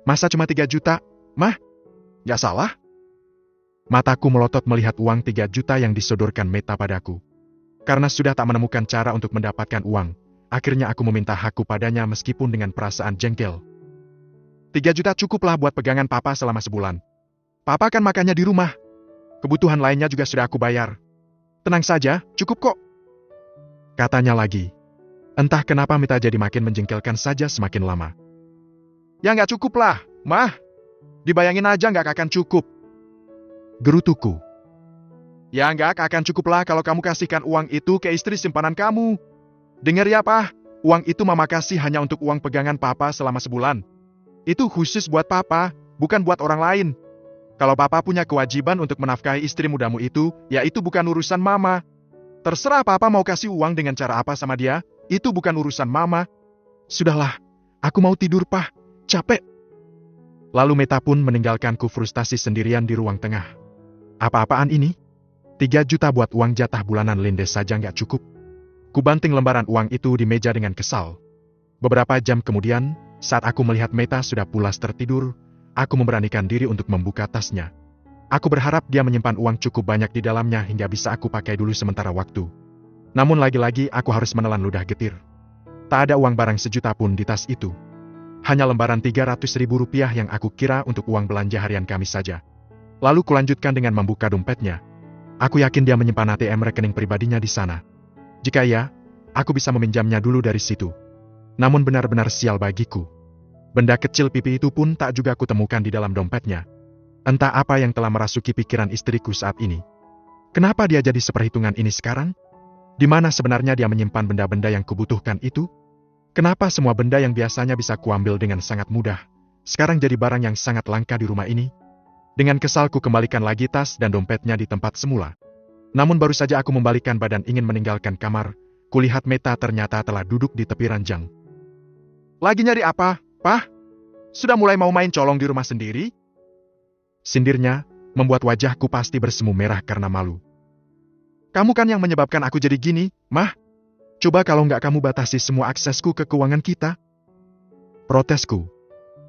Masa cuma 3 juta? Mah, nggak salah? Mataku melotot melihat uang 3 juta yang disodorkan Meta padaku. Karena sudah tak menemukan cara untuk mendapatkan uang, akhirnya aku meminta hakku padanya meskipun dengan perasaan jengkel. 3 juta cukuplah buat pegangan papa selama sebulan. Papa kan makannya di rumah. Kebutuhan lainnya juga sudah aku bayar. Tenang saja, cukup kok. Katanya lagi. Entah kenapa Meta jadi makin menjengkelkan saja semakin lama. Ya nggak cukup lah, Mah. Dibayangin aja nggak akan cukup. Gerutuku. Ya nggak akan cukup lah kalau kamu kasihkan uang itu ke istri simpanan kamu. Dengar ya, Pak. Uang itu Mama kasih hanya untuk uang pegangan Papa selama sebulan. Itu khusus buat Papa, bukan buat orang lain. Kalau Papa punya kewajiban untuk menafkahi istri mudamu itu, ya itu bukan urusan Mama. Terserah Papa mau kasih uang dengan cara apa sama dia, itu bukan urusan Mama. Sudahlah, aku mau tidur, Pak. Capek. Lalu Meta pun meninggalkanku frustasi sendirian di ruang tengah. Apa-apaan ini? 3 juta buat uang jatah bulanan Lindes saja nggak cukup. Kubanting lembaran uang itu di meja dengan kesal. Beberapa jam kemudian, saat aku melihat Meta sudah pulas tertidur, aku memberanikan diri untuk membuka tasnya. Aku berharap dia menyimpan uang cukup banyak di dalamnya hingga bisa aku pakai dulu sementara waktu. Namun lagi-lagi aku harus menelan ludah getir. Tak ada uang barang sejuta pun di tas itu. Hanya lembaran 300.000 rupiah yang aku kira untuk uang belanja harian kami saja. Lalu kulanjutkan dengan membuka dompetnya. Aku yakin dia menyimpan ATM rekening pribadinya di sana. Jika iya, aku bisa meminjamnya dulu dari situ. Namun benar-benar sial bagiku. Benda kecil pipi itu pun tak juga kutemukan di dalam dompetnya. Entah apa yang telah merasuki pikiran istriku saat ini. Kenapa dia jadi seperhitungan ini sekarang? Di mana sebenarnya dia menyimpan benda-benda yang kubutuhkan itu? Kenapa semua benda yang biasanya bisa kuambil dengan sangat mudah, sekarang jadi barang yang sangat langka di rumah ini? Dengan kesal ku kembalikan lagi tas dan dompetnya di tempat semula. Namun baru saja aku membalikkan badan ingin meninggalkan kamar, kulihat Meta ternyata telah duduk di tepi ranjang. Lagi nyari apa, Pah? Sudah mulai mau main colong di rumah sendiri? Sindirnya, membuat wajahku pasti bersemu merah karena malu. Kamu kan yang menyebabkan aku jadi gini, Mah. Coba kalau nggak kamu batasi semua aksesku ke keuangan kita. Protesku.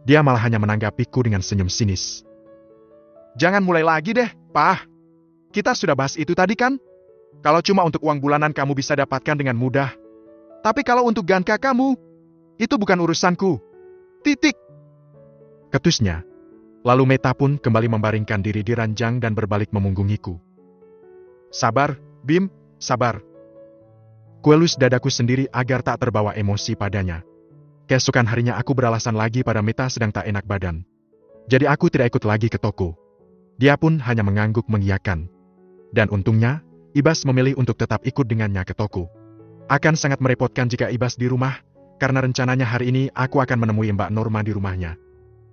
Dia malah hanya menanggapiku dengan senyum sinis. Jangan mulai lagi deh, Pah. Kita sudah bahas itu tadi kan? Kalau cuma untuk uang bulanan kamu bisa dapatkan dengan mudah. Tapi kalau untuk ganka kamu, itu bukan urusanku. Titik. Ketusnya. Lalu Meta pun kembali membaringkan diri di ranjang dan berbalik memunggungiku. Sabar, Bim, sabar. Kuelus dadaku sendiri agar tak terbawa emosi padanya. Keesokan harinya aku beralasan lagi pada Meta sedang tak enak badan. Jadi aku tidak ikut lagi ke toko. Dia pun hanya mengangguk mengiyakan. Dan untungnya, Ibas memilih untuk tetap ikut dengannya ke toko. Akan sangat merepotkan jika Ibas di rumah, karena rencananya hari ini aku akan menemui Mbak Norma di rumahnya.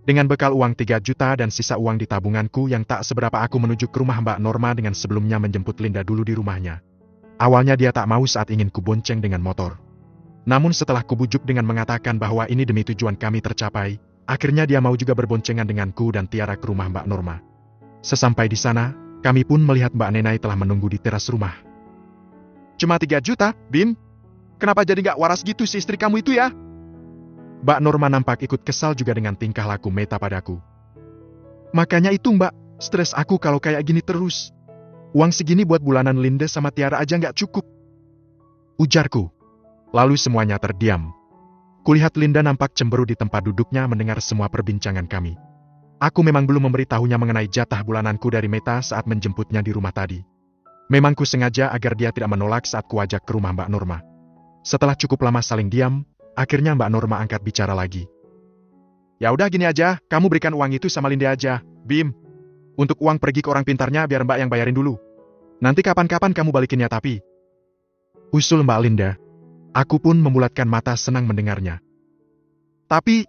Dengan bekal uang 3 juta dan sisa uang di tabunganku yang tak seberapa aku menuju ke rumah Mbak Norma dengan sebelumnya menjemput Linda dulu di rumahnya. Awalnya dia tak mau saat ingin kubonceng dengan motor. Namun setelah kubujuk dengan mengatakan bahwa ini demi tujuan kami tercapai, akhirnya dia mau juga berboncengan denganku dan Tiara ke rumah Mbak Norma. Sesampai di sana, kami pun melihat Mbak Nenai telah menunggu di teras rumah. Cuma 3 juta, Bim? Kenapa jadi gak waras gitu si istri kamu itu ya? Mbak Norma nampak ikut kesal juga dengan tingkah laku Meta padaku. Makanya itu Mbak, stres aku kalau kayak gini terus. Uang segini buat bulanan Linda sama Tiara aja nggak cukup. Ujarku. Lalu semuanya terdiam. Kulihat Linda nampak cemburu di tempat duduknya mendengar semua perbincangan kami. Aku memang belum memberitahunya mengenai jatah bulananku dari Meta saat menjemputnya di rumah tadi. Memang ku sengaja agar dia tidak menolak saat kuajak ke rumah Mbak Norma. Setelah cukup lama saling diam, akhirnya Mbak Norma angkat bicara lagi. Ya udah gini aja, kamu berikan uang itu sama Linda aja, Bim. Untuk uang pergi ke orang pintarnya biar Mbak yang bayarin dulu. Nanti kapan-kapan kamu balikinnya tapi. Usul Mbak Linda. Aku pun membulatkan mata senang mendengarnya. Tapi,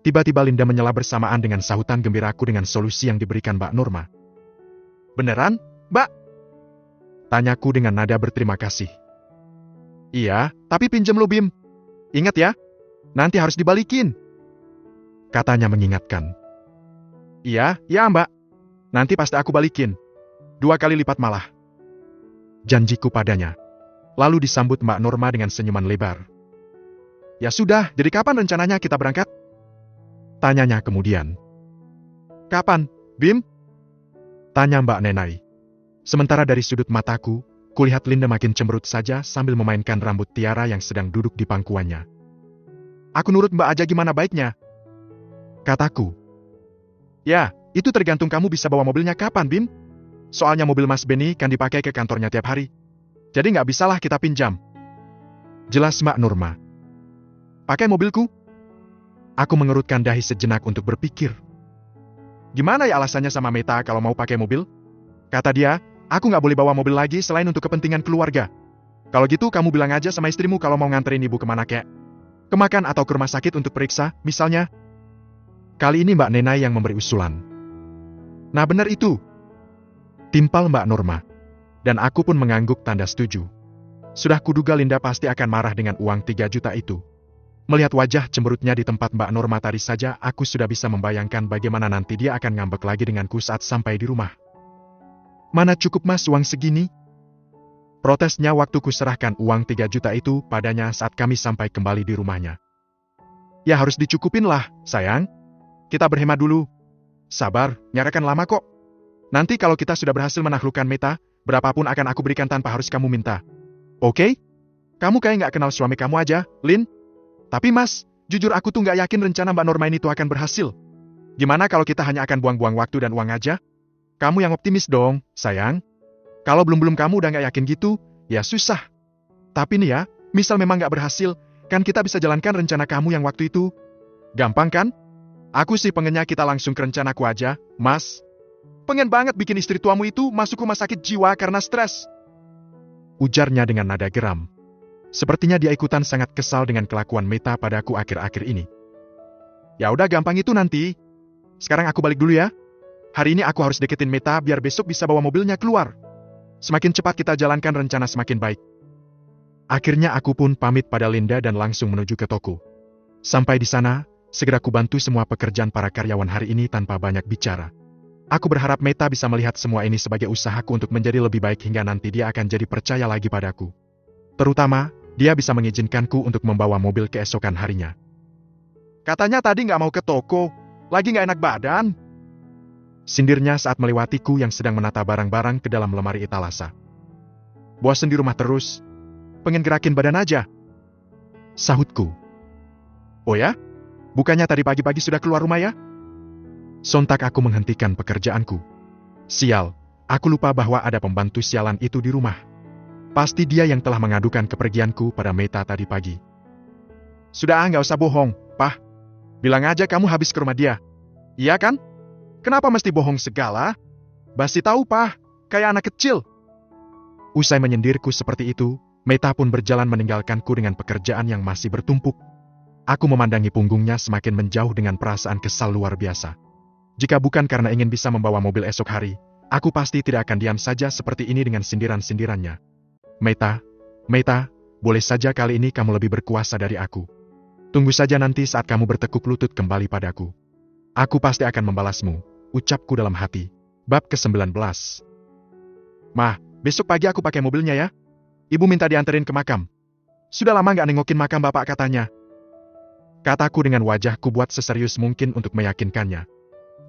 tiba-tiba Linda menyela bersamaan dengan sahutan gembiraku dengan solusi yang diberikan Mbak Norma. Beneran, Mbak? Tanyaku dengan nada berterima kasih. Iya, tapi pinjem lo Bim. Ingat ya, nanti harus dibalikin. Katanya mengingatkan. Iya, ya Mbak. Nanti pasti aku balikin. 2 kali lipat malah. Janjiku padanya. Lalu disambut Mbak Norma dengan senyuman lebar. Ya sudah, jadi kapan rencananya kita berangkat? Tanyanya kemudian. Kapan, Bim? Tanya Mbak Nenai. Sementara dari sudut mataku, kulihat Linda makin cemberut saja sambil memainkan rambut Tiara yang sedang duduk di pangkuannya. Aku nurut Mbak aja gimana baiknya, kataku. Ya, itu tergantung kamu bisa bawa mobilnya kapan, Bim. Soalnya mobil Mas Benny kan dipakai ke kantornya tiap hari. Jadi nggak bisalah kita pinjam. Jelas Mbak Nurma. Pakai mobilku? Aku mengerutkan dahi sejenak untuk berpikir. Gimana ya alasannya sama Meta kalau mau pakai mobil? Kata dia, aku nggak boleh bawa mobil lagi selain untuk kepentingan keluarga. Kalau gitu kamu bilang aja sama istrimu kalau mau nganterin ibu kemana kek. Ke makan atau ke rumah sakit untuk periksa, misalnya. Kali ini Mbak Nenai yang memberi usulan. Nah benar itu, timpal Mbak Nurma. Dan aku pun mengangguk tanda setuju. Sudah kuduga Linda pasti akan marah dengan uang 3 juta itu. Melihat wajah cemberutnya di tempat Mbak Nurma tadi saja, aku sudah bisa membayangkan bagaimana nanti dia akan ngambek lagi denganku saat sampai di rumah. Mana cukup Mas uang segini? Protesnya waktu ku serahkan uang 3 juta itu padanya saat kami sampai kembali di rumahnya. Ya harus dicukupin lah, sayang. Kita berhemat dulu. Sabar, nyarakan lama kok. Nanti kalau kita sudah berhasil menaklukkan Meta, berapapun akan aku berikan tanpa harus kamu minta. Oke? Kamu kayak nggak kenal suami kamu aja, Lin. Tapi Mas, jujur aku tuh nggak yakin rencana Mbak Norma ini tuh akan berhasil. Gimana kalau kita hanya akan buang-buang waktu dan uang aja? Kamu yang optimis dong, sayang. Kalau belum-belum kamu udah nggak yakin gitu, ya susah. Tapi nih ya, misal memang nggak berhasil, kan kita bisa jalankan rencana kamu yang waktu itu. Gampang kan? Aku sih pengennya kita langsung ke rencanaku aja, Mas. Pengen banget bikin istri tuamu itu masuk rumah sakit jiwa karena stres. Ujarnya dengan nada geram. Sepertinya dia ikutan sangat kesal dengan kelakuan Meta padaku akhir-akhir ini. Ya udah gampang itu nanti. Sekarang aku balik dulu ya. Hari ini aku harus deketin Meta biar besok bisa bawa mobilnya keluar. Semakin cepat kita jalankan rencana semakin baik. Akhirnya aku pun pamit pada Linda dan langsung menuju ke toko. Sampai di sana, segera ku bantu semua pekerjaan para karyawan hari ini tanpa banyak bicara. Aku berharap Meta bisa melihat semua ini sebagai usahaku untuk menjadi lebih baik hingga nanti dia akan jadi percaya lagi padaku. Terutama, dia bisa mengizinkanku untuk membawa mobil keesokan harinya. Katanya tadi nggak mau ke toko, lagi nggak enak badan. Sindirnya saat melewatiku yang sedang menata barang-barang ke dalam lemari etalase. Bosan di rumah terus, pengen gerakin badan aja. Sahutku. Oh ya? Bukannya tadi pagi-pagi sudah keluar rumah ya? Sontak aku menghentikan pekerjaanku. Sial, aku lupa bahwa ada pembantu sialan itu di rumah. Pasti dia yang telah mengadukan kepergianku pada Meta tadi pagi. Sudah nggak usah bohong, Pah. Bilang aja kamu habis ke rumah dia. Iya kan? Kenapa mesti bohong segala? Basi tahu, Pah. Kayak anak kecil. Usai menyindirku seperti itu, Meta pun berjalan meninggalkanku dengan pekerjaan yang masih bertumpuk. Aku memandangi punggungnya semakin menjauh dengan perasaan kesal luar biasa. Jika bukan karena ingin bisa membawa mobil esok hari, aku pasti tidak akan diam saja seperti ini dengan sindiran-sindirannya. Meta, boleh saja kali ini kamu lebih berkuasa dari aku. Tunggu saja nanti saat kamu bertekuk lutut kembali padaku. Aku pasti akan membalasmu, ucapku dalam hati. Bab ke-19. Mah, besok pagi aku pakai mobilnya ya. Ibu minta dianterin ke makam. Sudah lama nggak nengokin makam bapak katanya. Kataku dengan wajahku buat seserius mungkin untuk meyakinkannya.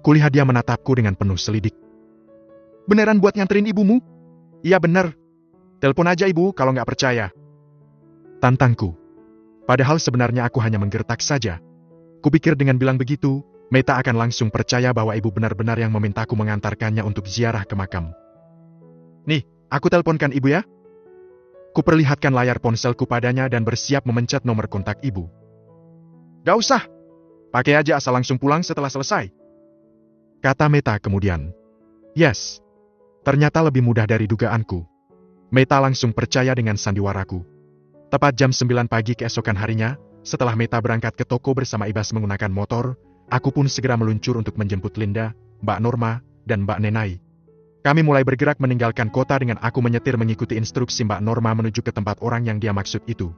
Kulihat dia menatapku dengan penuh selidik. Beneran buat nganterin ibumu? Iya bener. Telepon aja ibu kalau nggak percaya. Tantangku. Padahal sebenarnya aku hanya menggertak saja. Kupikir dengan bilang begitu, Meta akan langsung percaya bahwa ibu benar-benar yang memintaku mengantarkannya untuk ziarah ke makam. Nih, aku teleponkan ibu ya. Kuperlihatkan layar ponselku padanya dan bersiap memencet nomor kontak ibu. Gak usah. Pakai aja asal langsung pulang setelah selesai. Kata Meta kemudian. Yes. Ternyata lebih mudah dari dugaanku. Meta langsung percaya dengan sandiwaraku. Tepat jam 9 pagi keesokan harinya, setelah Meta berangkat ke toko bersama Ibas menggunakan motor, aku pun segera meluncur untuk menjemput Linda, Mbak Norma, dan Mbak Nenai. Kami mulai bergerak meninggalkan kota dengan aku menyetir mengikuti instruksi Mbak Norma menuju ke tempat orang yang dia maksud itu.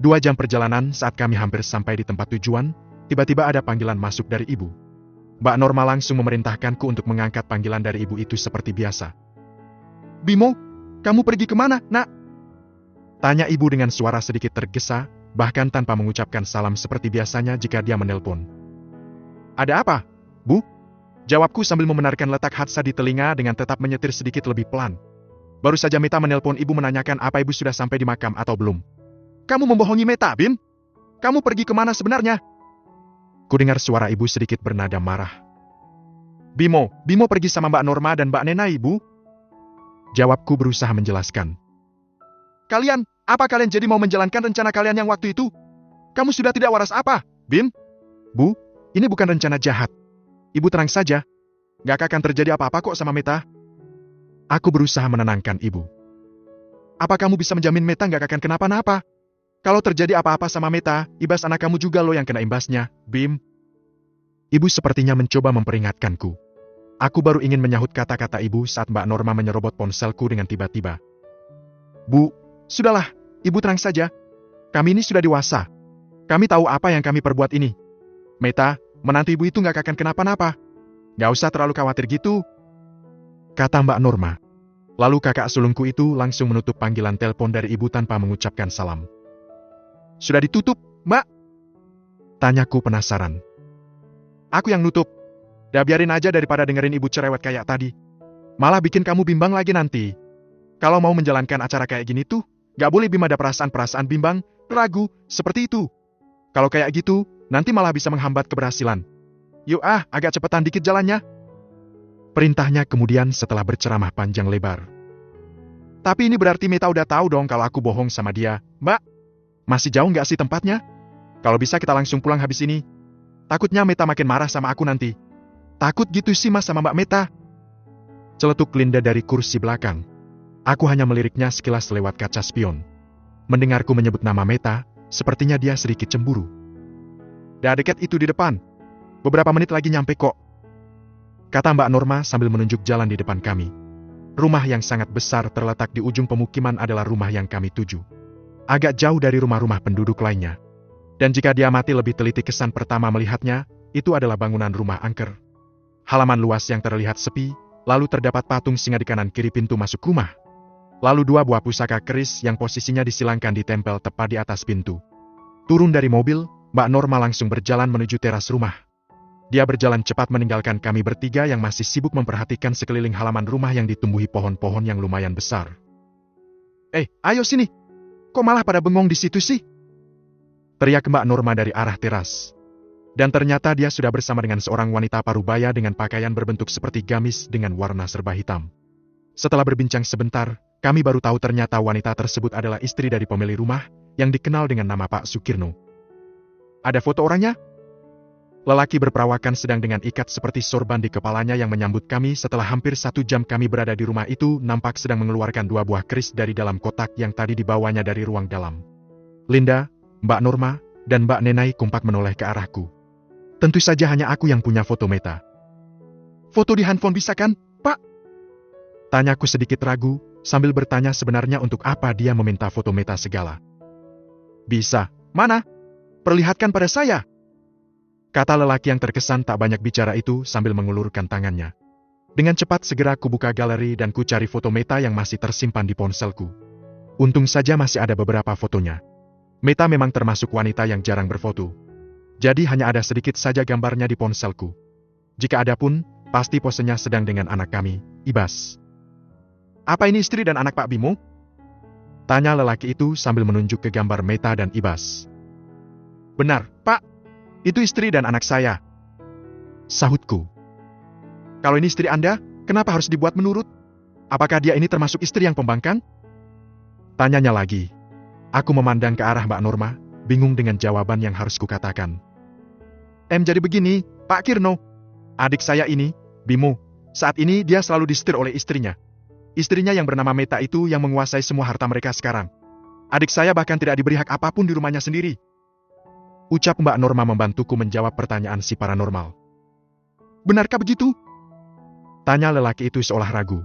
2 jam perjalanan saat kami hampir sampai di tempat tujuan, tiba-tiba ada panggilan masuk dari ibu. Mbak Norma langsung memerintahkanku untuk mengangkat panggilan dari ibu itu seperti biasa. Bimo, kamu pergi kemana, nak? Tanya ibu dengan suara sedikit tergesa, bahkan tanpa mengucapkan salam seperti biasanya jika dia menelpon. Ada apa, Bu? Jawabku sambil membenarkan letak Hatsa di telinga dengan tetap menyetir sedikit lebih pelan. Baru saja Meta menelpon ibu menanyakan apa ibu sudah sampai di makam atau belum. Kamu membohongi Meta, Bim? Kamu pergi kemana sebenarnya? Kudengar suara ibu sedikit bernada marah. Bimo pergi sama Mbak Norma dan Mbak Nena, Ibu. Jawabku berusaha menjelaskan. Apa kalian jadi mau menjalankan rencana kalian yang waktu itu? Kamu sudah tidak waras apa, Bim? Bu, ini bukan rencana jahat. Ibu tenang saja. Gak akan terjadi apa-apa kok sama Meta. Aku berusaha menenangkan ibu. Apa kamu bisa menjamin Meta gak akan kenapa-napa? Kalau terjadi apa-apa sama Meta, ibas anak kamu juga loh yang kena imbasnya, Bim. Ibu sepertinya mencoba memperingatkanku. Aku baru ingin menyahut kata-kata ibu saat Mbak Norma menyerobot ponselku dengan tiba-tiba. Bu, sudahlah, ibu tenang saja. Kami ini sudah dewasa. Kami tahu apa yang kami perbuat ini. Meta, menantu ibu itu gak akan kenapa-napa. Gak usah terlalu khawatir gitu, kata Mbak Norma. Lalu kakak sulungku itu langsung menutup panggilan telepon dari ibu tanpa mengucapkan salam. Sudah ditutup, Mbak? Tanyaku penasaran. Aku yang nutup. Dah biarin aja daripada dengerin ibu cerewet kayak tadi. Malah bikin kamu bimbang lagi nanti. Kalau mau menjalankan acara kayak gini tuh, gak boleh Bim ada perasaan-perasaan bimbang, ragu, seperti itu. Kalau kayak gitu, nanti malah bisa menghambat keberhasilan. Yuk agak cepetan dikit jalannya. Perintahnya kemudian setelah berceramah panjang lebar. Tapi ini berarti Meta udah tahu dong kalau aku bohong sama dia, Mbak. Masih jauh nggak sih tempatnya? Kalau bisa kita langsung pulang habis ini. Takutnya Meta makin marah sama aku nanti. Takut gitu sih Mas sama Mbak Meta. Celetuk Linda dari kursi belakang. Aku hanya meliriknya sekilas lewat kaca spion. Mendengarku menyebut nama Meta, sepertinya dia sedikit cemburu. Dah deket itu di depan. Beberapa menit lagi nyampe kok, kata Mbak Norma sambil menunjuk jalan di depan kami. Rumah yang sangat besar terletak di ujung pemukiman adalah rumah yang kami tuju. Agak jauh dari rumah-rumah penduduk lainnya. Dan jika diamati lebih teliti kesan pertama melihatnya, itu adalah bangunan rumah angker. Halaman luas yang terlihat sepi, lalu terdapat patung singa di kanan kiri pintu masuk rumah. Lalu 2 buah pusaka keris yang posisinya disilangkan ditempel tepat di atas pintu. Turun dari mobil, Mbak Norma langsung berjalan menuju teras rumah. Dia berjalan cepat meninggalkan kami bertiga yang masih sibuk memperhatikan sekeliling halaman rumah yang ditumbuhi pohon-pohon yang lumayan besar. Ayo sini. Kok malah pada bengong di situ sih? Teriak Mbak Norma dari arah teras. Dan ternyata dia sudah bersama dengan seorang wanita parubaya dengan pakaian berbentuk seperti gamis dengan warna serba hitam. Setelah berbincang sebentar, kami baru tahu ternyata wanita tersebut adalah istri dari pemilik rumah yang dikenal dengan nama Pak Sukirno. Ada foto orangnya? Lelaki berperawakan sedang dengan ikat seperti sorban di kepalanya yang menyambut kami setelah hampir 1 jam kami berada di rumah itu nampak sedang mengeluarkan 2 buah keris dari dalam kotak yang tadi dibawanya dari ruang dalam. Linda, Mbak Norma, dan Mbak Nenai kompak menoleh ke arahku. Tentu saja hanya aku yang punya foto Meta. Foto di handphone bisa kan, Pak? Tanyaku sedikit ragu, sambil bertanya sebenarnya untuk apa dia meminta foto Meta segala. Bisa, mana? Perlihatkan pada saya. Kata lelaki yang terkesan tak banyak bicara itu sambil mengulurkan tangannya. Dengan cepat segera ku buka galeri dan ku cari foto Meta yang masih tersimpan di ponselku. Untung saja masih ada beberapa fotonya. Meta memang termasuk wanita yang jarang berfoto. Jadi hanya ada sedikit saja gambarnya di ponselku. Jika ada pun, pasti posenya sedang dengan anak kami, Ibas. Apa ini istri dan anak Pak Bimo? Tanya lelaki itu sambil menunjuk ke gambar Meta dan Ibas. Benar, Pak. Itu istri dan anak saya. Sahutku. Kalau ini istri Anda, kenapa harus dibuat menurut? Apakah dia ini termasuk istri yang pembangkang? Tanyanya lagi. Aku memandang ke arah Mbak Norma, bingung dengan jawaban yang harus kukatakan. Jadi begini, Pak Kirno. Adik saya ini, Bimo, saat ini dia selalu disetir oleh istrinya. Istrinya yang bernama Meta itu yang menguasai semua harta mereka sekarang. Adik saya bahkan tidak diberi hak apapun di rumahnya sendiri. Ucap Mbak Norma membantuku menjawab pertanyaan si paranormal. Benarkah begitu? Tanya lelaki itu seolah ragu.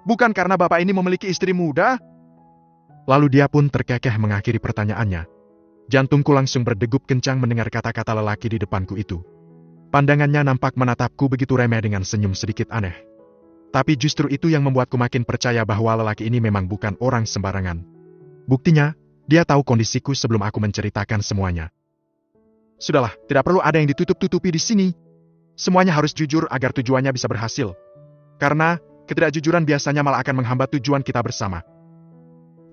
Bukan karena bapak ini memiliki istri muda? Lalu dia pun terkekeh mengakhiri pertanyaannya. Jantungku langsung berdegup kencang mendengar kata-kata lelaki di depanku itu. Pandangannya nampak menatapku begitu remeh dengan senyum sedikit aneh. Tapi justru itu yang membuatku makin percaya bahwa lelaki ini memang bukan orang sembarangan. Buktinya, dia tahu kondisiku sebelum aku menceritakan semuanya. Sudahlah, tidak perlu ada yang ditutup-tutupi di sini. Semuanya harus jujur agar tujuannya bisa berhasil. Karena, ketidakjujuran biasanya malah akan menghambat tujuan kita bersama.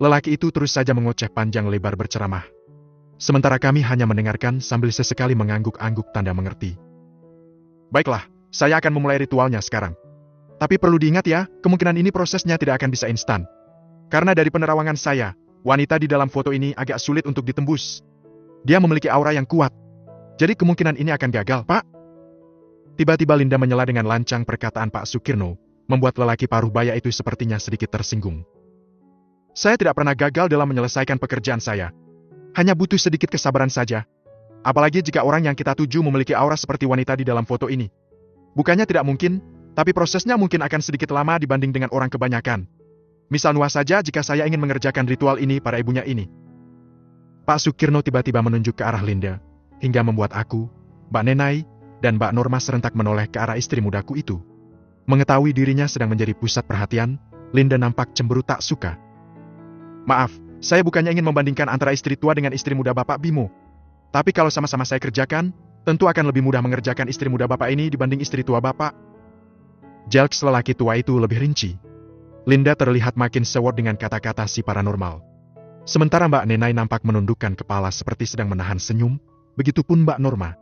Lelaki itu terus saja mengoceh panjang lebar berceramah. Sementara kami hanya mendengarkan sambil sesekali mengangguk-angguk tanda mengerti. Baiklah, saya akan memulai ritualnya sekarang. Tapi perlu diingat ya, kemungkinan ini prosesnya tidak akan bisa instan. Karena dari penerawangan saya, wanita di dalam foto ini agak sulit untuk ditembus. Dia memiliki aura yang kuat. Jadi kemungkinan ini akan gagal, Pak. Tiba-tiba Linda menyela dengan lancang perkataan Pak Sukirno, membuat lelaki paruh baya itu sepertinya sedikit tersinggung. Saya tidak pernah gagal dalam menyelesaikan pekerjaan saya. Hanya butuh sedikit kesabaran saja. Apalagi jika orang yang kita tuju memiliki aura seperti wanita di dalam foto ini. Bukannya tidak mungkin, tapi prosesnya mungkin akan sedikit lama dibanding dengan orang kebanyakan. Misal Nuah saja jika saya ingin mengerjakan ritual ini pada ibunya ini. Pak Sukirno tiba-tiba menunjuk ke arah Linda, hingga membuat aku, Mbak Nenai, dan Mbak Norma serentak menoleh ke arah istri mudaku itu. Mengetahui dirinya sedang menjadi pusat perhatian, Linda nampak cemburu tak suka. Maaf, saya bukannya ingin membandingkan antara istri tua dengan istri muda Bapak Bimo. Tapi kalau sama-sama saya kerjakan, tentu akan lebih mudah mengerjakan istri muda Bapak ini dibanding istri tua Bapak. Jelks lelaki tua itu lebih rinci. Linda terlihat makin sewot dengan kata-kata si paranormal. Sementara Mbak Nenai nampak menundukkan kepala seperti sedang menahan senyum, begitupun Mbak Norma.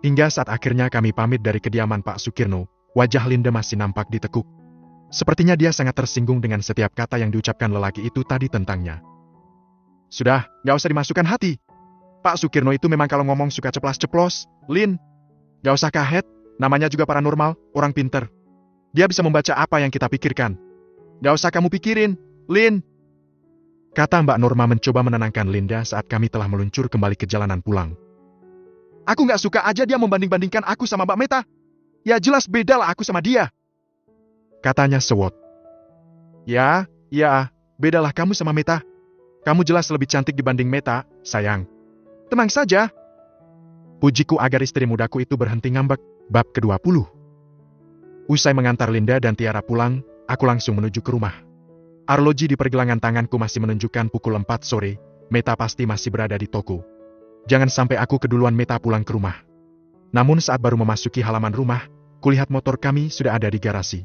Hingga saat akhirnya kami pamit dari kediaman Pak Sukirno, wajah Linda masih nampak ditekuk. Sepertinya dia sangat tersinggung dengan setiap kata yang diucapkan lelaki itu tadi tentangnya. Sudah, gak usah dimasukkan hati. Pak Sukirno itu memang kalau ngomong suka ceplas-ceplos, Lin. Gak usah kaget, namanya juga paranormal, orang pinter. Dia bisa membaca apa yang kita pikirkan. Gak usah kamu pikirin, Lin. Kata Mbak Norma mencoba menenangkan Linda saat kami telah meluncur kembali ke jalanan pulang. Aku gak suka aja dia membanding-bandingkan aku sama Mbak Meta. Ya jelas beda lah aku sama dia. Katanya sewot. Ya, bedalah kamu sama Meta. Kamu jelas lebih cantik dibanding Meta, sayang. Tenang saja. Pujiku agar istri mudaku itu berhenti ngambek, bab ke-20. Usai mengantar Linda dan Tiara pulang, aku langsung menuju ke rumah. Arloji di pergelangan tanganku masih menunjukkan pukul 4 sore, Meta pasti masih berada di toko. Jangan sampai aku keduluan Meta pulang ke rumah. Namun saat baru memasuki halaman rumah, kulihat motor kami sudah ada di garasi.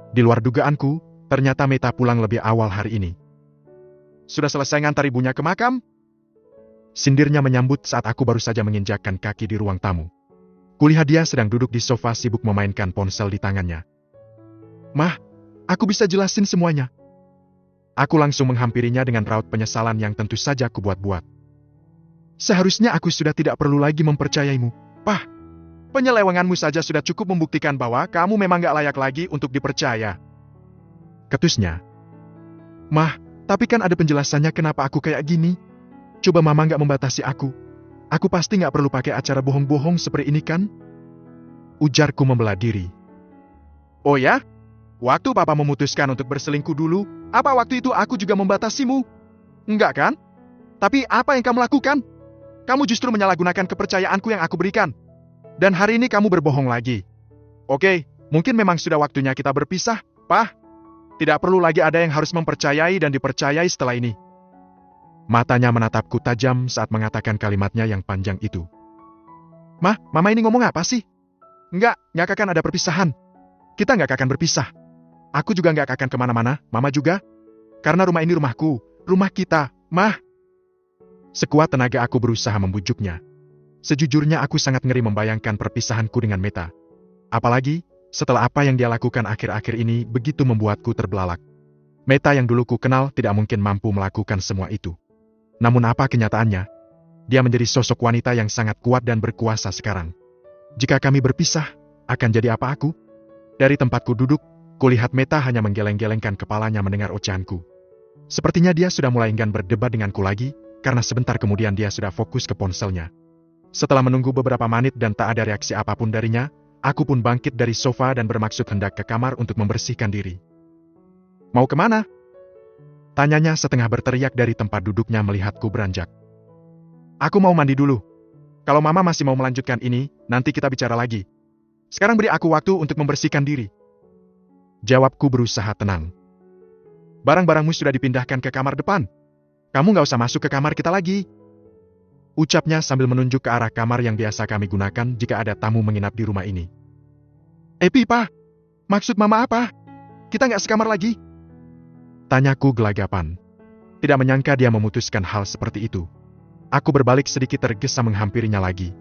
Di luar dugaanku, ternyata Meta pulang lebih awal hari ini. Sudah selesai ngantar ibunya ke makam? Sindirnya menyambut saat aku baru saja menginjakkan kaki di ruang tamu. Kulihat dia sedang duduk di sofa sibuk memainkan ponsel di tangannya. Mah, aku bisa jelasin semuanya. Aku langsung menghampirinya dengan raut penyesalan yang tentu saja aku buat-buat. Seharusnya aku sudah tidak perlu lagi mempercayaimu, Pah. Penyelewenganmu saja sudah cukup membuktikan bahwa kamu memang gak layak lagi untuk dipercaya. Ketusnya. Mah, tapi kan ada penjelasannya kenapa aku kayak gini. Coba Mama gak membatasi aku. Aku pasti gak perlu pakai acara bohong-bohong seperti ini kan? Ujarku membelah diri. Oh ya? Waktu Papa memutuskan untuk berselingkuh dulu, apa waktu itu aku juga membatasimu? Enggak kan? Tapi apa yang kamu lakukan? Kamu justru menyalahgunakan kepercayaanku yang aku berikan. Dan hari ini kamu berbohong lagi. Oke, mungkin memang sudah waktunya kita berpisah, Pah. Tidak perlu lagi ada yang harus mempercayai dan dipercayai setelah ini. Matanya menatapku tajam saat mengatakan kalimatnya yang panjang itu. Mah, Mama ini ngomong apa sih? Enggak akan ada perpisahan. Kita nggak akan berpisah. Aku juga nggak akan kemana-mana, Mama juga. Karena rumah ini rumahku, rumah kita, Mah. Sekuat tenaga aku berusaha membujuknya. Sejujurnya aku sangat ngeri membayangkan perpisahanku dengan Meta. Apalagi, setelah apa yang dia lakukan akhir-akhir ini begitu membuatku terbelalak. Meta yang dulu ku kenal tidak mungkin mampu melakukan semua itu. Namun apa kenyataannya? Dia menjadi sosok wanita yang sangat kuat dan berkuasa sekarang. Jika kami berpisah, akan jadi apa aku? Dari tempatku duduk, kulihat Meta hanya menggeleng-gelengkan kepalanya mendengar ocehanku. Sepertinya dia sudah mulai enggan berdebat denganku lagi, karena sebentar kemudian dia sudah fokus ke ponselnya. Setelah menunggu beberapa menit dan tak ada reaksi apapun darinya, aku pun bangkit dari sofa dan bermaksud hendak ke kamar untuk membersihkan diri. Mau kemana? Tanyanya setengah berteriak dari tempat duduknya melihatku beranjak. Aku mau mandi dulu. Kalau Mama masih mau melanjutkan ini, nanti kita bicara lagi. Sekarang beri aku waktu untuk membersihkan diri. Jawabku berusaha tenang. Barang-barangmu sudah dipindahkan ke kamar depan. Kamu gak usah masuk ke kamar kita lagi. Ucapnya sambil menunjuk ke arah kamar yang biasa kami gunakan jika ada tamu menginap di rumah ini. Pipa, maksud mama apa? Kita nggak sekamar lagi? Tanyaku gelagapan. Tidak menyangka dia memutuskan hal seperti itu. Aku berbalik sedikit tergesa menghampirinya lagi.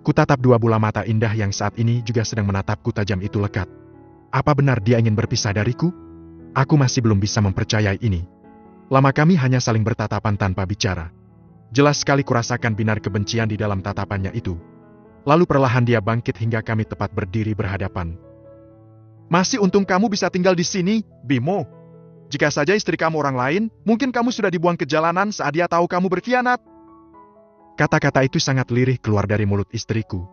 Kutatap dua bola mata indah yang saat ini juga sedang menatapku tajam itu lekat. Apa benar dia ingin berpisah dariku? Aku masih belum bisa mempercayai ini. Lama kami hanya saling bertatapan tanpa bicara. Jelas sekali kurasakan binar kebencian di dalam tatapannya itu. Lalu perlahan dia bangkit hingga kami tepat berdiri berhadapan. Masih untung kamu bisa tinggal di sini, Bimo. Jika saja istri kamu orang lain, mungkin kamu sudah dibuang ke jalanan saat dia tahu kamu berkhianat. Kata-kata itu sangat lirih keluar dari mulut istriku.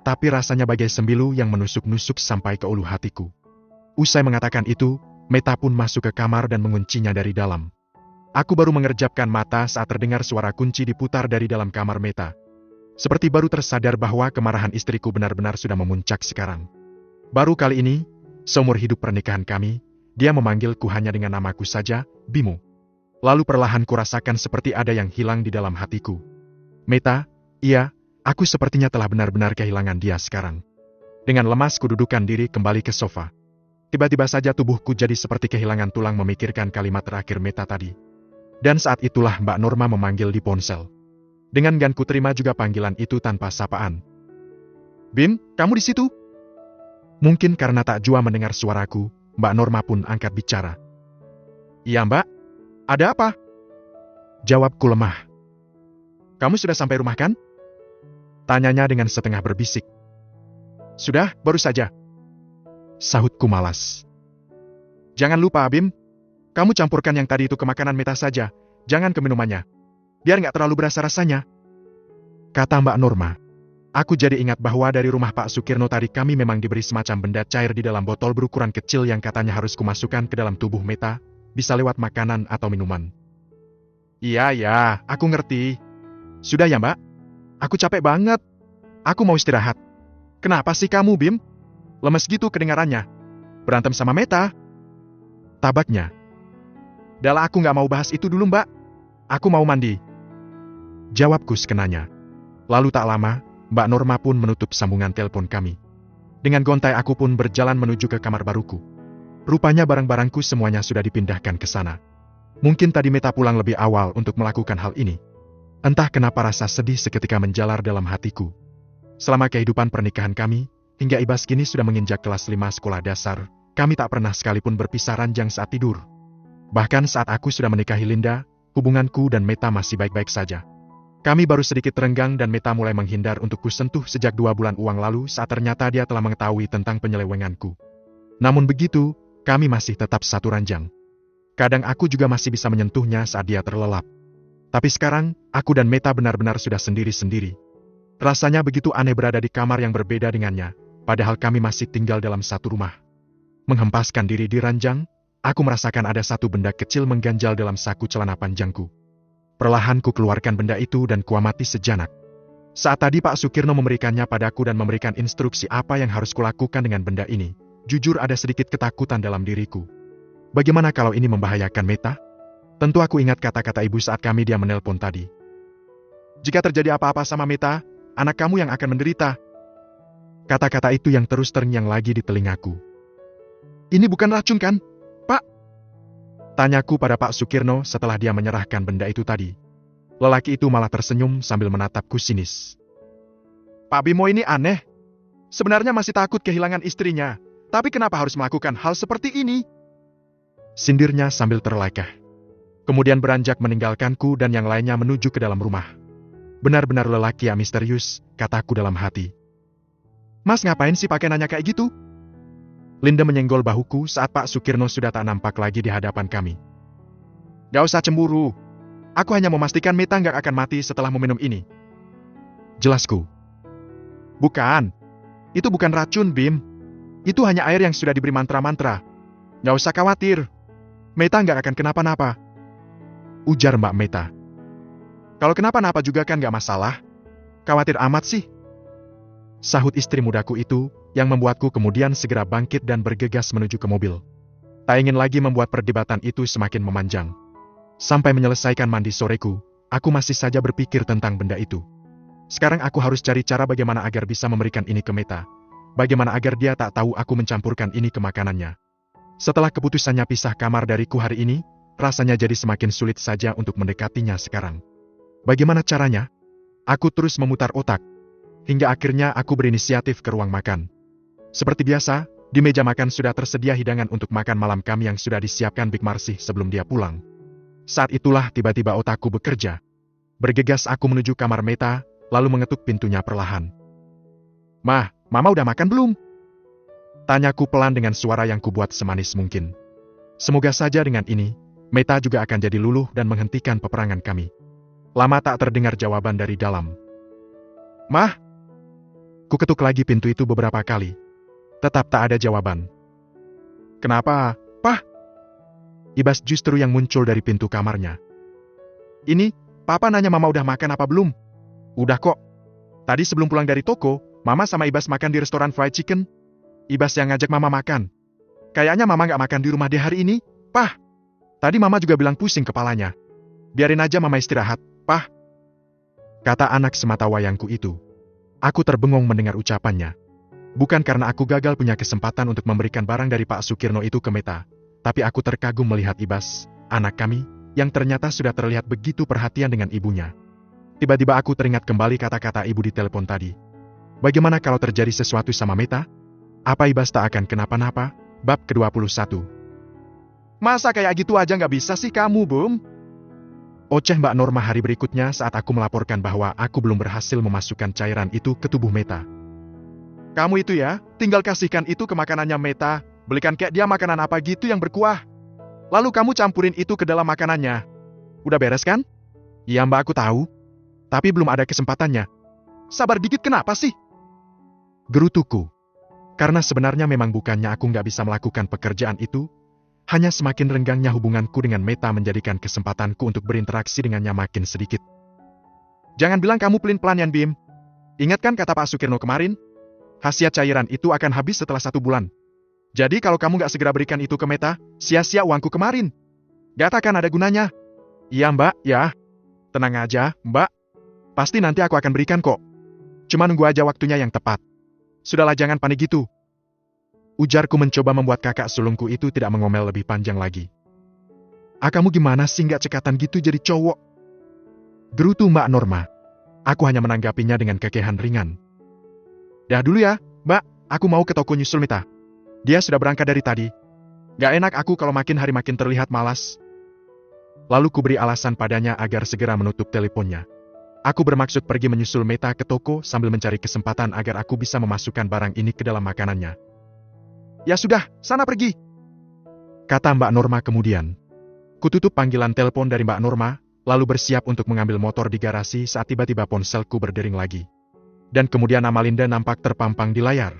Tapi rasanya bagai sembilu yang menusuk-nusuk sampai ke ulu hatiku. Usai mengatakan itu, Meta pun masuk ke kamar dan menguncinya dari dalam. Aku baru mengerjapkan mata saat terdengar suara kunci diputar dari dalam kamar Meta. Seperti baru tersadar bahwa kemarahan istriku benar-benar sudah memuncak sekarang. Baru kali ini, seumur hidup pernikahan kami, dia memanggilku hanya dengan namaku saja, Bimo. Lalu perlahan kurasakan seperti ada yang hilang di dalam hatiku. Meta, iya, aku sepertinya telah benar-benar kehilangan dia sekarang. Dengan lemas kududukan diri kembali ke sofa. Tiba-tiba saja tubuhku jadi seperti kehilangan tulang memikirkan kalimat terakhir Meta tadi. Dan saat itulah Mbak Norma memanggil di ponsel. Dengan gan ku terima juga panggilan itu tanpa sapaan. Bim, kamu di situ? Mungkin karena tak jua mendengar suaraku, Mbak Norma pun angkat bicara. Iya Mbak, ada apa? Jawabku lemah. Kamu sudah sampai rumah kan? Tanyanya dengan setengah berbisik. Sudah, baru saja. Sahutku malas. Jangan lupa Bim, kamu campurkan yang tadi itu ke makanan Meta saja, jangan ke minumannya. Biar nggak terlalu berasa rasanya. Kata Mbak Norma. Aku jadi ingat bahwa dari rumah Pak Sukirno tadi kami memang diberi semacam benda cair di dalam botol berukuran kecil yang katanya harus kumasukkan ke dalam tubuh Meta, bisa lewat makanan atau minuman. Iya, aku ngerti. Sudah ya Mbak? Aku capek banget. Aku mau istirahat. Kenapa sih kamu, Bim? Lemes gitu kedengarannya. Berantem sama Meta? Tabaknya. Dahlah aku nggak mau bahas itu dulu Mbak. Aku mau mandi. Jawabku sekenanya. Lalu tak lama, Mbak Norma pun menutup sambungan telepon kami. Dengan gontai aku pun berjalan menuju ke kamar baruku. Rupanya barang-barangku semuanya sudah dipindahkan ke sana. Mungkin tadi Meta pulang lebih awal untuk melakukan hal ini. Entah kenapa rasa sedih seketika menjalar dalam hatiku. Selama kehidupan pernikahan kami, hingga Ibas kini sudah menginjak kelas 5 sekolah dasar, kami tak pernah sekalipun berpisah ranjang saat tidur. Bahkan saat aku sudah menikahi Linda, hubunganku dan Meta masih baik-baik saja. Kami baru sedikit terenggang dan Meta mulai menghindar untuk kusentuh sejak 2 bulan uang lalu saat ternyata dia telah mengetahui tentang penyelewenganku. Namun begitu, kami masih tetap satu ranjang. Kadang aku juga masih bisa menyentuhnya saat dia terlelap. Tapi sekarang, aku dan Meta benar-benar sudah sendiri-sendiri. Rasanya begitu aneh berada di kamar yang berbeda dengannya, padahal kami masih tinggal dalam satu rumah. Menghempaskan diri di ranjang, aku merasakan ada satu benda kecil mengganjal dalam saku celana panjangku. Perlahan ku keluarkan benda itu dan kuamati sejenak. Saat tadi Pak Sukirno memberikannya padaku dan memberikan instruksi apa yang harus kulakukan dengan benda ini, jujur ada sedikit ketakutan dalam diriku. Bagaimana kalau ini membahayakan Meta? Tentu aku ingat kata-kata ibu saat kami dia menelpon tadi. Jika terjadi apa-apa sama Meta, anak kamu yang akan menderita. Kata-kata itu yang terus terngiang lagi di telingaku. Ini bukan racun kan, Pak? Tanyaku pada Pak Sukirno setelah dia menyerahkan benda itu tadi. Lelaki itu malah tersenyum sambil menatapku sinis. Pak Bimo ini aneh. Sebenarnya masih takut kehilangan istrinya, tapi kenapa harus melakukan hal seperti ini? Sindirnya sambil terlekeh. Kemudian beranjak meninggalkanku dan yang lainnya menuju ke dalam rumah. Benar-benar lelaki yang misterius, kataku dalam hati. Mas ngapain sih pakai nanya kayak gitu? Linda menyenggol bahuku saat Pak Sukirno sudah tak nampak lagi di hadapan kami. Gak usah cemburu. Aku hanya memastikan Meta gak akan mati setelah meminum ini. Jelasku. Bukan. Itu bukan racun, Bim. Itu hanya air yang sudah diberi mantra-mantra. Gak usah khawatir. Meta gak akan kenapa-napa. Ujar Mbak Meta. Kalau kenapa-napa juga kan gak masalah. Khawatir amat sih. Sahut istri mudaku itu, yang membuatku kemudian segera bangkit dan bergegas menuju ke mobil. Tak ingin lagi membuat perdebatan itu semakin memanjang. Sampai menyelesaikan mandi soreku, aku masih saja berpikir tentang benda itu. Sekarang aku harus cari cara bagaimana agar bisa memberikan ini ke Meta. Bagaimana agar dia tak tahu aku mencampurkan ini ke makanannya. Setelah keputusannya pisah kamar dariku hari ini, rasanya jadi semakin sulit saja untuk mendekatinya sekarang. Bagaimana caranya? Aku terus memutar otak. Hingga akhirnya aku berinisiatif ke ruang makan. Seperti biasa, di meja makan sudah tersedia hidangan untuk makan malam kami yang sudah disiapkan Big Marsih sebelum dia pulang. Saat itulah tiba-tiba otakku bekerja. Bergegas aku menuju kamar Meta, lalu mengetuk pintunya perlahan. "Mah, Mama udah makan belum?" Tanyaku pelan dengan suara yang kubuat semanis mungkin. Semoga saja dengan ini, Meta juga akan jadi luluh dan menghentikan peperangan kami. Lama tak terdengar jawaban dari dalam. "Mah!" Ku ketuk lagi pintu itu beberapa kali. Tetap tak ada jawaban. "Kenapa, Pah?" Ibas justru yang muncul dari pintu kamarnya. "Ini, Papa nanya Mama udah makan apa belum?" "Udah kok. Tadi sebelum pulang dari toko, Mama sama Ibas makan di restoran fried chicken. Ibas yang ngajak Mama makan. Kayaknya Mama nggak makan di rumah deh hari ini, Pah. Tadi Mama juga bilang pusing kepalanya. Biarin aja Mama istirahat, Pah." Kata anak semata wayangku itu. Aku terbengong mendengar ucapannya. Bukan karena aku gagal punya kesempatan untuk memberikan barang dari Pak Sukirno itu ke Meta, tapi aku terkagum melihat Ibas, anak kami, yang ternyata sudah terlihat begitu perhatian dengan ibunya. Tiba-tiba aku teringat kembali kata-kata ibu di telepon tadi. Bagaimana kalau terjadi sesuatu sama Meta? Apa Ibas tak akan kenapa-napa? Bab ke-21. "Masa kayak gitu aja nggak bisa sih kamu, Bum?" Oceh Mbak Norma hari berikutnya saat aku melaporkan bahwa aku belum berhasil memasukkan cairan itu ke tubuh Meta. "Kamu itu ya, tinggal kasihkan itu ke makanannya Meta, belikan kayak dia makanan apa gitu yang berkuah. Lalu kamu campurin itu ke dalam makanannya. Udah beres kan?" "Iya Mbak, aku tahu. Tapi belum ada kesempatannya." "Sabar dikit kenapa sih?" Gerutuku. Karena sebenarnya memang bukannya aku nggak bisa melakukan pekerjaan itu, hanya semakin renggangnya hubunganku dengan Meta menjadikan kesempatanku untuk berinteraksi dengannya makin sedikit. "Jangan bilang kamu pelin-pelan, Bim. Ingat kan kata Pak Sukirno kemarin? Khasiat cairan itu akan habis setelah 1 bulan. Jadi kalau kamu nggak segera berikan itu ke Meta, sia-sia uangku kemarin. Gak akan ada gunanya." "Iya Mbak, ya. Tenang aja, Mbak. Pasti nanti aku akan berikan kok. Cuma nunggu aja waktunya yang tepat. Sudahlah jangan panik gitu." Ujarku mencoba membuat kakak sulungku itu tidak mengomel lebih panjang lagi. Kamu gimana sih nggak cekatan gitu jadi cowok?" Gerutu Mbak Norma. Aku hanya menanggapinya dengan kekehan ringan. "Dah dulu ya, Mbak. Aku mau ke toko nyusul Meta. Dia sudah berangkat dari tadi. Gak enak aku kalau makin hari makin terlihat malas." Lalu kuberi alasan padanya agar segera menutup teleponnya. Aku bermaksud pergi menyusul Meta ke toko sambil mencari kesempatan agar aku bisa memasukkan barang ini ke dalam makanannya. "Ya sudah, sana pergi," kata Mbak Norma kemudian. Kututup panggilan telepon dari Mbak Norma, lalu bersiap untuk mengambil motor di garasi saat tiba-tiba ponselku berdering lagi. Dan kemudian nama Linda nampak terpampang di layar.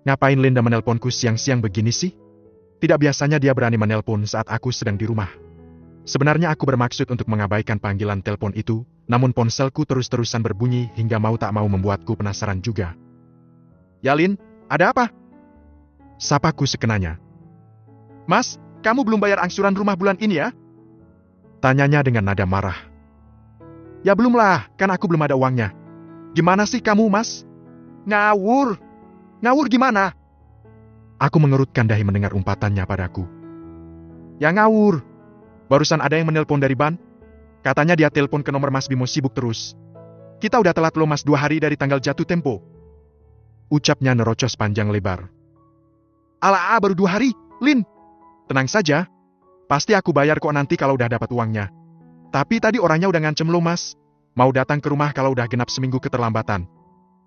Ngapain Linda menelponku siang-siang begini sih? Tidak biasanya dia berani menelpon saat aku sedang di rumah. Sebenarnya aku bermaksud untuk mengabaikan panggilan telepon itu, namun ponselku terus-terusan berbunyi hingga mau tak mau membuatku penasaran juga. "Ya Lin, ada apa?" Sapaku sekenanya. "Mas, kamu belum bayar angsuran rumah bulan ini ya?" Tanyanya dengan nada marah. "Ya belum lah, kan aku belum ada uangnya." "Gimana sih kamu, Mas? Ngawur. Ngawur gimana?" Aku mengerutkan dahi mendengar umpatannya padaku. "Ya ngawur. Barusan ada yang menelpon dari Ban. Katanya dia telepon ke nomor Mas Bimo sibuk terus. Kita udah telat loh Mas 2 hari dari tanggal jatuh tempo." Ucapnya nerocos panjang lebar. "Alah, baru 2 hari, Lin. Tenang saja. Pasti aku bayar kok nanti kalau udah dapat uangnya. Tapi tadi orangnya udah ngancem lo Mas. Mau datang ke rumah kalau udah genap seminggu keterlambatan.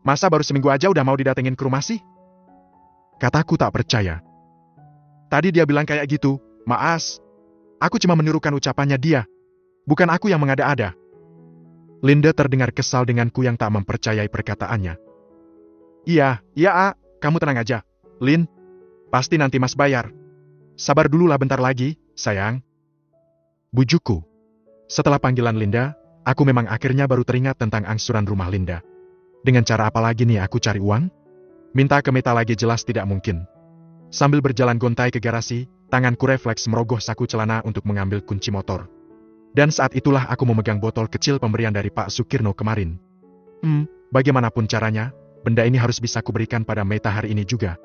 Masa baru seminggu aja udah mau didatengin ke rumah sih?" Kataku tak percaya. Tadi dia bilang kayak gitu, Maas. Aku cuma menirukan ucapannya dia. Bukan aku yang mengada-ada. Linda terdengar kesal denganku yang tak mempercayai perkataannya. Iya, kamu tenang aja, Lin. Pasti nanti Mas bayar. Sabar dululah bentar lagi, sayang. Bujukku. Setelah panggilan Linda, aku memang akhirnya baru teringat tentang angsuran rumah Linda. Dengan cara apa lagi nih aku cari uang? Minta ke Meta lagi jelas tidak mungkin. Sambil berjalan gontai ke garasi, tanganku refleks merogoh saku celana untuk mengambil kunci motor. Dan saat itulah aku memegang botol kecil pemberian dari Pak Sukirno kemarin. Bagaimanapun caranya, benda ini harus bisa kuberikan pada Meta hari ini juga.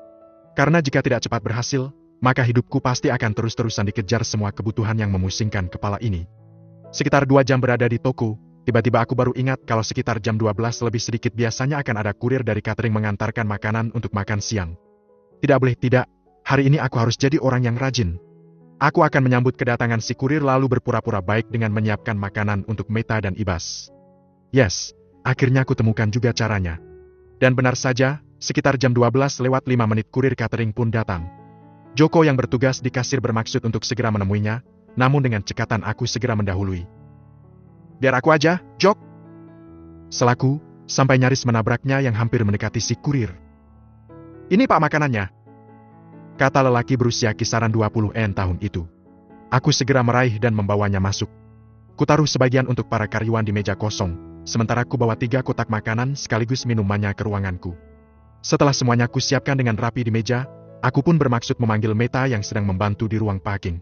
Karena jika tidak cepat berhasil, maka hidupku pasti akan terus-terusan dikejar semua kebutuhan yang memusingkan kepala ini. Sekitar 2 jam berada di toko, tiba-tiba aku baru ingat kalau sekitar jam 12 lebih sedikit biasanya akan ada kurir dari catering mengantarkan makanan untuk makan siang. Tidak boleh tidak, hari ini aku harus jadi orang yang rajin. Aku akan menyambut kedatangan si kurir lalu berpura-pura baik dengan menyiapkan makanan untuk Meta dan Ibas. Yes, akhirnya aku temukan juga caranya. Dan benar saja, sekitar jam 12 lewat 5 menit kurir catering pun datang. Joko yang bertugas di kasir bermaksud untuk segera menemuinya, namun dengan cekatan aku segera mendahului. Biar aku aja, Jok. Selaku, sampai nyaris menabraknya yang hampir mendekati si kurir. Ini pak makanannya. Kata lelaki berusia kisaran 20-an tahun itu. Aku segera meraih dan membawanya masuk. Kutaruh sebagian untuk para karyawan di meja kosong, sementara ku bawa 3 kotak makanan sekaligus minumannya ke ruanganku. Setelah semuanya ku siapkan dengan rapi di meja, aku pun bermaksud memanggil Meta yang sedang membantu di ruang parking.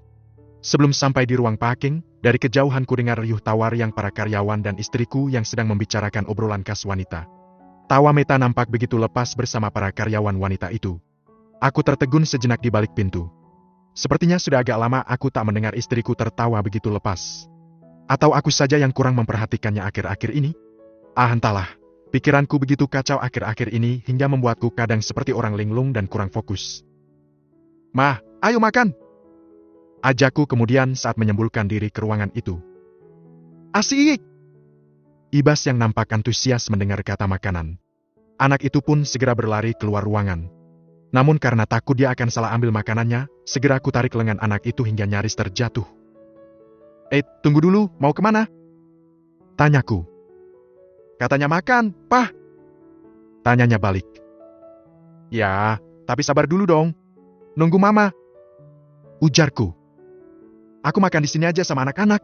Sebelum sampai di ruang parking, dari kejauhan ku dengar riuh tawar yang para karyawan dan istriku yang sedang membicarakan obrolan khas wanita. Tawa Meta nampak begitu lepas bersama para karyawan wanita itu. Aku tertegun sejenak di balik pintu. Sepertinya sudah agak lama aku tak mendengar istriku tertawa begitu lepas. Atau aku saja yang kurang memperhatikannya akhir-akhir ini? Entahlah. Pikiranku begitu kacau akhir-akhir ini hingga membuatku kadang seperti orang linglung dan kurang fokus. "Mah, ayo makan!" Ajakku kemudian saat menyembulkan diri ke ruangan itu. "Asik!" Ibas yang nampak antusias mendengar kata makanan. Anak itu pun segera berlari keluar ruangan. Namun karena takut dia akan salah ambil makanannya, segera ku tarik lengan anak itu hingga nyaris terjatuh. Tunggu dulu, mau kemana?" Tanyaku. "Katanya makan, Pah." Tanyanya balik. "Ya, tapi sabar dulu dong. Nunggu mama." Ujarku. "Aku makan di sini aja sama anak-anak.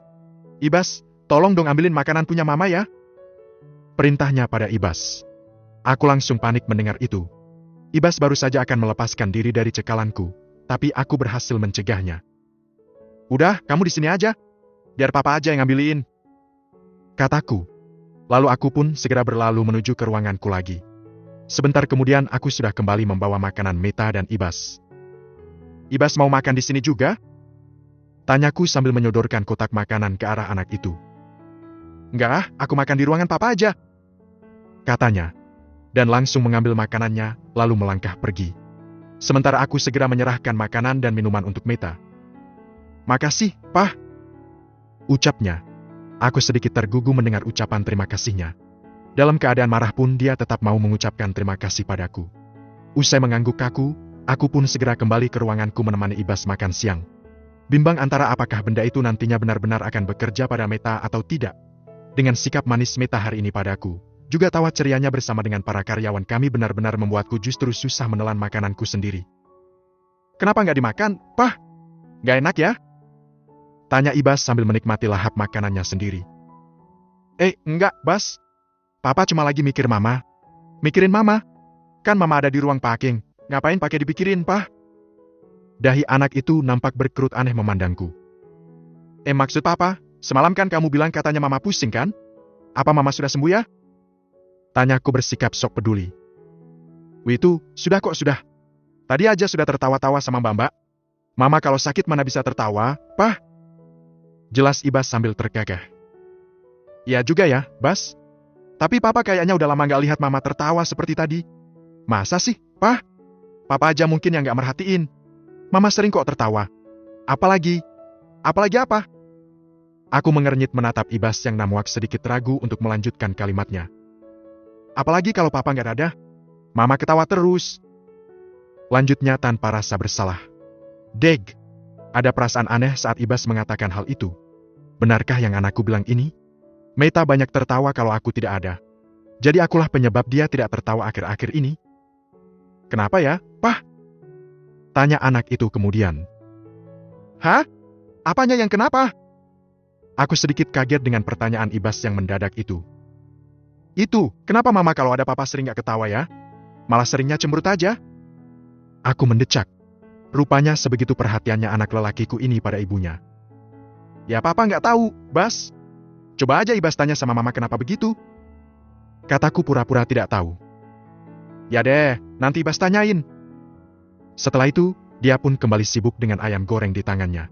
Ibas, tolong dong ambilin makanan punya mama ya." Perintahnya pada Ibas. Aku langsung panik mendengar itu. Ibas baru saja akan melepaskan diri dari cekalanku, tapi aku berhasil mencegahnya. "Udah, kamu di sini aja. Biar papa aja yang ngambilin," kataku. Lalu aku pun segera berlalu menuju ke ruanganku lagi. Sebentar kemudian aku sudah kembali membawa makanan Meta dan Ibas. "Ibas mau makan di sini juga?" Tanyaku sambil menyodorkan kotak makanan ke arah anak itu. "Enggak, aku makan di ruangan papa aja," katanya. Dan langsung mengambil makanannya, lalu melangkah pergi. Sementara aku segera menyerahkan makanan dan minuman untuk Meta. "Makasih, Pah," ucapnya. Aku sedikit tergugu mendengar ucapan terima kasihnya. Dalam keadaan marah pun dia tetap mau mengucapkan terima kasih padaku. Usai mengangguk kaku, aku pun segera kembali ke ruanganku menemani Ibas makan siang. Bimbang antara apakah benda itu nantinya benar-benar akan bekerja pada Meta atau tidak. Dengan sikap manis Meta hari ini padaku, juga tawa cerianya bersama dengan para karyawan kami benar-benar membuatku justru susah menelan makananku sendiri. "Kenapa nggak dimakan, Pah? Nggak enak ya?" Tanya Ibas sambil menikmati lahap makanannya sendiri. Enggak, Bas. Papa cuma lagi mikir mama." "Mikirin mama? Kan mama ada di ruang parking. Ngapain pakai dipikirin, Pah?" Dahi anak itu nampak berkerut aneh memandangku. Maksud papa, semalam kan kamu bilang katanya mama pusing kan? Apa mama sudah sembuh ya?" Tanyaku bersikap sok peduli. "Itu, sudah kok sudah. Tadi aja sudah tertawa-tawa sama mbak-mbak. Mama kalau sakit mana bisa tertawa, Pah?" Jelas Ibas sambil tergagah. "Ya juga ya, Bas. Tapi papa kayaknya udah lama gak lihat mama tertawa seperti tadi." "Masa sih, Pah? Papa aja mungkin yang gak merhatiin. Mama sering kok tertawa. Apalagi apa?" Aku mengernyit menatap Ibas yang namuak sedikit ragu untuk melanjutkan kalimatnya. "Apalagi kalau papa gak ada? Mama ketawa terus." Lanjutnya tanpa rasa bersalah. Deg. Ada perasaan aneh saat Ibas mengatakan hal itu. Benarkah yang anakku bilang ini? Meta banyak tertawa kalau aku tidak ada. Jadi akulah penyebab dia tidak tertawa akhir-akhir ini. "Kenapa ya, Pah?" Tanya anak itu kemudian. "Hah? Apanya yang kenapa?" Aku sedikit kaget dengan pertanyaan Ibas yang mendadak itu. "Itu, kenapa mama kalau ada papa sering gak ketawa ya? Malah seringnya cemberut aja?" Aku mendecak. Rupanya sebegitu perhatiannya anak lelakiku ini pada ibunya. "Ya papa nggak tahu, Bas. Coba aja Ibas tanya sama mama kenapa begitu," Kataku pura-pura tidak tahu. Ya deh, nanti Ibas tanyain. Setelah itu, dia pun kembali sibuk dengan ayam goreng di tangannya.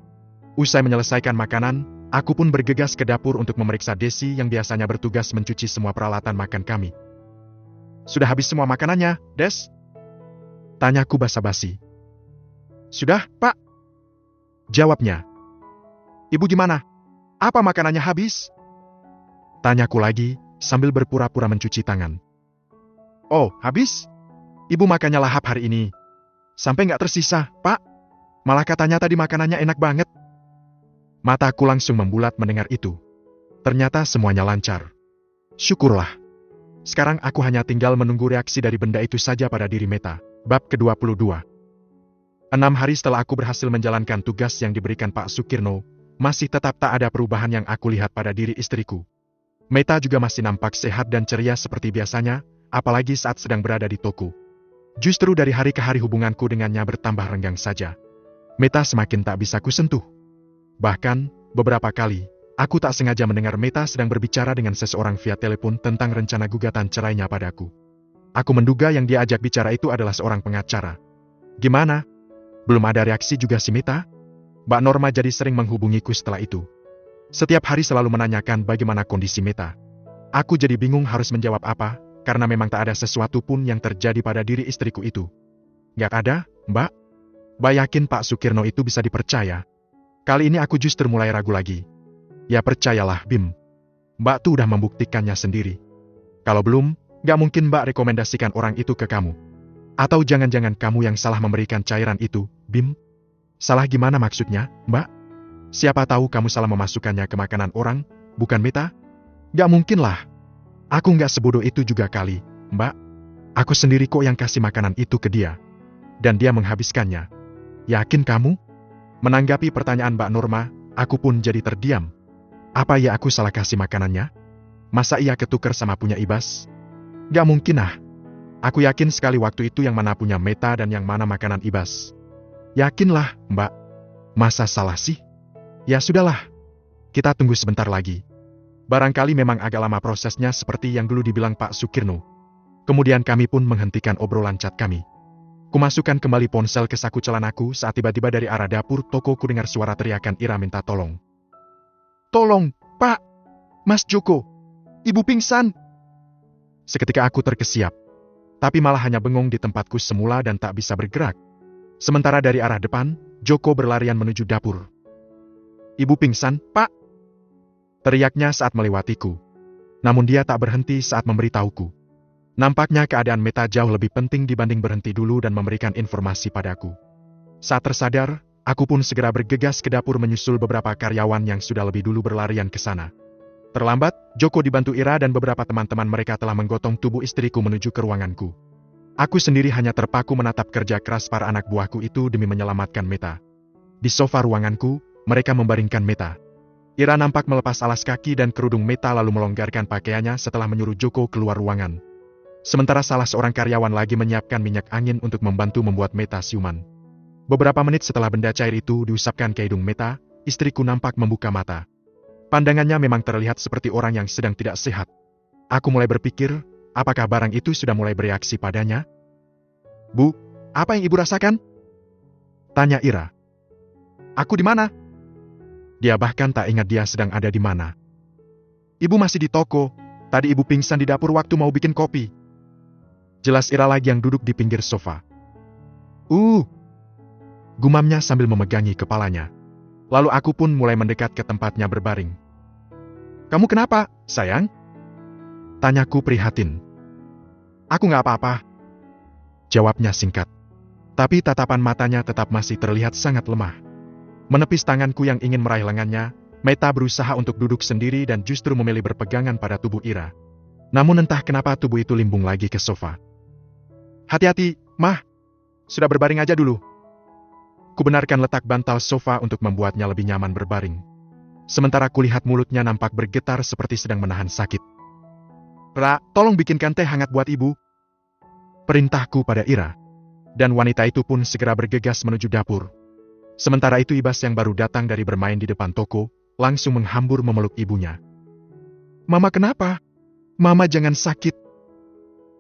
Usai menyelesaikan makanan, aku pun bergegas ke dapur untuk memeriksa Desi yang biasanya bertugas mencuci semua peralatan makan kami. Sudah habis semua makanannya, Des? Tanyaku basa-basi. Sudah, Pak. Jawabnya. Ibu gimana? Apa makanannya habis? Tanyaku lagi, sambil berpura-pura mencuci tangan. Oh, habis? Ibu makannya lahap hari ini. Sampai nggak tersisa, Pak. Malah katanya tadi makanannya enak banget. Mataku langsung membulat mendengar itu. Ternyata semuanya lancar. Syukurlah. Sekarang aku hanya tinggal menunggu reaksi dari benda itu saja pada diri Meta. Bab ke-22. 6 hari setelah aku berhasil menjalankan tugas yang diberikan Pak Sukirno, masih tetap tak ada perubahan yang aku lihat pada diri istriku. Meta juga masih nampak sehat dan ceria seperti biasanya, apalagi saat sedang berada di toko. Justru dari hari ke hari hubunganku dengannya bertambah renggang saja. Meta semakin tak bisa kusentuh. Bahkan, beberapa kali, aku tak sengaja mendengar Meta sedang berbicara dengan seseorang via telepon tentang rencana gugatan cerainya padaku. Aku menduga yang dia ajak bicara itu adalah seorang pengacara. Gimana? Belum ada reaksi juga si Meta? Mbak Norma jadi sering menghubungiku setelah itu. Setiap hari selalu menanyakan bagaimana kondisi Meta. Aku jadi bingung harus menjawab apa, karena memang tak ada sesuatu pun yang terjadi pada diri istriku itu. Gak ada, Mbak? Mbak yakin Pak Sukirno itu bisa dipercaya? Kali ini aku justru mulai ragu lagi. Ya percayalah, Bim. Mbak tuh udah membuktikannya sendiri. Kalau belum, gak mungkin Mbak rekomendasikan orang itu ke kamu. Atau jangan-jangan kamu yang salah memberikan cairan itu, Bim? Salah gimana maksudnya, Mbak? Siapa tahu kamu salah memasukkannya ke makanan orang, bukan Meta? Gak mungkin lah. Aku gak sebodoh itu juga kali, Mbak. Aku sendiri kok yang kasih makanan itu ke dia. Dan dia menghabiskannya. Yakin kamu? Menanggapi pertanyaan Mbak Norma, aku pun jadi terdiam. Apa ya aku salah kasih makanannya? Masa ia ketukar sama punya Ibas? Gak mungkin ah. Aku yakin sekali waktu itu yang mana punya Meta dan yang mana makanan Ibas. Yakinlah, Mbak. Masa salah sih? Ya sudahlah. Kita tunggu sebentar lagi. Barangkali memang agak lama prosesnya seperti yang dulu dibilang Pak Sukirno. Kemudian kami pun menghentikan obrolan chat kami. Kumasukkan kembali ponsel ke saku celanaku saat tiba-tiba dari arah dapur toko ku dengar suara teriakan Ira minta tolong. Tolong, Pak! Mas Joko! Ibu pingsan! Seketika aku terkesiap. Tapi malah hanya bengong di tempatku semula dan tak bisa bergerak. Sementara dari arah depan, Joko berlarian menuju dapur. Ibu pingsan, Pak! Teriaknya saat melewatiku. Namun dia tak berhenti saat memberitahuku. Nampaknya keadaan Meta jauh lebih penting dibanding berhenti dulu dan memberikan informasi padaku. Saat tersadar, aku pun segera bergegas ke dapur menyusul beberapa karyawan yang sudah lebih dulu berlarian ke sana. Terlambat, Joko dibantu Ira dan beberapa teman-teman mereka telah menggotong tubuh istriku menuju ke ruanganku. Aku sendiri hanya terpaku menatap kerja keras para anak buahku itu demi menyelamatkan Meta. Di sofa ruanganku, mereka membaringkan Meta. Ira nampak melepas alas kaki dan kerudung Meta lalu melonggarkan pakaiannya setelah menyuruh Joko keluar ruangan. Sementara salah seorang karyawan lagi menyiapkan minyak angin untuk membantu membuat Meta siuman. Beberapa menit setelah benda cair itu diusapkan ke hidung Meta, istriku nampak membuka mata. Pandangannya memang terlihat seperti orang yang sedang tidak sehat. Aku mulai berpikir, apakah barang itu sudah mulai bereaksi padanya? Bu, apa yang ibu rasakan? Tanya Ira. Aku di mana? Dia bahkan tak ingat dia sedang ada di mana. Ibu masih di toko. Tadi ibu pingsan di dapur waktu mau bikin kopi. Jelas Ira lagi yang duduk di pinggir sofa. Gumamnya sambil memegangi kepalanya. Lalu aku pun mulai mendekat ke tempatnya berbaring. Kamu kenapa, sayang? Tanyaku prihatin. Aku nggak apa-apa. Jawabnya singkat. Tapi tatapan matanya tetap masih terlihat sangat lemah. Menepis tanganku yang ingin meraih lengannya, Meta berusaha untuk duduk sendiri dan justru memilih berpegangan pada tubuh Ira. Namun entah kenapa tubuh itu limbung lagi ke sofa. Hati-hati, Mah. Sudah berbaring aja dulu. Kubenarkan letak bantal sofa untuk membuatnya lebih nyaman berbaring. Sementara kulihat mulutnya nampak bergetar seperti sedang menahan sakit. Ra, tolong bikinkan teh hangat buat ibu. Perintahku pada Ira. Dan wanita itu pun segera bergegas menuju dapur. Sementara itu Ibas yang baru datang dari bermain di depan toko, langsung menghambur memeluk ibunya. Mama kenapa? Mama jangan sakit.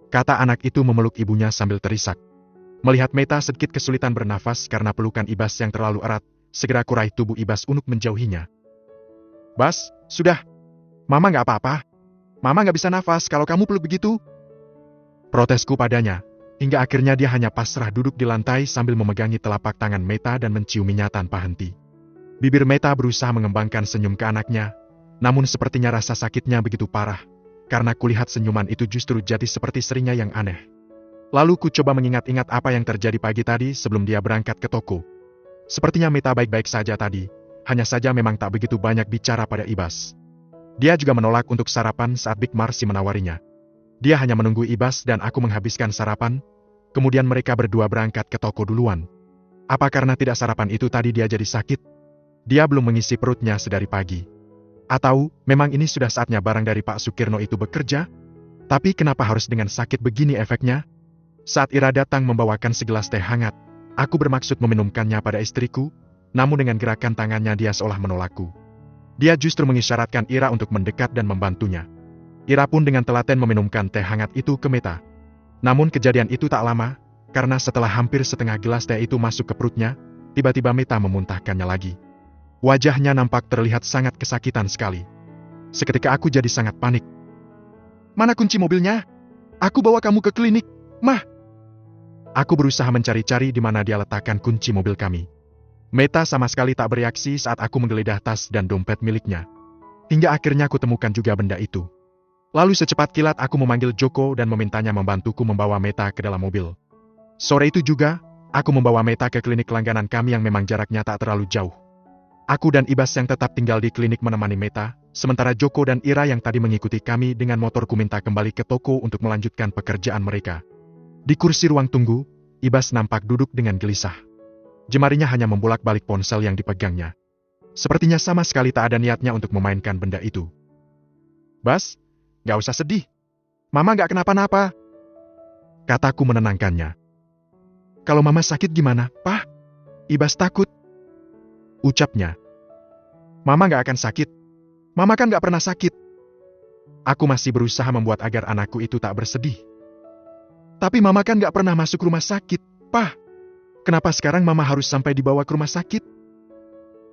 kata anak itu memeluk ibunya sambil terisak. Melihat Meta sedikit kesulitan bernafas karena pelukan Ibas yang terlalu erat, segera kurai tubuh Ibas untuk menjauhinya. Bas, sudah. Mama nggak apa-apa. Mama nggak bisa nafas kalau kamu peluk begitu. Protesku padanya, hingga akhirnya dia hanya pasrah duduk di lantai sambil memegangi telapak tangan Meta dan menciuminya tanpa henti. Bibir Meta berusaha mengembangkan senyum ke anaknya, namun sepertinya rasa sakitnya begitu parah, karena kulihat senyuman itu justru jadi seperti seringnya yang aneh. Lalu ku coba mengingat-ingat apa yang terjadi pagi tadi sebelum dia berangkat ke toko. Sepertinya Meta baik-baik saja tadi, hanya saja memang tak begitu banyak bicara pada Ibas. Dia juga menolak untuk sarapan saat Big Marcy menawarinya. Dia hanya menunggu Ibas dan aku menghabiskan sarapan, kemudian mereka berdua berangkat ke toko duluan. Apa karena tidak sarapan itu tadi dia jadi sakit? Dia belum mengisi perutnya sedari pagi. Atau, memang ini sudah saatnya barang dari Pak Sukirno itu bekerja? Tapi kenapa harus dengan sakit begini efeknya? Saat Ira datang membawakan segelas teh hangat, aku bermaksud meminumkannya pada istriku, namun dengan gerakan tangannya dia seolah menolakku. Dia justru mengisyaratkan Ira untuk mendekat dan membantunya. Ira pun dengan telaten meminumkan teh hangat itu ke Meta. Namun kejadian itu tak lama, karena setelah hampir setengah gelas teh itu masuk ke perutnya, tiba-tiba Meta memuntahkannya lagi. Wajahnya nampak terlihat sangat kesakitan sekali. Seketika aku jadi sangat panik. Mana kunci mobilnya? Aku bawa kamu ke klinik, Mah. Aku berusaha mencari-cari di mana dia letakkan kunci mobil kami. Meta sama sekali tak bereaksi saat aku menggeledah tas dan dompet miliknya. Hingga akhirnya aku temukan juga benda itu. Lalu secepat kilat aku memanggil Joko dan memintanya membantuku membawa Meta ke dalam mobil. Sore itu juga, aku membawa Meta ke klinik langganan kami yang memang jaraknya tak terlalu jauh. Aku dan Ibas yang tetap tinggal di klinik menemani Meta, sementara Joko dan Ira yang tadi mengikuti kami dengan motorku minta kembali ke toko untuk melanjutkan pekerjaan mereka. Di kursi ruang tunggu, Ibas nampak duduk dengan gelisah. Jemarinya hanya membolak-balik ponsel yang dipegangnya. Sepertinya sama sekali tak ada niatnya untuk memainkan benda itu. Bas, gak usah sedih. Mama gak kenapa-napa. Kataku menenangkannya. Kalau Mama sakit gimana, Pak? Ibas takut. Ucapnya. Mama gak akan sakit. Mama kan gak pernah sakit. Aku masih berusaha membuat agar anakku itu tak bersedih. Tapi Mama kan gak pernah masuk rumah sakit, Pak. Kenapa sekarang Mama harus sampai dibawa ke rumah sakit?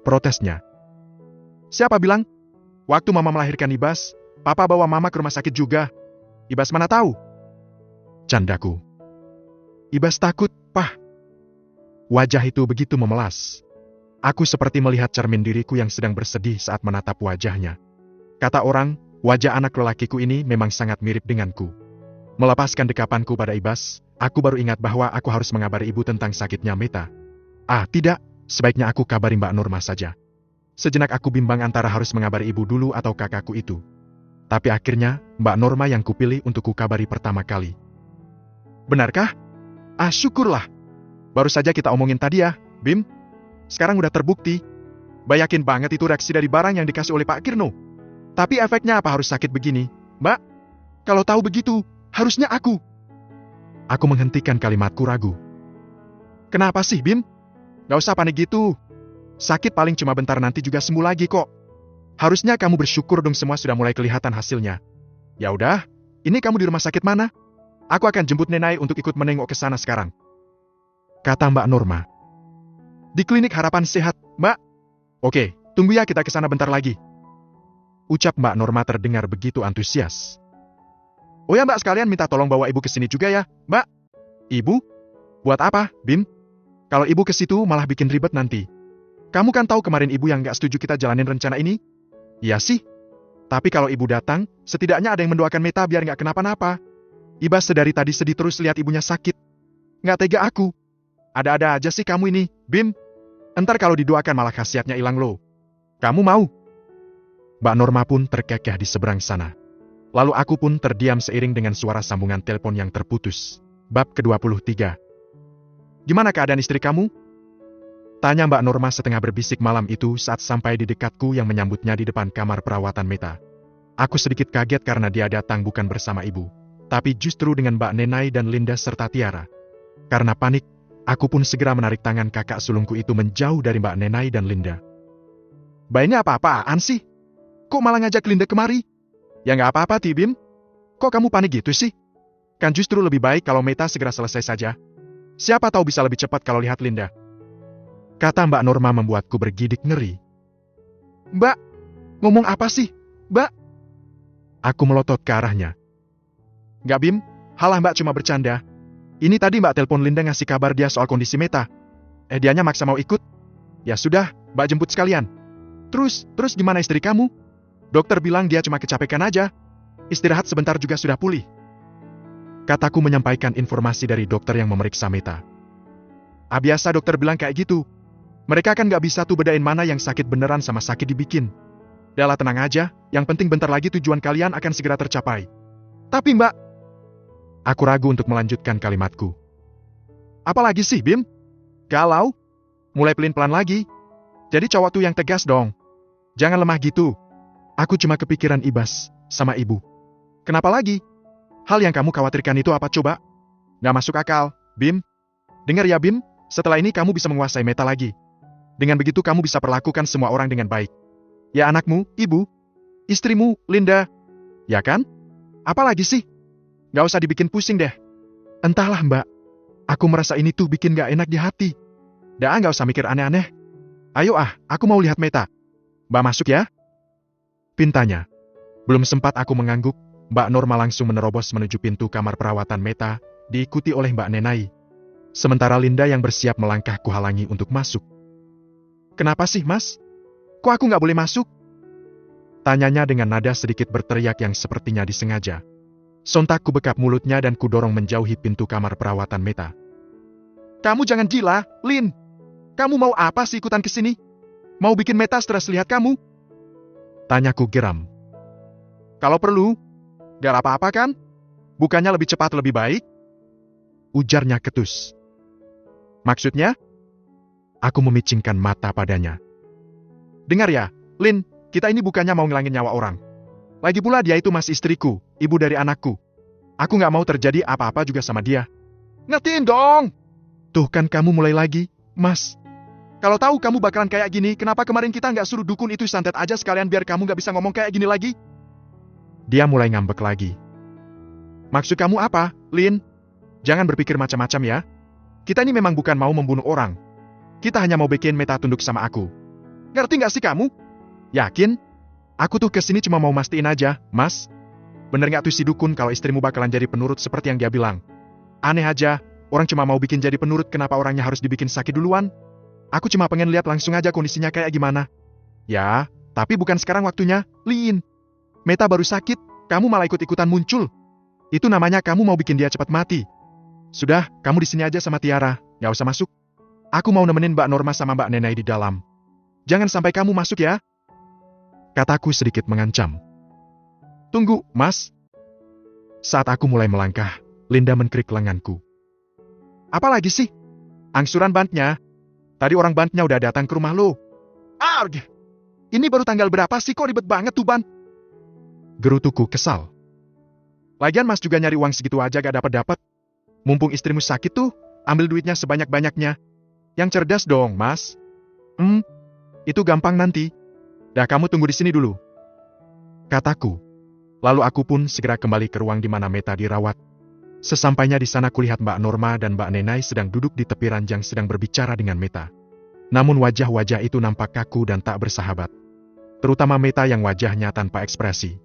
Protesnya. Siapa bilang? Waktu Mama melahirkan Ibas, Papa bawa Mama ke rumah sakit juga. Ibas mana tahu? Candaku. Ibas takut, Pak. Wajah itu begitu memelas. Aku seperti melihat cermin diriku yang sedang bersedih saat menatap wajahnya. Kata orang, wajah anak lelakiku ini memang sangat mirip denganku. Melepaskan dekapanku pada Ibas, aku baru ingat bahwa aku harus mengabari ibu tentang sakitnya Meta. Tidak, sebaiknya aku kabari Mbak Norma saja. Sejenak aku bimbang antara harus mengabari ibu dulu atau kakakku itu. Tapi akhirnya, Mbak Norma yang kupilih untuk kukabari pertama kali. Benarkah? Syukurlah. Baru saja kita omongin tadi ya, Bim. Sekarang udah terbukti. Yakin banget itu reaksi dari barang yang dikasih oleh Pak Kirno. Tapi efeknya apa harus sakit begini, Mbak? Kalau tahu begitu, harusnya aku. Aku menghentikan kalimatku ragu. Kenapa sih, Bim? Gak usah panik gitu. Sakit paling cuma bentar nanti juga sembuh lagi kok. Harusnya kamu bersyukur dong semua sudah mulai kelihatan hasilnya. Ya udah, ini kamu di rumah sakit mana? Aku akan jemput Nenai untuk ikut menengok ke sana sekarang. Kata Mbak Norma. Di klinik Harapan Sehat, Mbak. Oke, tunggu ya kita ke sana bentar lagi. Ucap Mbak Norma terdengar begitu antusias. Oh ya Mbak sekalian minta tolong bawa ibu ke sini juga ya, Mbak. Ibu? Buat apa, Bim? Kalau ibu ke situ malah bikin ribet nanti. Kamu kan tahu kemarin ibu yang gak setuju kita jalanin rencana ini? Iya sih. Tapi kalau ibu datang, setidaknya ada yang mendoakan Meta biar gak kenapa-napa. Ibas sedari tadi sedih terus lihat ibunya sakit. Gak tega aku. Ada-ada aja sih kamu ini, Bim. Entar kalau didoakan malah khasiatnya hilang loh. Kamu mau? Mbak Norma pun terkekeh di seberang sana. Lalu aku pun terdiam seiring dengan suara sambungan telepon yang terputus. Bab ke-23. Gimana keadaan istri kamu? Tanya Mbak Norma setengah berbisik malam itu saat sampai di dekatku yang menyambutnya di depan kamar perawatan Meta. Aku sedikit kaget karena dia datang bukan bersama ibu, tapi justru dengan Mbak Nenai dan Linda serta Tiara. Karena panik, aku pun segera menarik tangan kakak sulungku itu menjauh dari Mbak Nenai dan Linda. Mbak ini apa-apaan sih? Kok malah ngajak Linda kemari? Ya nggak apa-apa, Tibim. Kok kamu panik gitu sih? Kan justru lebih baik kalau Meta segera selesai saja. Siapa tahu bisa lebih cepat kalau lihat Linda. Kata Mbak Norma membuatku bergidik ngeri. Mbak, ngomong apa sih, Mbak? Aku melotot ke arahnya. Nggak Bim, halah Mbak cuma bercanda. Ini tadi Mbak telepon Linda ngasih kabar dia soal kondisi Meta. Dianya maksa mau ikut. Ya sudah, Mbak jemput sekalian. Terus gimana istri kamu? Dokter bilang dia cuma kecapekan aja. Istirahat sebentar juga sudah pulih. Kataku menyampaikan informasi dari dokter yang memeriksa Meta. Biasa dokter bilang kayak gitu. Mereka kan nggak bisa tuh bedain mana yang sakit beneran sama sakit dibikin. Dahlah tenang aja, yang penting bentar lagi tujuan kalian akan segera tercapai. Tapi Mbak... Aku ragu untuk melanjutkan kalimatku. Apalagi sih Bim? Galau? Mulai pelin-pelan lagi. Jadi cowok tuh yang tegas dong. Jangan lemah gitu. Aku cuma kepikiran Ibas sama ibu. Kenapa lagi? Hal yang kamu khawatirkan itu apa coba? Nggak masuk akal, Bim. Dengar ya Bim, setelah ini kamu bisa menguasai Meta lagi. Dengan begitu kamu bisa perlakukan semua orang dengan baik. Ya anakmu, ibu, istrimu, Linda. Ya kan? Apalagi sih? Nggak usah dibikin pusing deh. Entahlah Mbak. Aku merasa ini tuh bikin nggak enak di hati. Nggak usah mikir aneh-aneh. Ayo aku mau lihat Meta. Mbak masuk ya? Pintanya. Belum sempat aku mengangguk, Mbak Norma langsung menerobos menuju pintu kamar perawatan Meta, diikuti oleh Mbak Nenai. Sementara Linda yang bersiap melangkah kuhalangi untuk masuk. Kenapa sih, Mas? Kok aku nggak boleh masuk? Tanyanya dengan nada sedikit berteriak yang sepertinya disengaja. Sontak ku bekap mulutnya dan kudorong menjauhi pintu kamar perawatan Meta. Kamu jangan gila, Lin. Kamu mau apa sih ikutan ke sini? Mau bikin Meta stres lihat kamu? Tanyaku geram. Kalau perlu, gak apa-apa kan? Bukannya lebih cepat lebih baik? Ujarnya ketus. Maksudnya? Aku memicingkan mata padanya. Dengar ya, Lin, kita ini bukannya mau ngilangin nyawa orang. Lagi pula dia itu mas istriku, ibu dari anakku. Aku gak mau terjadi apa-apa juga sama dia. Ngertiin dong! Tuh kan kamu mulai lagi, Mas. Kalau tahu kamu bakalan kayak gini, kenapa kemarin kita nggak suruh dukun itu santet aja sekalian biar kamu nggak bisa ngomong kayak gini lagi? Dia mulai ngambek lagi. Maksud kamu apa, Lin? Jangan berpikir macam-macam ya. Kita ini memang bukan mau membunuh orang. Kita hanya mau bikin Meta tunduk sama aku. Ngerti nggak sih kamu? Yakin? Aku tuh kesini cuma mau mastiin aja, Mas. Bener nggak tuh si dukun kalau istrimu bakalan jadi penurut seperti yang dia bilang? Aneh aja, orang cuma mau bikin jadi penurut kenapa orangnya harus dibikin sakit duluan? Aku cuma pengen lihat langsung aja kondisinya kayak gimana. Ya, tapi bukan sekarang waktunya, Lin. Meta baru sakit, kamu malah ikut-ikutan muncul. Itu namanya kamu mau bikin dia cepat mati. Sudah, kamu di sini aja sama Tiara, nggak usah masuk. Aku mau nemenin Mbak Norma sama Mbak Nenai di dalam. Jangan sampai kamu masuk ya. Kataku sedikit mengancam. Tunggu, Mas. Saat aku mulai melangkah, Linda menkerik lenganku. Apalagi sih? Angsuran bandnya. Tadi orang bandnya udah datang ke rumah lo. Arg! Ini baru tanggal berapa sih kok ribet banget tuh ban? Gerutuku kesal. Lagian Mas juga nyari uang segitu aja gak dapat-dapat. Mumpung istrimu sakit tuh, ambil duitnya sebanyak-banyaknya. Yang cerdas dong, Mas. Itu gampang nanti. Dah kamu tunggu di sini dulu. Kataku. Lalu aku pun segera kembali ke ruang di mana Meta dirawat. Sesampainya di sana kulihat Mbak Norma dan Mbak Nenai sedang duduk di tepi ranjang sedang berbicara dengan Meta. Namun wajah-wajah itu nampak kaku dan tak bersahabat. Terutama Meta yang wajahnya tanpa ekspresi.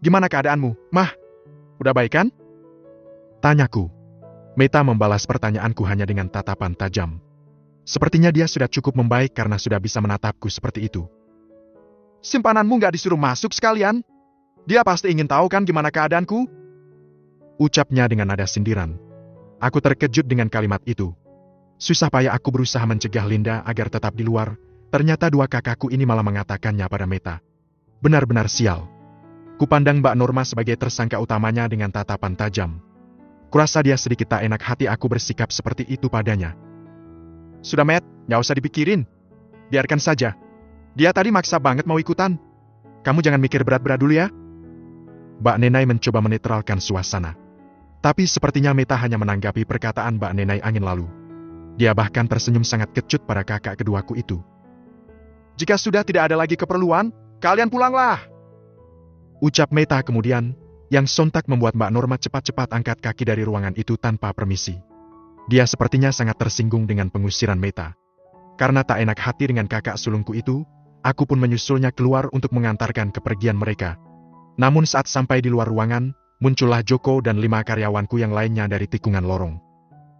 Gimana keadaanmu, Mah? Udah baik kan? Tanyaku. Meta membalas pertanyaanku hanya dengan tatapan tajam. Sepertinya dia sudah cukup membaik karena sudah bisa menatapku seperti itu. Simpananmu gak disuruh masuk sekalian? Dia pasti ingin tahu kan gimana keadaanku? Ucapnya dengan nada sindiran. Aku terkejut dengan kalimat itu. Susah payah aku berusaha mencegah Linda agar tetap di luar, ternyata dua kakakku ini malah mengatakannya pada Meta. Benar-benar sial. Kupandang Mbak Norma sebagai tersangka utamanya dengan tatapan tajam. Kurasa dia sedikit tak enak hati aku bersikap seperti itu padanya. Sudah Met, gak usah dipikirin. Biarkan saja. Dia tadi maksa banget mau ikutan. Kamu jangan mikir berat-berat dulu ya. Mbak Nenai mencoba menetralkan suasana. Tapi sepertinya Meta hanya menanggapi perkataan Mbak Nenai angin lalu. Dia bahkan tersenyum sangat kecut pada kakak keduaku itu. Jika sudah tidak ada lagi keperluan, kalian pulanglah. Ucap Meta kemudian, yang sontak membuat Mbak Norma cepat-cepat angkat kaki dari ruangan itu tanpa permisi. Dia sepertinya sangat tersinggung dengan pengusiran Meta. Karena tak enak hati dengan kakak sulungku itu, aku pun menyusulnya keluar untuk mengantarkan kepergian mereka. Namun saat sampai di luar ruangan, muncullah Joko dan 5 karyawanku yang lainnya dari tikungan lorong.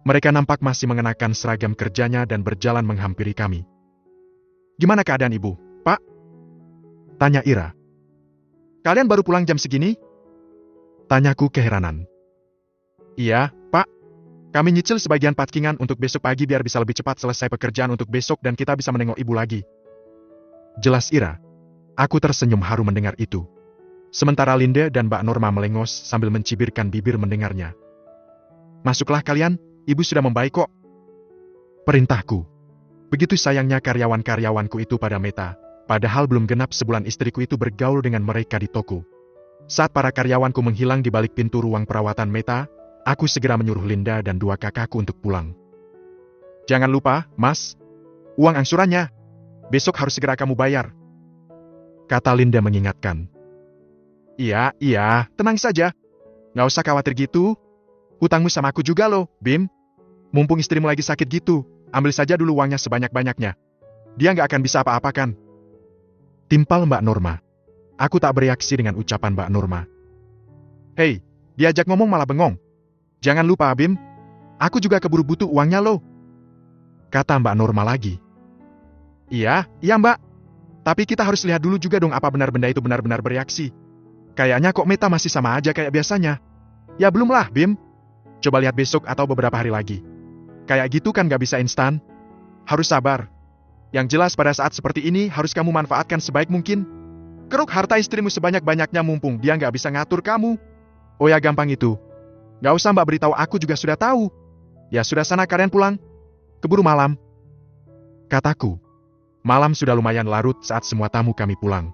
Mereka nampak masih mengenakan seragam kerjanya dan berjalan menghampiri kami. "Gimana keadaan ibu, Pak?" tanya Ira. "Kalian baru pulang jam segini?" tanyaku keheranan. "Iya, Pak. Kami nyicil sebagian parkingan untuk besok pagi biar bisa lebih cepat selesai pekerjaan untuk besok dan kita bisa menengok ibu lagi," jelas Ira. Aku tersenyum haru mendengar itu. Sementara Linda dan Mbak Norma melengos sambil mencibirkan bibir mendengarnya. "Masuklah kalian, ibu sudah membaik kok," perintahku. Begitu sayangnya karyawan-karyawanku itu pada Meta, padahal belum genap sebulan istriku itu bergaul dengan mereka di toko. Saat para karyawanku menghilang di balik pintu ruang perawatan Meta, aku segera menyuruh Linda dan 2 kakakku untuk pulang. "Jangan lupa, Mas, uang angsurannya. Besok harus segera kamu bayar," kata Linda mengingatkan. Iya, tenang saja. Nggak usah khawatir gitu. Hutangmu sama aku juga loh, Bim. Mumpung istrimu lagi sakit gitu, ambil saja dulu uangnya sebanyak-banyaknya. Dia nggak akan bisa apa-apakan. Timpal Mbak Norma. Aku tak bereaksi dengan ucapan Mbak Norma. "Hei, diajak ngomong malah bengong. Jangan lupa, Bim. Aku juga keburu butuh uangnya loh," kata Mbak Norma lagi. Iya, Mbak. Tapi kita harus lihat dulu juga dong apa benar benda itu benar-benar bereaksi. Kayaknya kok Meta masih sama aja kayak biasanya. Ya belum lah, Bim. Coba lihat besok atau beberapa hari lagi. Kayak gitu kan gak bisa instan. Harus sabar. Yang jelas pada saat seperti ini harus kamu manfaatkan sebaik mungkin. Keruk harta istrimu sebanyak-banyaknya mumpung dia gak bisa ngatur kamu. Oh ya gampang itu. Gak usah Mbak beritahu, aku juga sudah tahu. Ya sudah, sana kalian pulang. Keburu malam, kataku. Malam sudah lumayan larut saat semua tamu kami pulang.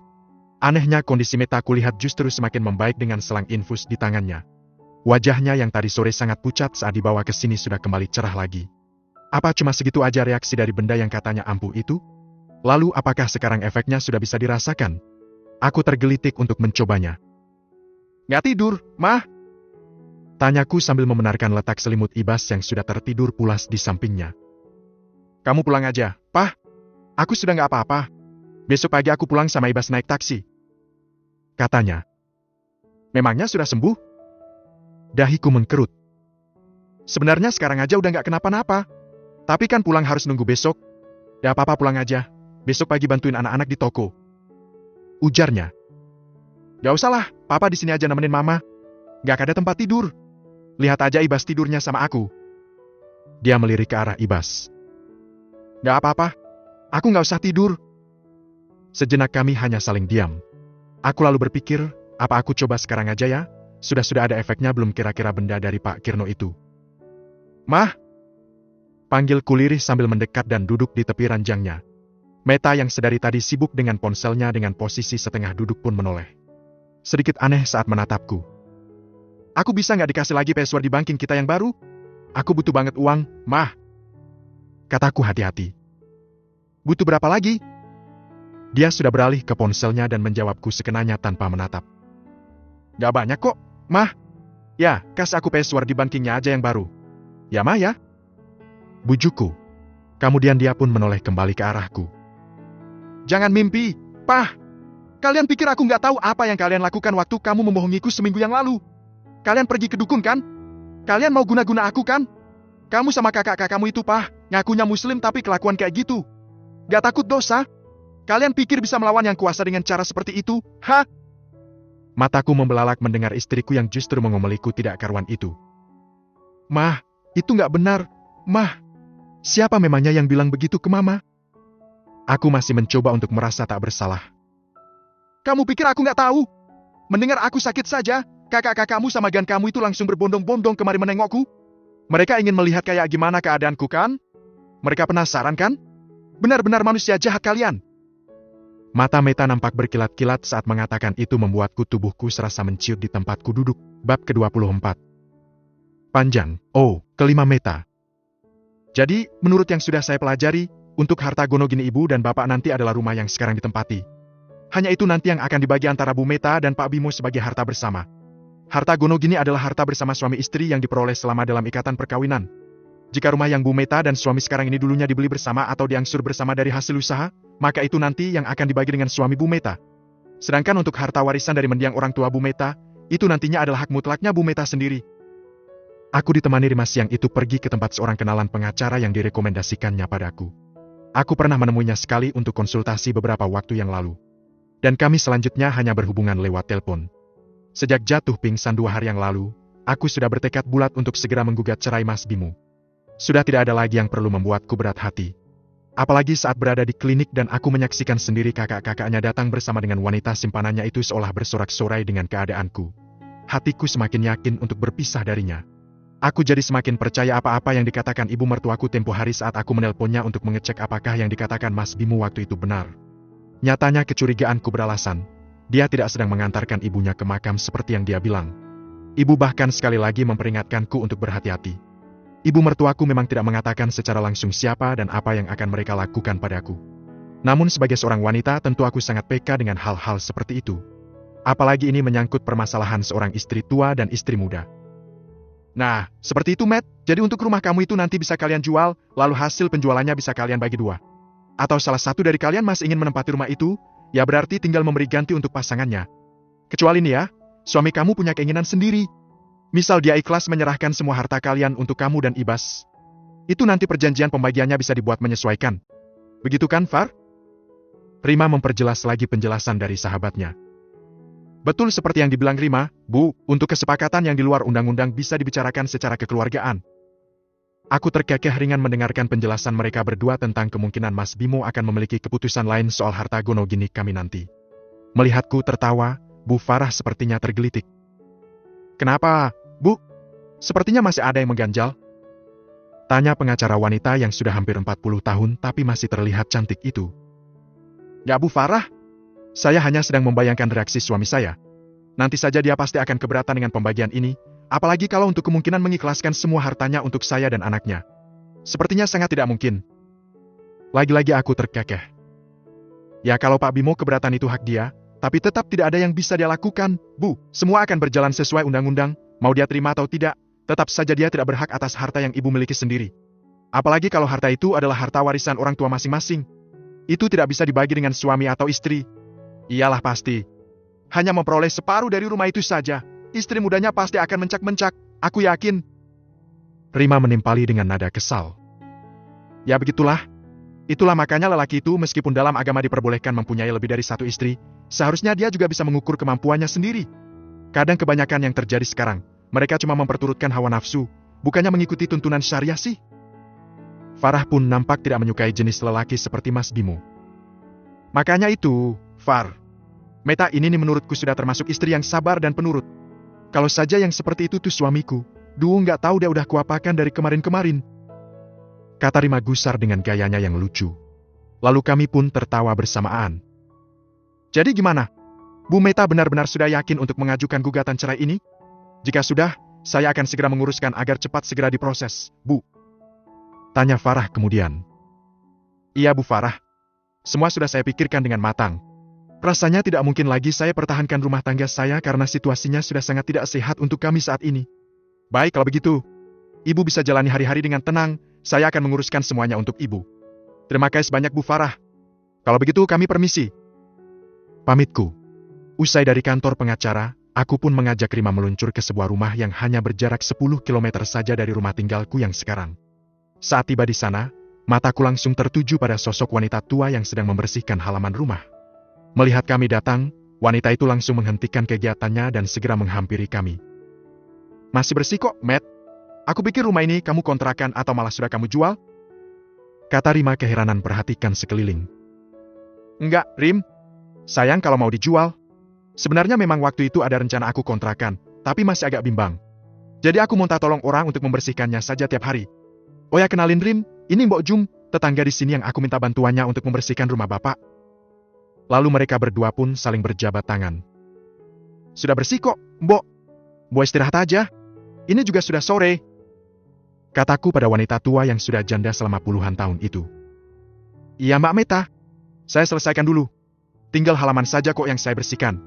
Anehnya kondisi Meta kulihat justru semakin membaik dengan selang infus di tangannya. Wajahnya yang tadi sore sangat pucat saat dibawa ke sini sudah kembali cerah lagi. Apa cuma segitu aja reaksi dari benda yang katanya ampuh itu? Lalu apakah sekarang efeknya sudah bisa dirasakan? Aku tergelitik untuk mencobanya. "Nggak tidur, Mah?" tanyaku sambil membenarkan letak selimut Ibas yang sudah tertidur pulas di sampingnya. "Kamu pulang aja, Pah. Aku sudah nggak apa-apa. Besok pagi aku pulang sama Ibas naik taksi," katanya. "Memangnya sudah sembuh?" Dahiku mengkerut. "Sebenarnya sekarang aja udah nggak kenapa-napa. Tapi kan pulang harus nunggu besok. Gak apa-apa, pulang aja. Besok pagi bantuin anak-anak di toko," ujarnya. "Gak usah lah, Papa di sini aja nemenin Mama. Gak ada tempat tidur. Lihat aja Ibas tidurnya sama aku." Dia melirik ke arah Ibas. "Gak apa-apa. Aku gak usah tidur." Sejenak kami hanya saling diam. Aku lalu berpikir, apa aku coba sekarang aja ya? Sudah ada efeknya belum kira-kira benda dari Pak Kirno itu? "Mah!" panggil kulirih sambil mendekat dan duduk di tepi ranjangnya. Meta yang sedari tadi sibuk dengan ponselnya dengan posisi setengah duduk pun menoleh. Sedikit aneh saat menatapku. "Aku bisa nggak dikasih lagi password di banking kita yang baru? Aku butuh banget uang, Mah," kataku hati-hati. "Butuh berapa lagi?" Dia sudah beralih ke ponselnya dan menjawabku sekenanya tanpa menatap. "Gak banyak kok, Mah. Ya, kasih aku password di bankingnya aja yang baru. Ya, Mah ya," bujukku. Kemudian dia pun menoleh kembali ke arahku. "Jangan mimpi, Pah. Kalian pikir aku nggak tahu apa yang kalian lakukan waktu kamu membohongiku seminggu yang lalu? Kalian pergi ke dukun kan? Kalian mau guna-guna aku kan? Kamu sama kakak-kakakmu itu, Pah, ngakunya muslim tapi kelakuan kayak gitu. Gak takut dosa? Kalian pikir bisa melawan yang kuasa dengan cara seperti itu? Hah?" Mataku membelalak mendengar istriku yang justru mengomeliku tidak karuan itu. "Mah, itu nggak benar, Mah. Siapa memangnya yang bilang begitu ke Mama?" Aku masih mencoba untuk merasa tak bersalah. "Kamu pikir aku nggak tahu? Mendengar aku sakit saja, kakak-kakakmu sama gan kamu itu langsung berbondong-bondong kemari menengokku. Mereka ingin melihat kayak gimana keadaanku kan? Mereka penasaran kan? Benar-benar manusia jahat kalian." Mata Meta nampak berkilat-kilat saat mengatakan itu membuatku tubuhku serasa menciut di tempatku duduk. Bab ke-24. Panjang. Oh, kelima Meta. "Jadi, menurut yang sudah saya pelajari, untuk harta Gonogini ibu dan bapak nanti adalah rumah yang sekarang ditempati. Hanya itu nanti yang akan dibagi antara Bu Meta dan Pak Bimo sebagai harta bersama. Harta Gonogini adalah harta bersama suami istri yang diperoleh selama dalam ikatan perkawinan. Jika rumah yang Bu Meta dan suami sekarang ini dulunya dibeli bersama atau diangsur bersama dari hasil usaha, maka itu nanti yang akan dibagi dengan suami Bu Meta. Sedangkan untuk harta warisan dari mendiang orang tua Bu Meta, itu nantinya adalah hak mutlaknya Bu Meta sendiri. Aku ditemani Rimas siang itu pergi ke tempat seorang kenalan pengacara yang direkomendasikannya padaku. Aku pernah menemuinya sekali untuk konsultasi beberapa waktu yang lalu. Dan kami selanjutnya hanya berhubungan lewat telepon. Sejak jatuh pingsan 2 hari yang lalu, aku sudah bertekad bulat untuk segera menggugat cerai Mas Bimo. Sudah tidak ada lagi yang perlu membuatku berat hati. Apalagi saat berada di klinik dan aku menyaksikan sendiri kakak-kakaknya datang bersama dengan wanita simpanannya itu seolah bersorak-sorai dengan keadaanku. Hatiku semakin yakin untuk berpisah darinya. Aku jadi semakin percaya apa-apa yang dikatakan ibu mertuaku tempo hari saat aku menelponnya untuk mengecek apakah yang dikatakan Mas Bimo waktu itu benar. Nyatanya kecurigaanku beralasan. Dia tidak sedang mengantarkan ibunya ke makam seperti yang dia bilang. Ibu bahkan sekali lagi memperingatkanku untuk berhati-hati. Ibu mertuaku memang tidak mengatakan secara langsung siapa dan apa yang akan mereka lakukan padaku. Namun sebagai seorang wanita tentu aku sangat peka dengan hal-hal seperti itu. Apalagi ini menyangkut permasalahan seorang istri tua dan istri muda. Nah, seperti itu Matt. Jadi untuk rumah kamu itu nanti bisa kalian jual, lalu hasil penjualannya bisa kalian bagi 2. Atau salah satu dari kalian masih ingin menempati rumah itu, ya berarti tinggal memberi ganti untuk pasangannya. Kecuali nih ya, suami kamu punya keinginan sendiri. Misal dia ikhlas menyerahkan semua harta kalian untuk kamu dan Ibas. Itu nanti perjanjian pembagiannya bisa dibuat menyesuaikan. Begitu kan, Far? Rima memperjelas lagi penjelasan dari sahabatnya. Betul seperti yang dibilang Rima, Bu, untuk kesepakatan yang di luar undang-undang bisa dibicarakan secara kekeluargaan. Aku terkekeh ringan mendengarkan penjelasan mereka berdua tentang kemungkinan Mas Bimo akan memiliki keputusan lain soal harta Gonogini kami nanti. Melihatku tertawa, Bu Farah sepertinya tergelitik. Kenapa, Bu? Sepertinya masih ada yang mengganjal. Tanya pengacara wanita yang sudah hampir 40 tahun tapi masih terlihat cantik itu. Ya Bu Farah, saya hanya sedang membayangkan reaksi suami saya. Nanti saja dia pasti akan keberatan dengan pembagian ini, apalagi kalau untuk kemungkinan mengikhlaskan semua hartanya untuk saya dan anaknya. Sepertinya sangat tidak mungkin. Lagi-lagi aku terkekeh. Ya kalau Pak Bimo keberatan itu hak dia, tapi tetap tidak ada yang bisa dia lakukan, Bu. Semua akan berjalan sesuai undang-undang, mau dia terima atau tidak, tetap saja dia tidak berhak atas harta yang ibu miliki sendiri. Apalagi kalau harta itu adalah harta warisan orang tua masing-masing. Itu tidak bisa dibagi dengan suami atau istri. Iyalah pasti. Hanya memperoleh separuh dari rumah itu saja. Istri mudanya pasti akan mencak-mencak, aku yakin. Rima menimpali dengan nada kesal. Ya begitulah. Itulah makanya lelaki itu meskipun dalam agama diperbolehkan mempunyai lebih dari satu istri, seharusnya dia juga bisa mengukur kemampuannya sendiri. Kadang kebanyakan yang terjadi sekarang, mereka cuma memperturutkan hawa nafsu, bukannya mengikuti tuntunan syariah sih. Farah pun nampak tidak menyukai jenis lelaki seperti Mas Bimo. Makanya itu, Far. Meta ini nih menurutku sudah termasuk istri yang sabar dan penurut. Kalau saja yang seperti itu tuh suamiku, nggak tahu dia udah kuapakan dari kemarin-kemarin. Kata Rima gusar dengan gayanya yang lucu. Lalu kami pun tertawa bersamaan. Jadi gimana? Bu Meta benar-benar sudah yakin untuk mengajukan gugatan cerai ini? Jika sudah, saya akan segera menguruskan agar cepat segera diproses, Bu. Tanya Farah kemudian. Iya Bu Farah. Semua sudah saya pikirkan dengan matang. Rasanya tidak mungkin lagi saya pertahankan rumah tangga saya karena situasinya sudah sangat tidak sehat untuk kami saat ini. Baik kalau begitu. Ibu bisa jalani hari-hari dengan tenang, saya akan menguruskan semuanya untuk Ibu. Terima kasih banyak Bu Farah. Kalau begitu kami permisi. Pamitku. Usai dari kantor pengacara, aku pun mengajak Rima meluncur ke sebuah rumah yang hanya berjarak 10 km saja dari rumah tinggalku yang sekarang. Saat tiba di sana, mataku langsung tertuju pada sosok wanita tua yang sedang membersihkan halaman rumah. Melihat kami datang, wanita itu langsung menghentikan kegiatannya dan segera menghampiri kami. Masih bersih kok, Matt. Aku pikir rumah ini kamu kontrakan atau malah sudah kamu jual? Kata Rima keheranan perhatikan sekeliling. Enggak, Rim. Sayang kalau mau dijual. Sebenarnya memang waktu itu ada rencana aku kontrakan, tapi masih agak bimbang. Jadi aku minta tolong orang untuk membersihkannya saja tiap hari. Oh ya kenalin Rim, ini Mbok Jum, tetangga di sini yang aku minta bantuannya untuk membersihkan rumah Bapak. Lalu mereka berdua pun saling berjabat tangan. Sudah bersih kok, Mbok. Mbok istirahat aja. Ini juga sudah sore. Kataku pada wanita tua yang sudah janda selama puluhan tahun itu. Iya Mbak Meta. Saya selesaikan dulu. Tinggal halaman saja kok yang saya bersihkan.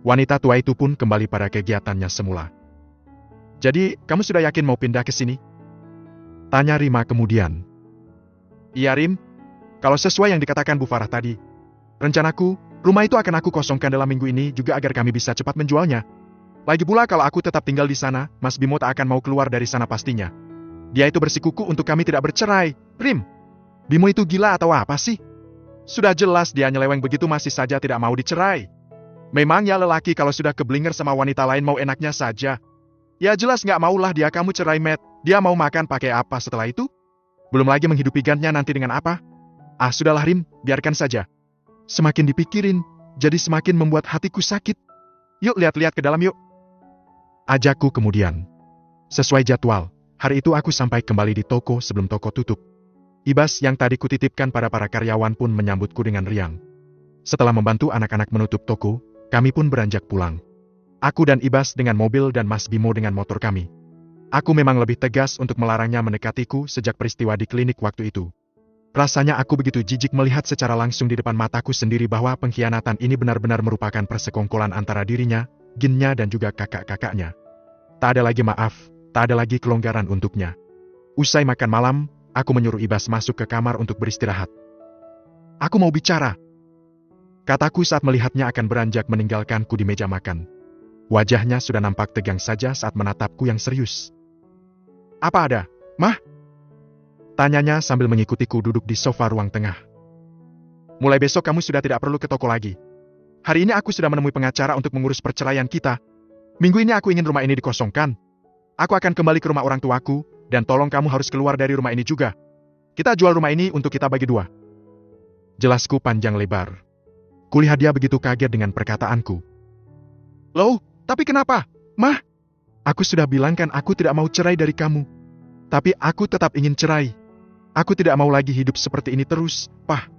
Wanita tua itu pun kembali pada kegiatannya semula. Jadi, kamu sudah yakin mau pindah ke sini? Tanya Rima kemudian. Iya Rim, kalau sesuai yang dikatakan Bu Farah tadi. Rencanaku, rumah itu akan aku kosongkan dalam minggu ini juga agar kami bisa cepat menjualnya. Lagi pula kalau aku tetap tinggal di sana, Mas Bimo tak akan mau keluar dari sana pastinya. Dia itu bersikuku untuk kami tidak bercerai. Rim, Bimo itu gila atau apa sih? Sudah jelas dia nyeleweng begitu masih saja tidak mau dicerai. Memangnya lelaki kalau sudah keblinger sama wanita lain mau enaknya saja. Ya jelas nggak maulah dia kamu cerai Matt. Dia mau makan pakai apa setelah itu? Belum lagi menghidupi gantnya nanti dengan apa? Ah sudahlah Rim, biarkan saja. Semakin dipikirin, jadi semakin membuat hatiku sakit. Yuk lihat-lihat ke dalam yuk. Ajakku kemudian. Sesuai jadwal, hari itu aku sampai kembali di toko sebelum toko tutup. Ibas yang tadi kutitipkan pada para karyawan pun menyambutku dengan riang. Setelah membantu anak-anak menutup toko, kami pun beranjak pulang. Aku dan Ibas dengan mobil dan Mas Bimo dengan motor kami. Aku memang lebih tegas untuk melarangnya mendekatiku sejak peristiwa di klinik waktu itu. Rasanya aku begitu jijik melihat secara langsung di depan mataku sendiri bahwa pengkhianatan ini benar-benar merupakan persekongkolan antara dirinya, Ginnya dan juga kakak-kakaknya. Tak ada lagi maaf, tak ada lagi kelonggaran untuknya. Usai makan malam, aku menyuruh Ibas masuk ke kamar untuk beristirahat. Aku mau bicara. Kataku saat melihatnya akan beranjak meninggalkanku di meja makan. Wajahnya sudah nampak tegang saja saat menatapku yang serius. Apa ada, Mah? Tanyanya sambil mengikutiku duduk di sofa ruang tengah. Mulai besok kamu sudah tidak perlu ke toko lagi. Hari ini aku sudah menemui pengacara untuk mengurus perceraian kita. Minggu ini aku ingin rumah ini dikosongkan. Aku akan kembali ke rumah orang tuaku, dan tolong kamu harus keluar dari rumah ini juga. Kita jual rumah ini untuk kita bagi dua. Jelasku panjang lebar. Kulihat dia begitu kaget dengan perkataanku. Loh, tapi kenapa? Mah, aku sudah bilang kan aku tidak mau cerai dari kamu. Tapi aku tetap ingin cerai. Aku tidak mau lagi hidup seperti ini terus, Pah.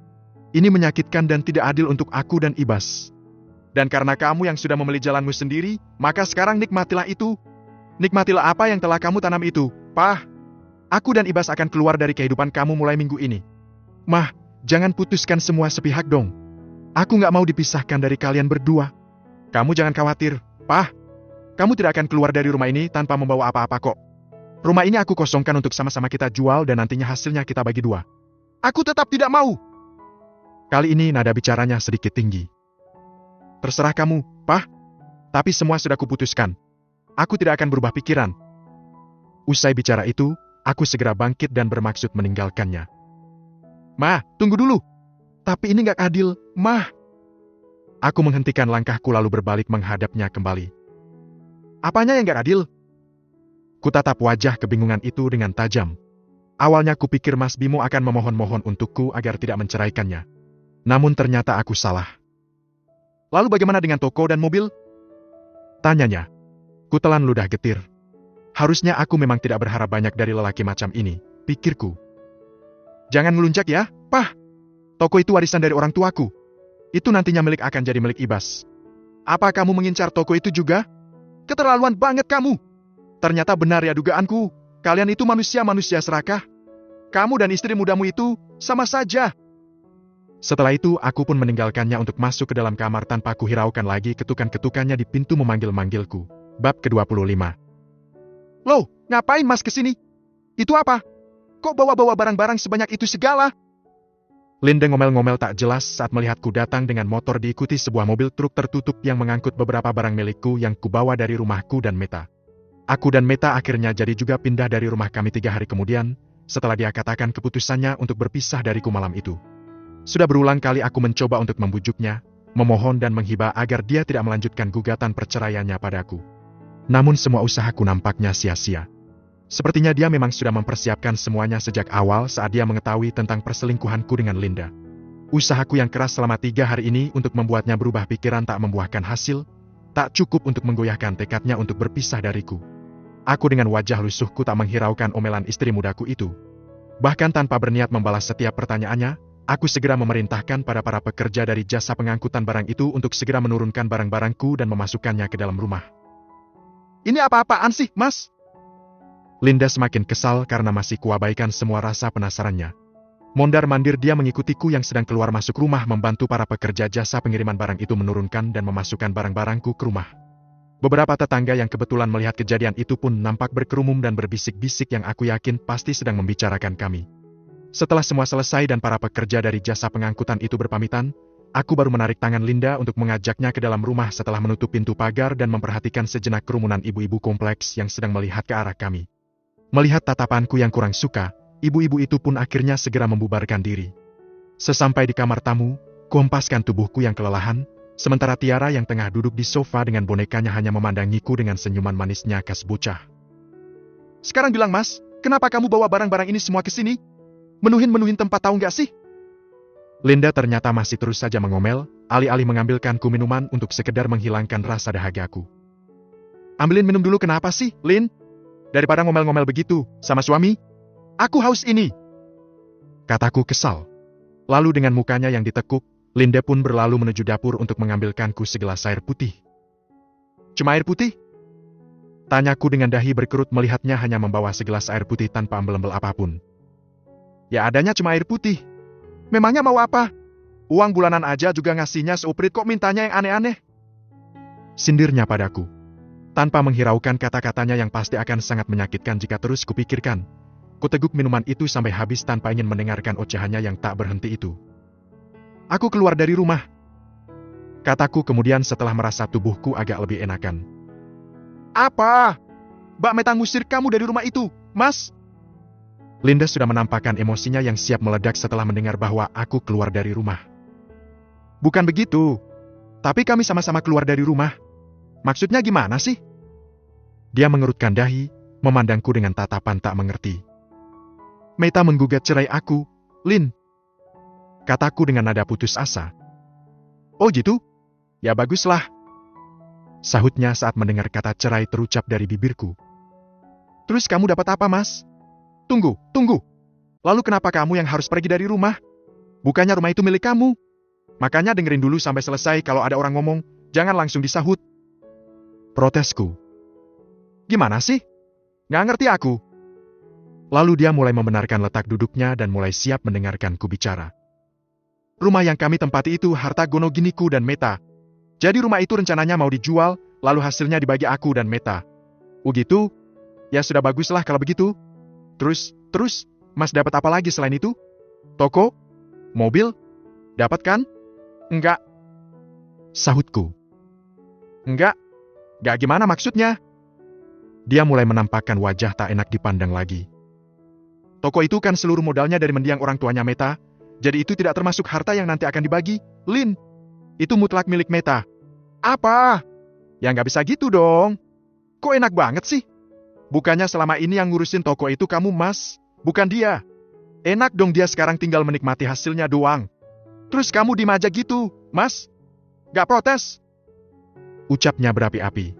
Ini menyakitkan dan tidak adil untuk aku dan Ibas. Dan karena kamu yang sudah memilih jalanmu sendiri, maka sekarang nikmatilah itu. Nikmatilah apa yang telah kamu tanam itu, Pah. Aku dan Ibas akan keluar dari kehidupan kamu mulai minggu ini. Mah, jangan putuskan semua sepihak dong. Aku nggak mau dipisahkan dari kalian berdua. Kamu jangan khawatir, Pah. Kamu tidak akan keluar dari rumah ini tanpa membawa apa-apa kok. Rumah ini aku kosongkan untuk sama-sama kita jual dan nantinya hasilnya kita bagi dua. Aku tetap tidak mau. Kali ini nada bicaranya sedikit tinggi. Terserah kamu, Pah. Tapi semua sudah kuputuskan. Aku tidak akan berubah pikiran. Usai bicara itu, aku segera bangkit dan bermaksud meninggalkannya. Mah, tunggu dulu. Tapi ini gak adil, Mah. Aku menghentikan langkahku lalu berbalik menghadapnya kembali. Apanya yang gak adil? Kutatap wajah kebingungan itu dengan tajam. Awalnya kupikir Mas Bimo akan memohon-mohon untukku agar tidak menceraikannya. Namun ternyata aku salah. Lalu bagaimana dengan toko dan mobil? Tanyanya. Kutelan ludah getir. Harusnya aku memang tidak berharap banyak dari lelaki macam ini, pikirku. Jangan ngelunjak ya, Pah. Toko itu warisan dari orang tuaku. Itu nantinya akan jadi milik Ibas. Apa kamu mengincar toko itu juga? Keterlaluan banget kamu. Ternyata benar ya dugaanku. Kalian itu manusia-manusia serakah. Kamu dan istri mudamu itu sama saja. Setelah itu aku pun meninggalkannya untuk masuk ke dalam kamar tanpa kuhiraukan lagi ketukan-ketukannya di pintu memanggil-manggilku. Bab ke-25. Loh, ngapain Mas kesini? Itu apa? Kok bawa-bawa barang-barang sebanyak itu segala? Linda ngomel-ngomel tak jelas saat melihatku datang dengan motor diikuti sebuah mobil truk tertutup yang mengangkut beberapa barang milikku yang kubawa dari rumahku dan Meta. Aku dan Meta akhirnya jadi juga pindah dari rumah kami 3 hari kemudian, setelah dia katakan keputusannya untuk berpisah dariku malam itu. Sudah berulang kali aku mencoba untuk membujuknya, memohon dan menghibah agar dia tidak melanjutkan gugatan perceraiannya padaku. Namun semua usahaku nampaknya sia-sia. Sepertinya dia memang sudah mempersiapkan semuanya sejak awal saat dia mengetahui tentang perselingkuhanku dengan Linda. Usahaku yang keras selama 3 hari ini untuk membuatnya berubah pikiran tak membuahkan hasil, tak cukup untuk menggoyahkan tekadnya untuk berpisah dariku. Aku dengan wajah lusuhku tak menghiraukan omelan istri mudaku itu. Bahkan tanpa berniat membalas setiap pertanyaannya, aku segera memerintahkan pada para pekerja dari jasa pengangkutan barang itu untuk segera menurunkan barang-barangku dan memasukkannya ke dalam rumah. Ini apa-apaan sih, Mas? Linda semakin kesal karena masih kuabaikan semua rasa penasarannya. Mondar-mandir dia mengikutiku yang sedang keluar masuk rumah membantu para pekerja jasa pengiriman barang itu menurunkan dan memasukkan barang-barangku ke rumah. Beberapa tetangga yang kebetulan melihat kejadian itu pun nampak berkerumum dan berbisik-bisik yang aku yakin pasti sedang membicarakan kami. Setelah semua selesai dan para pekerja dari jasa pengangkutan itu berpamitan, aku baru menarik tangan Linda untuk mengajaknya ke dalam rumah setelah menutup pintu pagar dan memperhatikan sejenak kerumunan ibu-ibu kompleks yang sedang melihat ke arah kami. Melihat tatapanku yang kurang suka, ibu-ibu itu pun akhirnya segera membubarkan diri. Sesampai di kamar tamu, kuhempaskan tubuhku yang kelelahan, sementara Tiara yang tengah duduk di sofa dengan bonekanya hanya memandangiku dengan senyuman manisnya khas bocah. Sekarang bilang mas, kenapa kamu bawa barang-barang ini semua ke sini? Menuhin tempat tahu nggak sih? Linda ternyata masih terus saja mengomel, alih-alih mengambilkanku minuman untuk sekedar menghilangkan rasa dahagaku. Ambilin minum dulu kenapa sih, Lin? Daripada ngomel-ngomel begitu, sama suami? Aku haus ini. Kataku kesal. Lalu dengan mukanya yang ditekuk, Linda pun berlalu menuju dapur untuk mengambilkanku segelas air putih. Cuma air putih? Tanyaku dengan dahi berkerut melihatnya hanya membawa segelas air putih tanpa embel-embel apapun. Ya adanya cuma air putih. Memangnya mau apa? Uang bulanan aja juga ngasihnya seuprit kok mintanya yang aneh-aneh. Sindirnya padaku. Tanpa menghiraukan kata-katanya yang pasti akan sangat menyakitkan jika terus kupikirkan. Kuteguk minuman itu sampai habis tanpa ingin mendengarkan ocehannya yang tak berhenti itu. Aku keluar dari rumah. Kataku kemudian setelah merasa tubuhku agak lebih enakan. Apa? Mbak Meta ngusir kamu dari rumah itu, Mas? Linda sudah menampakkan emosinya yang siap meledak setelah mendengar bahwa aku keluar dari rumah. Bukan begitu. Tapi kami sama-sama keluar dari rumah. Maksudnya gimana sih? Dia mengerutkan dahi, memandangku dengan tatapan tak mengerti. Meta menggugat cerai aku, Lin. Kataku dengan nada putus asa. Oh gitu? Ya baguslah. Sahutnya saat mendengar kata cerai terucap dari bibirku. Terus kamu dapat apa, Mas? Tunggu. Lalu kenapa kamu yang harus pergi dari rumah? Bukannya rumah itu milik kamu? Makanya dengerin dulu sampai selesai kalau ada orang ngomong, jangan langsung disahut. Protesku. Gimana sih? Nggak ngerti aku. Lalu dia mulai membenarkan letak duduknya dan mulai siap mendengarkanku bicara. Rumah yang kami tempati itu harta Gonoginiku dan Meta. Jadi rumah itu rencananya mau dijual, lalu hasilnya dibagi aku dan Meta. Gitu? Ya sudah baguslah kalau begitu. Terus, Mas dapat apa lagi selain itu? Toko? Mobil? Dapat kan? Enggak. Sahutku. Enggak gimana maksudnya? Dia mulai menampakkan wajah tak enak dipandang lagi. Toko itu kan seluruh modalnya dari mendiang orang tuanya Meta, jadi itu tidak termasuk harta yang nanti akan dibagi, Lin. Itu mutlak milik Meta. Apa? Ya nggak bisa gitu dong. Kok enak banget sih? Bukannya selama ini yang ngurusin toko itu kamu, Mas, bukan dia. Enak dong dia sekarang tinggal menikmati hasilnya doang. Terus kamu diem aja gitu, Mas? Nggak protes? Ucapnya berapi-api.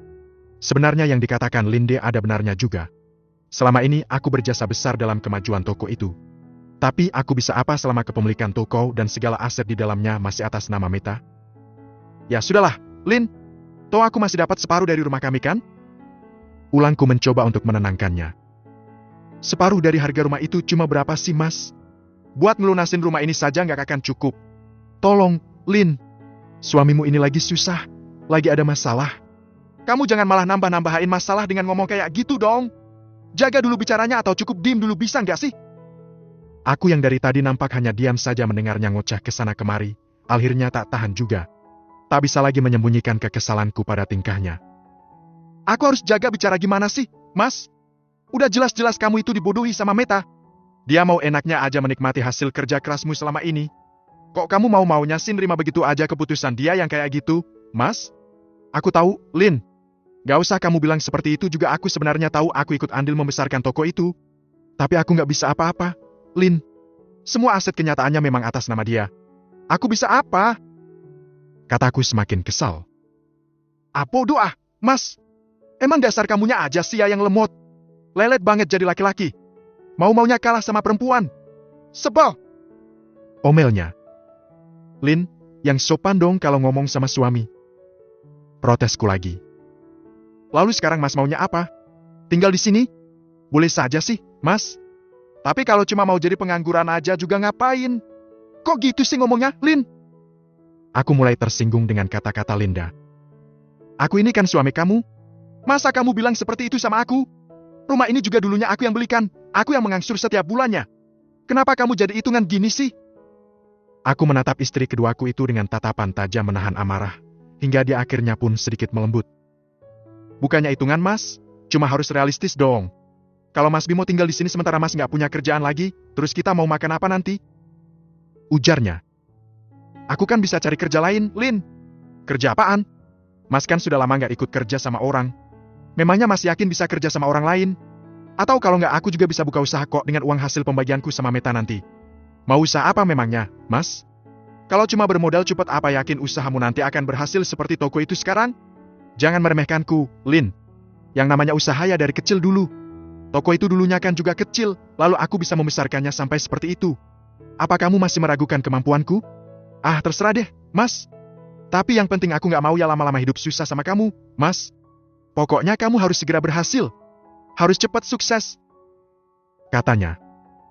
Sebenarnya yang dikatakan Linde ada benarnya juga. Selama ini aku berjasa besar dalam kemajuan toko itu. Tapi aku bisa apa selama kepemilikan toko dan segala aset di dalamnya masih atas nama Meta? Ya sudahlah, Lin. Toh aku masih dapat separuh dari rumah kami kan? Ulangku mencoba untuk menenangkannya. Separuh dari harga rumah itu cuma berapa sih, Mas? Buat ngelunasin rumah ini saja nggak akan cukup. Tolong, Lin. Suamimu ini lagi susah, lagi ada masalah. Kamu jangan malah nambah-nambahin masalah dengan ngomong kayak gitu dong. Jaga dulu bicaranya atau cukup diem dulu bisa nggak sih? Aku yang dari tadi nampak hanya diam saja mendengarnya ngoceh kesana kemari, akhirnya tak tahan juga. Tak bisa lagi menyembunyikan kekesalanku pada tingkahnya. Aku harus jaga bicara gimana sih, Mas? Udah jelas-jelas kamu itu dibodohi sama Meta. Dia mau enaknya aja menikmati hasil kerja kerasmu selama ini. Kok kamu mau-maunya sih nerima begitu aja keputusan dia yang kayak gitu, Mas? Aku tahu, Lin. Gak usah kamu bilang seperti itu juga aku sebenarnya tahu aku ikut andil membesarkan toko itu. Tapi aku gak bisa apa-apa, Lin. Semua aset kenyataannya memang atas nama dia. Aku bisa apa? Kataku semakin kesal. Apa doa, Mas? Emang dasar kamunya aja sih yang lemot. Lelet banget jadi laki-laki. Mau-maunya kalah sama perempuan. Sebel. Omelnya. Lin, yang sopan dong kalau ngomong sama suami. Protesku lagi. Lalu sekarang Mas maunya apa? Tinggal di sini? Boleh saja sih, Mas. Tapi kalau cuma mau jadi pengangguran aja juga ngapain? Kok gitu sih ngomongnya, Lin? Aku mulai tersinggung dengan kata-kata Linda. Aku ini kan suami kamu. Masa kamu bilang seperti itu sama aku? Rumah ini juga dulunya aku yang belikan. Aku yang mengangsur setiap bulannya. Kenapa kamu jadi hitungan gini sih? Aku menatap istri keduaku itu dengan tatapan tajam menahan amarah. Hingga dia akhirnya pun sedikit melembut. Bukannya hitungan, Mas. Cuma harus realistis dong. Kalau Mas Bimo tinggal di sini sementara Mas nggak punya kerjaan lagi, terus kita mau makan apa nanti? Ujarnya. Aku kan bisa cari kerja lain, Lin. Kerja apaan? Mas kan sudah lama nggak ikut kerja sama orang. Memangnya Mas yakin bisa kerja sama orang lain? Atau kalau nggak aku juga bisa buka usaha kok dengan uang hasil pembagianku sama Meta nanti. Mau usaha apa memangnya, Mas? Kalau cuma bermodal cepet apa yakin usahamu nanti akan berhasil seperti toko itu sekarang? Jangan meremehkanku, Lin. Yang namanya usaha ya dari kecil dulu. Toko itu dulunya kan juga kecil, lalu aku bisa membesarkannya sampai seperti itu. Apa kamu masih meragukan kemampuanku? Ah, terserah deh, Mas. Tapi yang penting aku nggak mau ya lama-lama hidup susah sama kamu, Mas. Pokoknya kamu harus segera berhasil. Harus cepat sukses. Katanya.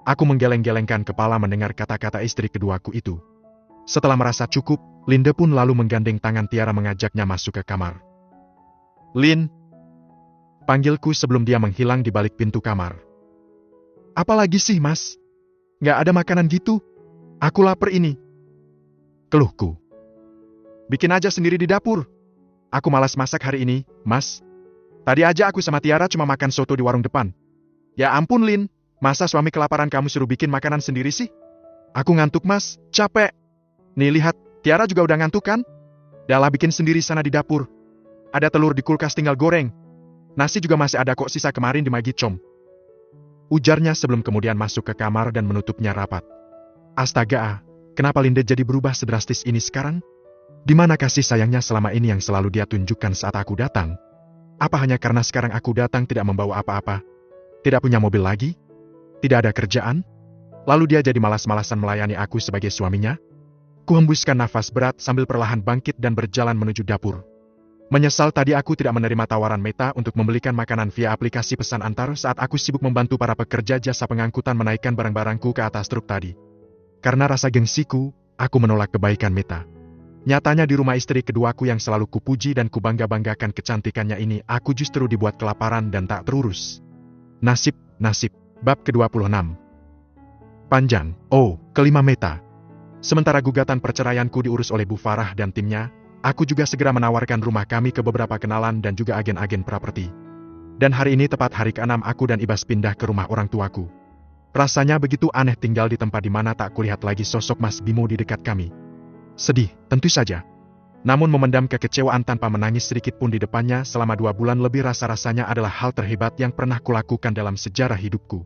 Aku menggeleng-gelengkan kepala mendengar kata-kata istri keduaku itu. Setelah merasa cukup, Linda pun lalu menggandeng tangan Tiara mengajaknya masuk ke kamar. Lin. Panggilku sebelum dia menghilang di balik pintu kamar. Apalagi sih, Mas? Nggak ada makanan gitu? Aku lapar ini. Keluhku. Bikin aja sendiri di dapur. Aku malas masak hari ini, Mas. Tadi aja aku sama Tiara cuma makan soto di warung depan. Ya ampun, Lin. Masa suami kelaparan kamu suruh bikin makanan sendiri sih? Aku ngantuk, Mas. Capek. Nih lihat, Tiara juga udah ngantuk kan? Dalah bikin sendiri sana di dapur. Ada telur di kulkas tinggal goreng. Nasi juga masih ada kok sisa kemarin di Magicom. Ujarnya sebelum kemudian masuk ke kamar dan menutupnya rapat. Astaga, kenapa Linda jadi berubah sedrastis ini sekarang? Di mana kasih sayangnya selama ini yang selalu dia tunjukkan saat aku datang? Apa hanya karena sekarang aku datang tidak membawa apa-apa? Tidak punya mobil lagi? Tidak ada kerjaan? Lalu dia jadi malas-malasan melayani aku sebagai suaminya? Kuhembuskan nafas berat sambil perlahan bangkit dan berjalan menuju dapur. Menyesal tadi aku tidak menerima tawaran Meta untuk membelikan makanan via aplikasi pesan antar saat aku sibuk membantu para pekerja jasa pengangkutan menaikkan barang-barangku ke atas truk tadi. Karena rasa gengsiku, aku menolak kebaikan Meta. Nyatanya di rumah istri keduaku yang selalu kupuji dan kubangga-banggakan kecantikannya ini, aku justru dibuat kelaparan dan tak terurus. Nasib. Bab ke-26. Panjang. Oh, kelima Meta. Sementara gugatan perceraianku diurus oleh Bu Farah dan timnya, aku juga segera menawarkan rumah kami ke beberapa kenalan dan juga agen-agen properti. Dan hari ini tepat hari ke-6 aku dan Ibas pindah ke rumah orang tuaku. Rasanya begitu aneh tinggal di tempat di mana tak kulihat lagi sosok Mas Bimo di dekat kami. Sedih, tentu saja. Namun memendam kekecewaan tanpa menangis sedikit pun di depannya selama 2 bulan lebih rasa-rasanya adalah hal terhebat yang pernah kulakukan dalam sejarah hidupku.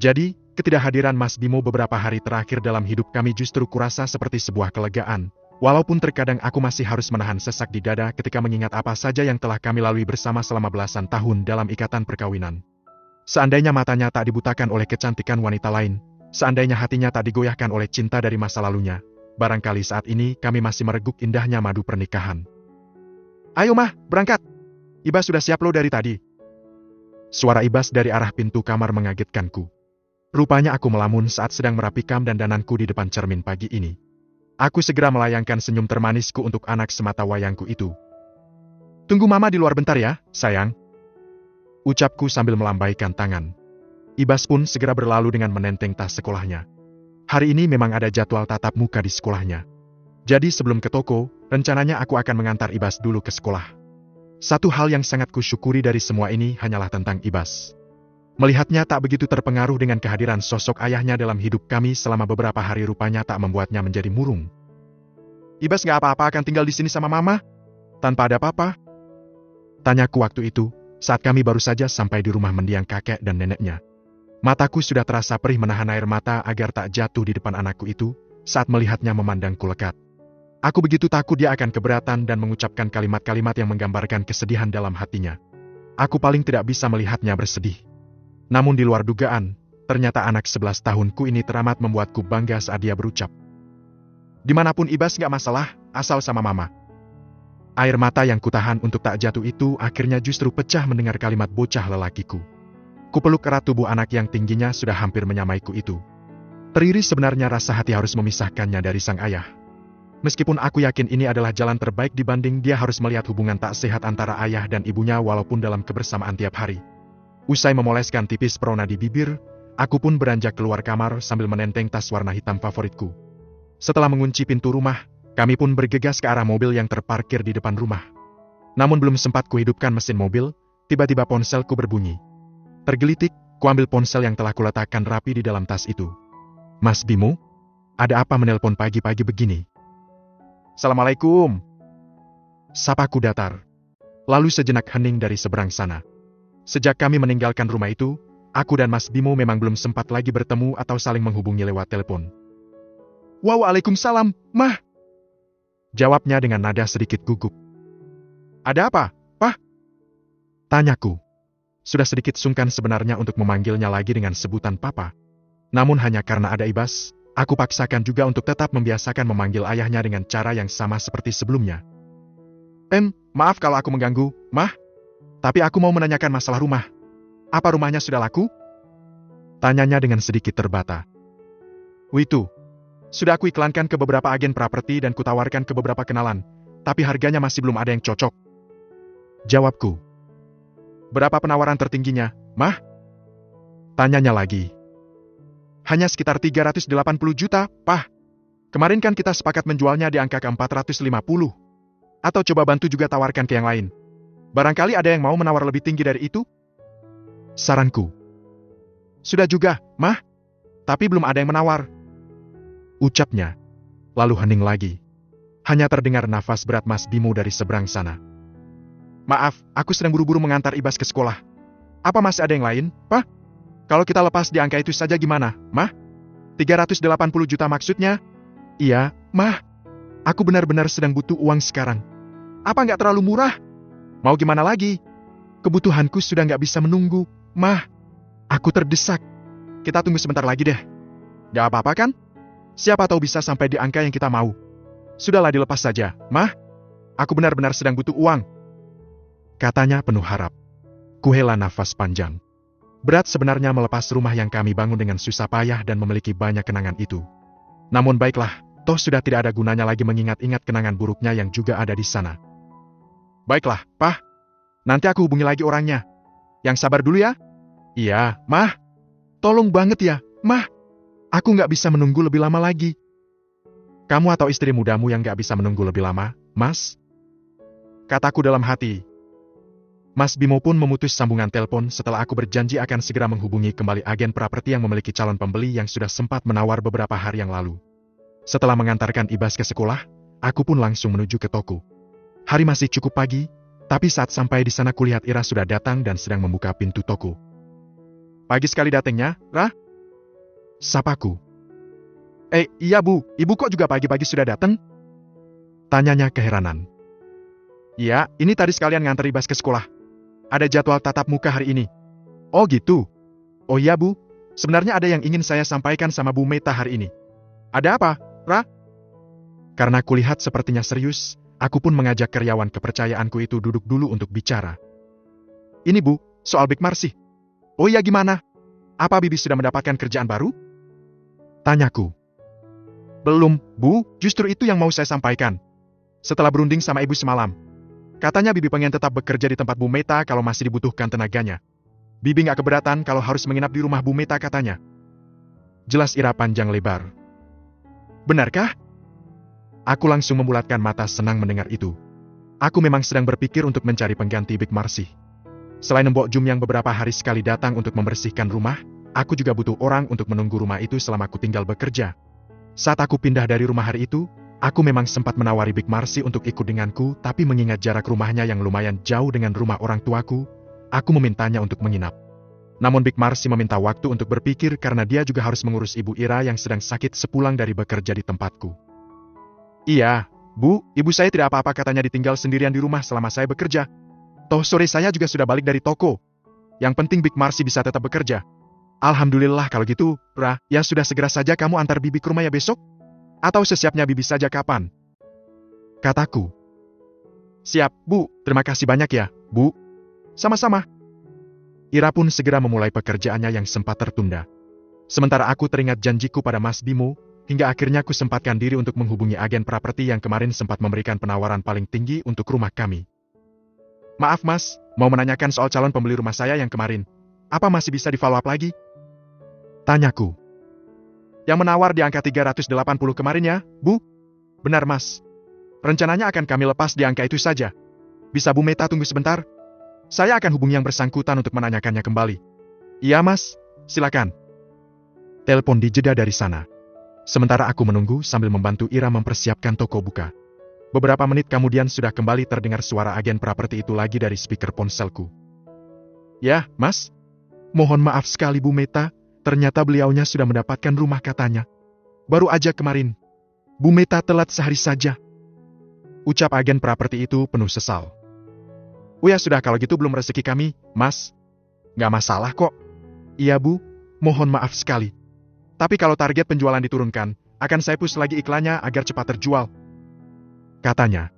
Jadi, ketidakhadiran Mas Bimo beberapa hari terakhir dalam hidup kami justru kurasa seperti sebuah kelegaan. Walaupun terkadang aku masih harus menahan sesak di dada ketika mengingat apa saja yang telah kami lalui bersama selama belasan tahun dalam ikatan perkawinan. Seandainya matanya tak dibutakan oleh kecantikan wanita lain, seandainya hatinya tak digoyahkan oleh cinta dari masa lalunya, barangkali saat ini kami masih mereguk indahnya madu pernikahan. Ayo mah, berangkat. Ibas sudah siap lo dari tadi. Suara Ibas dari arah pintu kamar mengagetkanku. Rupanya aku melamun saat sedang merapikan dandananku di depan cermin pagi ini. Aku segera melayangkan senyum termanisku untuk anak semata wayangku itu. Tunggu mama di luar bentar ya, sayang. Ucapku sambil melambaikan tangan. Ibas pun segera berlalu dengan menenteng tas sekolahnya. Hari ini memang ada jadwal tatap muka di sekolahnya. Jadi sebelum ke toko, rencananya aku akan mengantar Ibas dulu ke sekolah. Satu hal yang sangat kusyukuri dari semua ini hanyalah tentang Ibas. Melihatnya tak begitu terpengaruh dengan kehadiran sosok ayahnya dalam hidup kami selama beberapa hari rupanya tak membuatnya menjadi murung. Ibas gak apa-apa akan tinggal di sini sama mama? Tanpa ada papa? Tanyaku waktu itu, saat kami baru saja sampai di rumah mendiang kakek dan neneknya. Mataku sudah terasa perih menahan air mata agar tak jatuh di depan anakku itu, saat melihatnya memandangku lekat. Aku begitu takut dia akan keberatan dan mengucapkan kalimat-kalimat yang menggambarkan kesedihan dalam hatinya. Aku paling tidak bisa melihatnya bersedih. Namun di luar dugaan, ternyata anak 11 tahunku ini teramat membuatku bangga saat dia berucap. Dimanapun Ibas gak masalah, asal sama mama. Air mata yang kutahan untuk tak jatuh itu akhirnya justru pecah mendengar kalimat bocah lelakiku. Kupeluk erat tubuh anak yang tingginya sudah hampir menyamaiku itu. Teriri sebenarnya rasa hati harus memisahkannya dari sang ayah. Meskipun aku yakin ini adalah jalan terbaik dibanding dia harus melihat hubungan tak sehat antara ayah dan ibunya walaupun dalam kebersamaan tiap hari. Usai memoleskan tipis perona di bibir, aku pun beranjak keluar kamar sambil menenteng tas warna hitam favoritku. Setelah mengunci pintu rumah, kami pun bergegas ke arah mobil yang terparkir di depan rumah. Namun belum sempat kuhidupkan mesin mobil, tiba-tiba ponselku berbunyi. Tergelitik, kuambil ponsel yang telah kuletakkan rapi di dalam tas itu. Mas Bimo? Ada apa menelpon pagi-pagi begini? Assalamualaikum. Sapaku datar. Lalu sejenak hening dari seberang sana. Sejak kami meninggalkan rumah itu, aku dan Mas Bimo memang belum sempat lagi bertemu atau saling menghubungi lewat telepon. Waalaikumsalam, Mah. Jawabnya dengan nada sedikit gugup. Ada apa, Pah? Tanyaku. Sudah sedikit sungkan sebenarnya untuk memanggilnya lagi dengan sebutan Papa. Namun hanya karena ada Ibas, aku paksakan juga untuk tetap membiasakan memanggil ayahnya dengan cara yang sama seperti sebelumnya. Maaf kalau aku mengganggu, Mah. Tapi aku mau menanyakan masalah rumah. Apa rumahnya sudah laku? Tanyanya dengan sedikit terbata. Witu, sudah aku iklankan ke beberapa agen properti dan kutawarkan ke beberapa kenalan, tapi harganya masih belum ada yang cocok. Jawabku. Berapa penawaran tertingginya, Mah? Tanyanya lagi. Hanya sekitar 380 juta, Pah. Kemarin kan kita sepakat menjualnya di angka ke-450. Atau coba bantu juga tawarkan ke yang lain. Barangkali ada yang mau menawar lebih tinggi dari itu? Saranku. Sudah juga, Mah. Tapi belum ada yang menawar. Ucapnya. Lalu hening lagi. Hanya terdengar nafas berat Mas Bimo dari seberang sana. Maaf, aku sedang buru-buru mengantar Ibas ke sekolah. Apa masih ada yang lain, Pak? Kalau kita lepas di angka itu saja gimana, Mah? 380 juta maksudnya? Iya, Mah. Aku benar-benar sedang butuh uang sekarang. Apa nggak terlalu murah? Mau gimana lagi? Kebutuhanku sudah nggak bisa menunggu, Mah. Aku terdesak. Kita tunggu sebentar lagi deh. Gak apa-apa kan? Siapa tahu bisa sampai di angka yang kita mau. Sudahlah dilepas saja, Mah. Aku benar-benar sedang butuh uang. Katanya penuh harap. Kuhela nafas panjang. Berat sebenarnya melepas rumah yang kami bangun dengan susah payah dan memiliki banyak kenangan itu. Namun baiklah, toh sudah tidak ada gunanya lagi mengingat-ingat kenangan buruknya yang juga ada di sana. Baiklah, Pah. Nanti aku hubungi lagi orangnya. Yang sabar dulu ya. Iya, Mah. Tolong banget ya, Mah. Aku nggak bisa menunggu lebih lama lagi. Kamu atau istri mudamu yang nggak bisa menunggu lebih lama, Mas? Kataku dalam hati. Mas Bimo pun memutus sambungan telepon setelah aku berjanji akan segera menghubungi kembali agen properti yang memiliki calon pembeli yang sudah sempat menawar beberapa hari yang lalu. Setelah mengantarkan Ibas ke sekolah, aku pun langsung menuju ke toko. Hari masih cukup pagi, tapi saat sampai di sana kulihat Ira sudah datang dan sedang membuka pintu toko. Pagi sekali datangnya, Rah? Sapaku. Iya Bu, Ibu kok juga pagi-pagi sudah datang? Tanyanya keheranan. Iya, ini tadi sekalian nganter Ibas ke sekolah. Ada jadwal tatap muka hari ini. Oh gitu? Oh iya Bu, sebenarnya ada yang ingin saya sampaikan sama Bu Meta hari ini. Ada apa, Ra? Karena kulihat sepertinya serius, aku pun mengajak karyawan kepercayaanku itu duduk dulu untuk bicara. Ini Bu, soal Big Marsi. Oh iya gimana? Apa Bibi sudah mendapatkan kerjaan baru? Tanyaku. Belum, Bu, justru itu yang mau saya sampaikan. Setelah berunding sama Ibu semalam. Katanya Bibi pengen tetap bekerja di tempat Bu Meta kalau masih dibutuhkan tenaganya. Bibi nggak keberatan kalau harus menginap di rumah Bu Meta katanya. Jelas Ira panjang lebar. Benarkah? Aku langsung membulatkan mata senang mendengar itu. Aku memang sedang berpikir untuk mencari pengganti Big Marsi. Selain Mbok Jum yang beberapa hari sekali datang untuk membersihkan rumah, aku juga butuh orang untuk menunggu rumah itu selama aku tinggal bekerja. Saat aku pindah dari rumah hari itu, aku memang sempat menawari Big Marsi untuk ikut denganku, tapi mengingat jarak rumahnya yang lumayan jauh dengan rumah orang tuaku, aku memintanya untuk menginap. Namun Big Marsi meminta waktu untuk berpikir karena dia juga harus mengurus Ibu Ira yang sedang sakit sepulang dari bekerja di tempatku. Iya, Bu, ibu saya tidak apa-apa katanya ditinggal sendirian di rumah selama saya bekerja. Toh sore saya juga sudah balik dari toko. Yang penting Big Marsi bisa tetap bekerja. Alhamdulillah kalau gitu, Ra, ya sudah segera saja kamu antar Bibi ke rumah ya besok? Atau sesiapnya Bibi saja kapan? Kataku. Siap, Bu. Terima kasih banyak ya, Bu. Sama-sama. Ira pun segera memulai pekerjaannya yang sempat tertunda. Sementara aku teringat janjiku pada Mas Bimo, hingga akhirnya aku sempatkan diri untuk menghubungi agen properti yang kemarin sempat memberikan penawaran paling tinggi untuk rumah kami. Maaf Mas, mau menanyakan soal calon pembeli rumah saya yang kemarin. Apa masih bisa di-follow up lagi? Tanyaku. Yang menawar di angka 380 kemarin ya, Bu? Benar Mas. Rencananya akan kami lepas di angka itu saja. Bisa Bu Meta tunggu sebentar? Saya akan hubungi yang bersangkutan untuk menanyakannya kembali. Iya Mas, silakan. Telepon dijeda dari sana. Sementara aku menunggu sambil membantu Ira mempersiapkan toko buka. Beberapa menit kemudian sudah kembali terdengar suara agen properti itu lagi dari speaker ponselku. Ya, Mas. Mohon maaf sekali Bu Meta, ternyata beliaunya sudah mendapatkan rumah katanya. Baru aja kemarin. Bu Meta telat sehari saja. Ucap agen properti itu penuh sesal. Oh ya sudah kalau gitu belum rezeki kami, Mas. Nggak masalah kok. Iya Bu, mohon maaf sekali. Tapi kalau target penjualan diturunkan, akan saya push lagi iklannya agar cepat terjual. Katanya.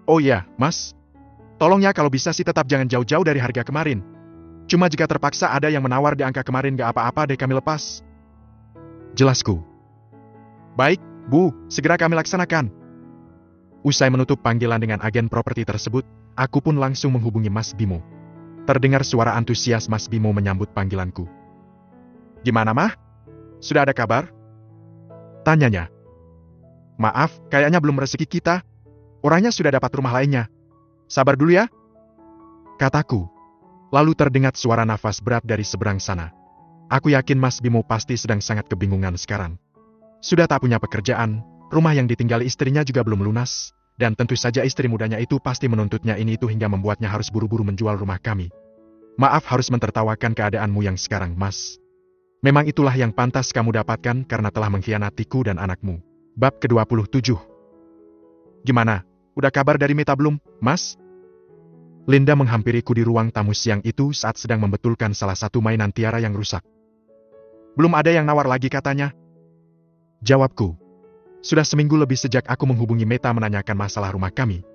Oh iya, Mas. Tolong ya kalau bisa sih tetap jangan jauh-jauh dari harga kemarin. Cuma jika terpaksa ada yang menawar di angka kemarin gak apa-apa deh kami lepas. Jelasku. Baik, Bu, segera kami laksanakan. Usai menutup panggilan dengan agen properti tersebut, aku pun langsung menghubungi Mas Bimo. Terdengar suara antusias Mas Bimo menyambut panggilanku. Gimana Mah? Sudah ada kabar? Tanyanya. Maaf, kayaknya belum rezeki kita. Orangnya sudah dapat rumah lainnya. Sabar dulu ya. Kataku. Lalu terdengar suara nafas berat dari seberang sana. Aku yakin Mas Bimo pasti sedang sangat kebingungan sekarang. Sudah tak punya pekerjaan, rumah yang ditinggali istrinya juga belum lunas, dan tentu saja istri mudanya itu pasti menuntutnya ini itu hingga membuatnya harus buru-buru menjual rumah kami. Maaf harus mentertawakan keadaanmu yang sekarang, Mas. Memang itulah yang pantas kamu dapatkan karena telah mengkhianatiku dan anakmu. Bab ke-27. Gimana? Udah kabar dari Meta belum, Mas? Linda menghampiriku di ruang tamu siang itu saat sedang membetulkan salah satu mainan Tiara yang rusak. Belum ada yang nawar lagi katanya. Jawabku. Sudah seminggu lebih sejak aku menghubungi Meta menanyakan masalah rumah kami.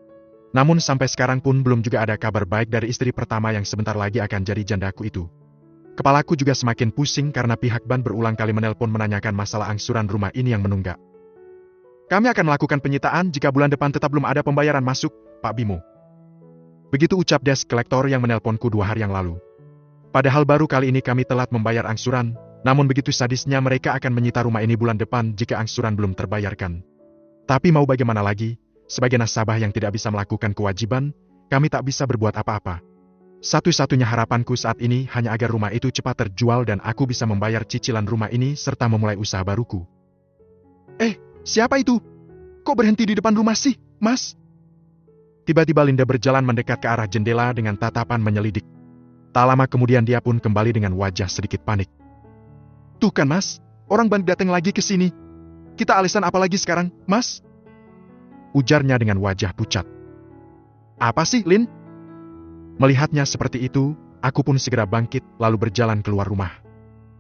Namun sampai sekarang pun belum juga ada kabar baik dari istri pertama yang sebentar lagi akan jadi jandaku itu. Kepalaku juga semakin pusing karena pihak ban berulang kali menelpon menanyakan masalah angsuran rumah ini yang menunggak. Kami akan melakukan penyitaan jika bulan depan tetap belum ada pembayaran masuk, Pak Bimo. Begitu ucap desk kolektor yang menelponku 2 hari yang lalu. Padahal baru kali ini kami telat membayar angsuran, namun begitu sadisnya mereka akan menyita rumah ini bulan depan jika angsuran belum terbayarkan. Tapi mau bagaimana lagi, sebagai nasabah yang tidak bisa melakukan kewajiban, kami tak bisa berbuat apa-apa. Satu-satunya harapanku saat ini hanya agar rumah itu cepat terjual dan aku bisa membayar cicilan rumah ini serta memulai usaha baruku. Siapa itu? Kok berhenti di depan rumah sih, Mas? Tiba-tiba Linda berjalan mendekat ke arah jendela dengan tatapan menyelidik. Tak lama kemudian dia pun kembali dengan wajah sedikit panik. Tuh kan Mas, orang ban datang lagi ke sini. Kita alasan apa lagi sekarang, Mas? Ujarnya dengan wajah pucat. Apa sih, Lin? Melihatnya seperti itu, aku pun segera bangkit lalu berjalan keluar rumah.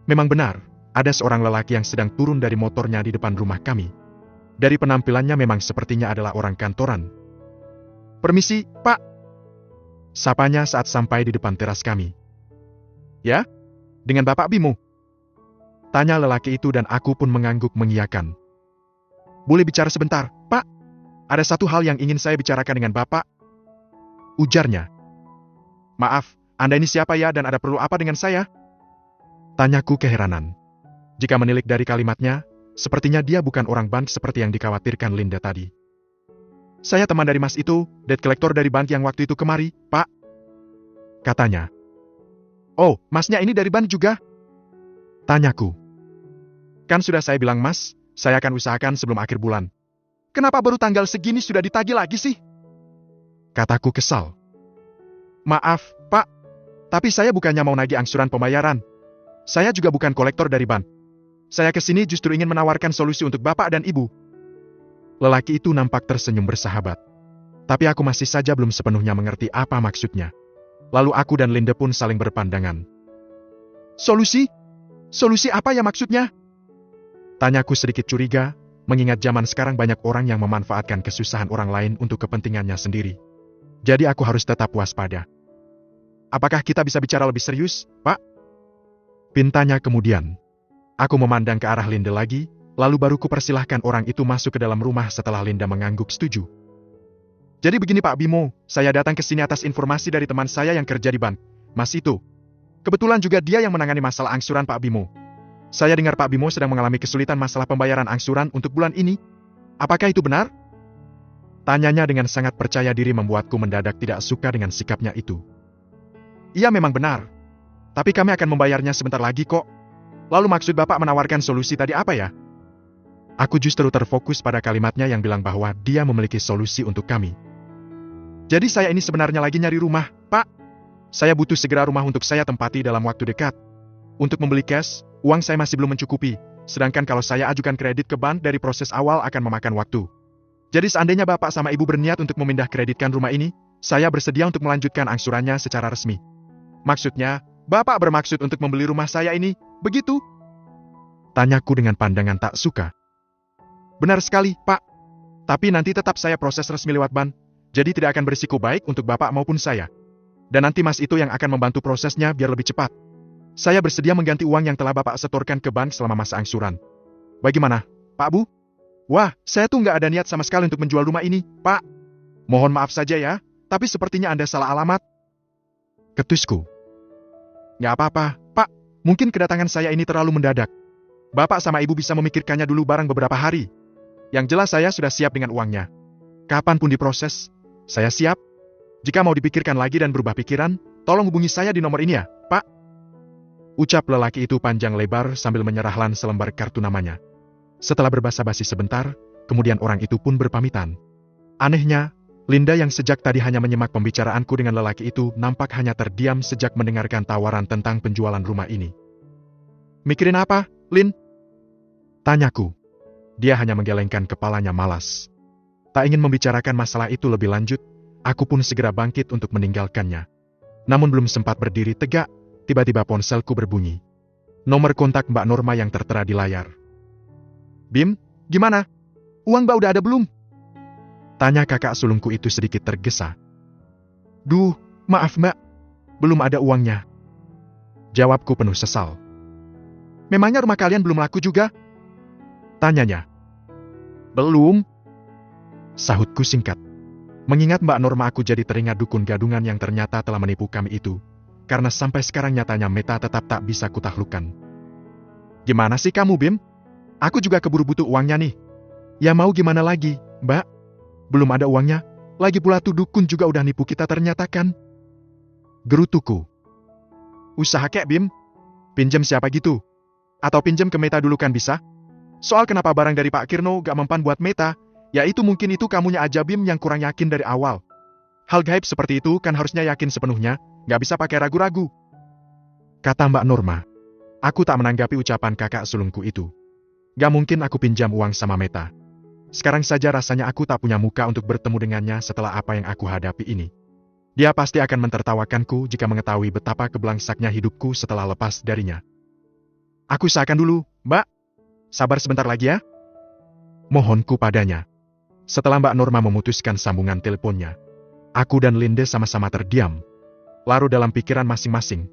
Memang benar, ada seorang lelaki yang sedang turun dari motornya di depan rumah kami. Dari penampilannya memang sepertinya adalah orang kantoran. Permisi, Pak. Sapanya saat sampai di depan teras kami. Ya? Dengan Bapak Bimo? Tanya lelaki itu dan aku pun mengangguk mengiyakan. Boleh bicara sebentar, Pak? Ada satu hal yang ingin saya bicarakan dengan Bapak. Ujarnya. Maaf, Anda ini siapa ya dan ada perlu apa dengan saya? Tanyaku keheranan. Jika menilik dari kalimatnya, sepertinya dia bukan orang bank seperti yang dikhawatirkan Linda tadi. Saya teman dari Mas itu, debt collector dari bank yang waktu itu kemari, Pak. Katanya. Oh, Masnya ini dari bank juga? Tanyaku. Kan sudah saya bilang Mas, saya akan usahakan sebelum akhir bulan. Kenapa baru tanggal segini sudah ditagih lagi sih? Kataku kesal. Maaf, Pak. Tapi saya bukannya mau nagih angsuran pembayaran. Saya juga bukan kolektor dari bank. Saya kesini justru ingin menawarkan solusi untuk Bapak dan Ibu. Lelaki itu nampak tersenyum bersahabat. Tapi aku masih saja belum sepenuhnya mengerti apa maksudnya. Lalu aku dan Linda pun saling berpandangan. Solusi? Solusi apa ya maksudnya? Tanyaku sedikit curiga, mengingat zaman sekarang banyak orang yang memanfaatkan kesusahan orang lain untuk kepentingannya sendiri. Jadi aku harus tetap waspada. Apakah kita bisa bicara lebih serius, Pak? Pintanya kemudian. Aku memandang ke arah Linda lagi, lalu baru kupersilahkan orang itu masuk ke dalam rumah setelah Linda mengangguk setuju. Jadi begini Pak Bimo, saya datang ke sini atas informasi dari teman saya yang kerja di bank, Mas itu. Kebetulan juga dia yang menangani masalah angsuran Pak Bimo. Saya dengar Pak Bimo sedang mengalami kesulitan masalah pembayaran angsuran untuk bulan ini. Apakah itu benar? Tanyanya dengan sangat percaya diri membuatku mendadak tidak suka dengan sikapnya itu. Iya memang benar. Tapi kami akan membayarnya sebentar lagi kok. Lalu maksud Bapak menawarkan solusi tadi apa ya? Aku justru terfokus pada kalimatnya yang bilang bahwa dia memiliki solusi untuk kami. Jadi saya ini sebenarnya lagi nyari rumah, Pak. Saya butuh segera rumah untuk saya tempati dalam waktu dekat. Untuk membeli cash, uang saya masih belum mencukupi. Sedangkan kalau saya ajukan kredit ke bank dari proses awal akan memakan waktu. Jadi seandainya Bapak sama Ibu berniat untuk memindah kreditkan rumah ini, saya bersedia untuk melanjutkan angsurannya secara resmi. Maksudnya, Bapak bermaksud untuk membeli rumah saya ini, begitu? Tanyaku dengan pandangan tak suka. Benar sekali, Pak. Tapi nanti tetap saya proses resmi lewat bank, jadi tidak akan berisiko baik untuk Bapak maupun saya. Dan nanti Mas itu yang akan membantu prosesnya biar lebih cepat. Saya bersedia mengganti uang yang telah Bapak setorkan ke bank selama masa angsuran. Bagaimana, Pak Bu? Wah, saya tuh nggak ada niat sama sekali untuk menjual rumah ini, Pak. Mohon maaf saja ya, tapi sepertinya Anda salah alamat. Ketusku. Nggak apa-apa, Pak. Mungkin kedatangan saya ini terlalu mendadak. Bapak sama Ibu bisa memikirkannya dulu barang beberapa hari. Yang jelas saya sudah siap dengan uangnya. Kapanpun diproses, saya siap. Jika mau dipikirkan lagi dan berubah pikiran, tolong hubungi saya di nomor ini ya, Pak. Ucap lelaki itu panjang lebar sambil menyerahkan selembar kartu namanya. Setelah berbasa-basi sebentar, kemudian orang itu pun berpamitan. Anehnya, Linda yang sejak tadi hanya menyimak pembicaraanku dengan lelaki itu nampak hanya terdiam sejak mendengarkan tawaran tentang penjualan rumah ini. Mikirin apa, Lin? Tanyaku. Dia hanya menggelengkan kepalanya malas. Tak ingin membicarakan masalah itu lebih lanjut, aku pun segera bangkit untuk meninggalkannya. Namun belum sempat berdiri tegak, tiba-tiba ponselku berbunyi. Nomor kontak Mbak Norma yang tertera di layar. Bim, gimana? Uang Mbak udah ada belum? Tanya kakak sulungku itu sedikit tergesa. Duh, maaf Mbak. Belum ada uangnya. Jawabku penuh sesal. Memangnya rumah kalian belum laku juga? Tanyanya. Belum. Sahutku singkat. Mengingat Mbak Norma aku jadi teringat dukun gadungan yang ternyata telah menipu kami itu. Karena sampai sekarang nyatanya Meta tetap tak bisa kutaklukkan. Gimana sih kamu Bim? Aku juga keburu butuh uangnya nih. Ya mau gimana lagi, Mbak? Belum ada uangnya, lagi pula tuh dukun juga udah nipu kita ternyata kan? Gerutuku. Usaha kek Bim? Pinjam siapa gitu? Atau pinjam ke Meta dulu kan bisa? Soal kenapa barang dari Pak Kirno gak mempan buat Meta, ya itu mungkin itu kamunya aja Bim yang kurang yakin dari awal. Hal gaib seperti itu kan harusnya yakin sepenuhnya, gak bisa pakai ragu-ragu. Kata Mbak Norma. Aku tak menanggapi ucapan kakak sulungku itu. Gak mungkin aku pinjam uang sama Meta. Sekarang saja rasanya aku tak punya muka untuk bertemu dengannya setelah apa yang aku hadapi ini. Dia pasti akan mentertawakanku jika mengetahui betapa keblangsaknya hidupku setelah lepas darinya. Aku usahakan dulu, Mbak. Sabar sebentar lagi ya. Mohonku padanya. Setelah Mbak Norma memutuskan sambungan teleponnya, aku dan Linde sama-sama terdiam. Larut dalam pikiran masing-masing.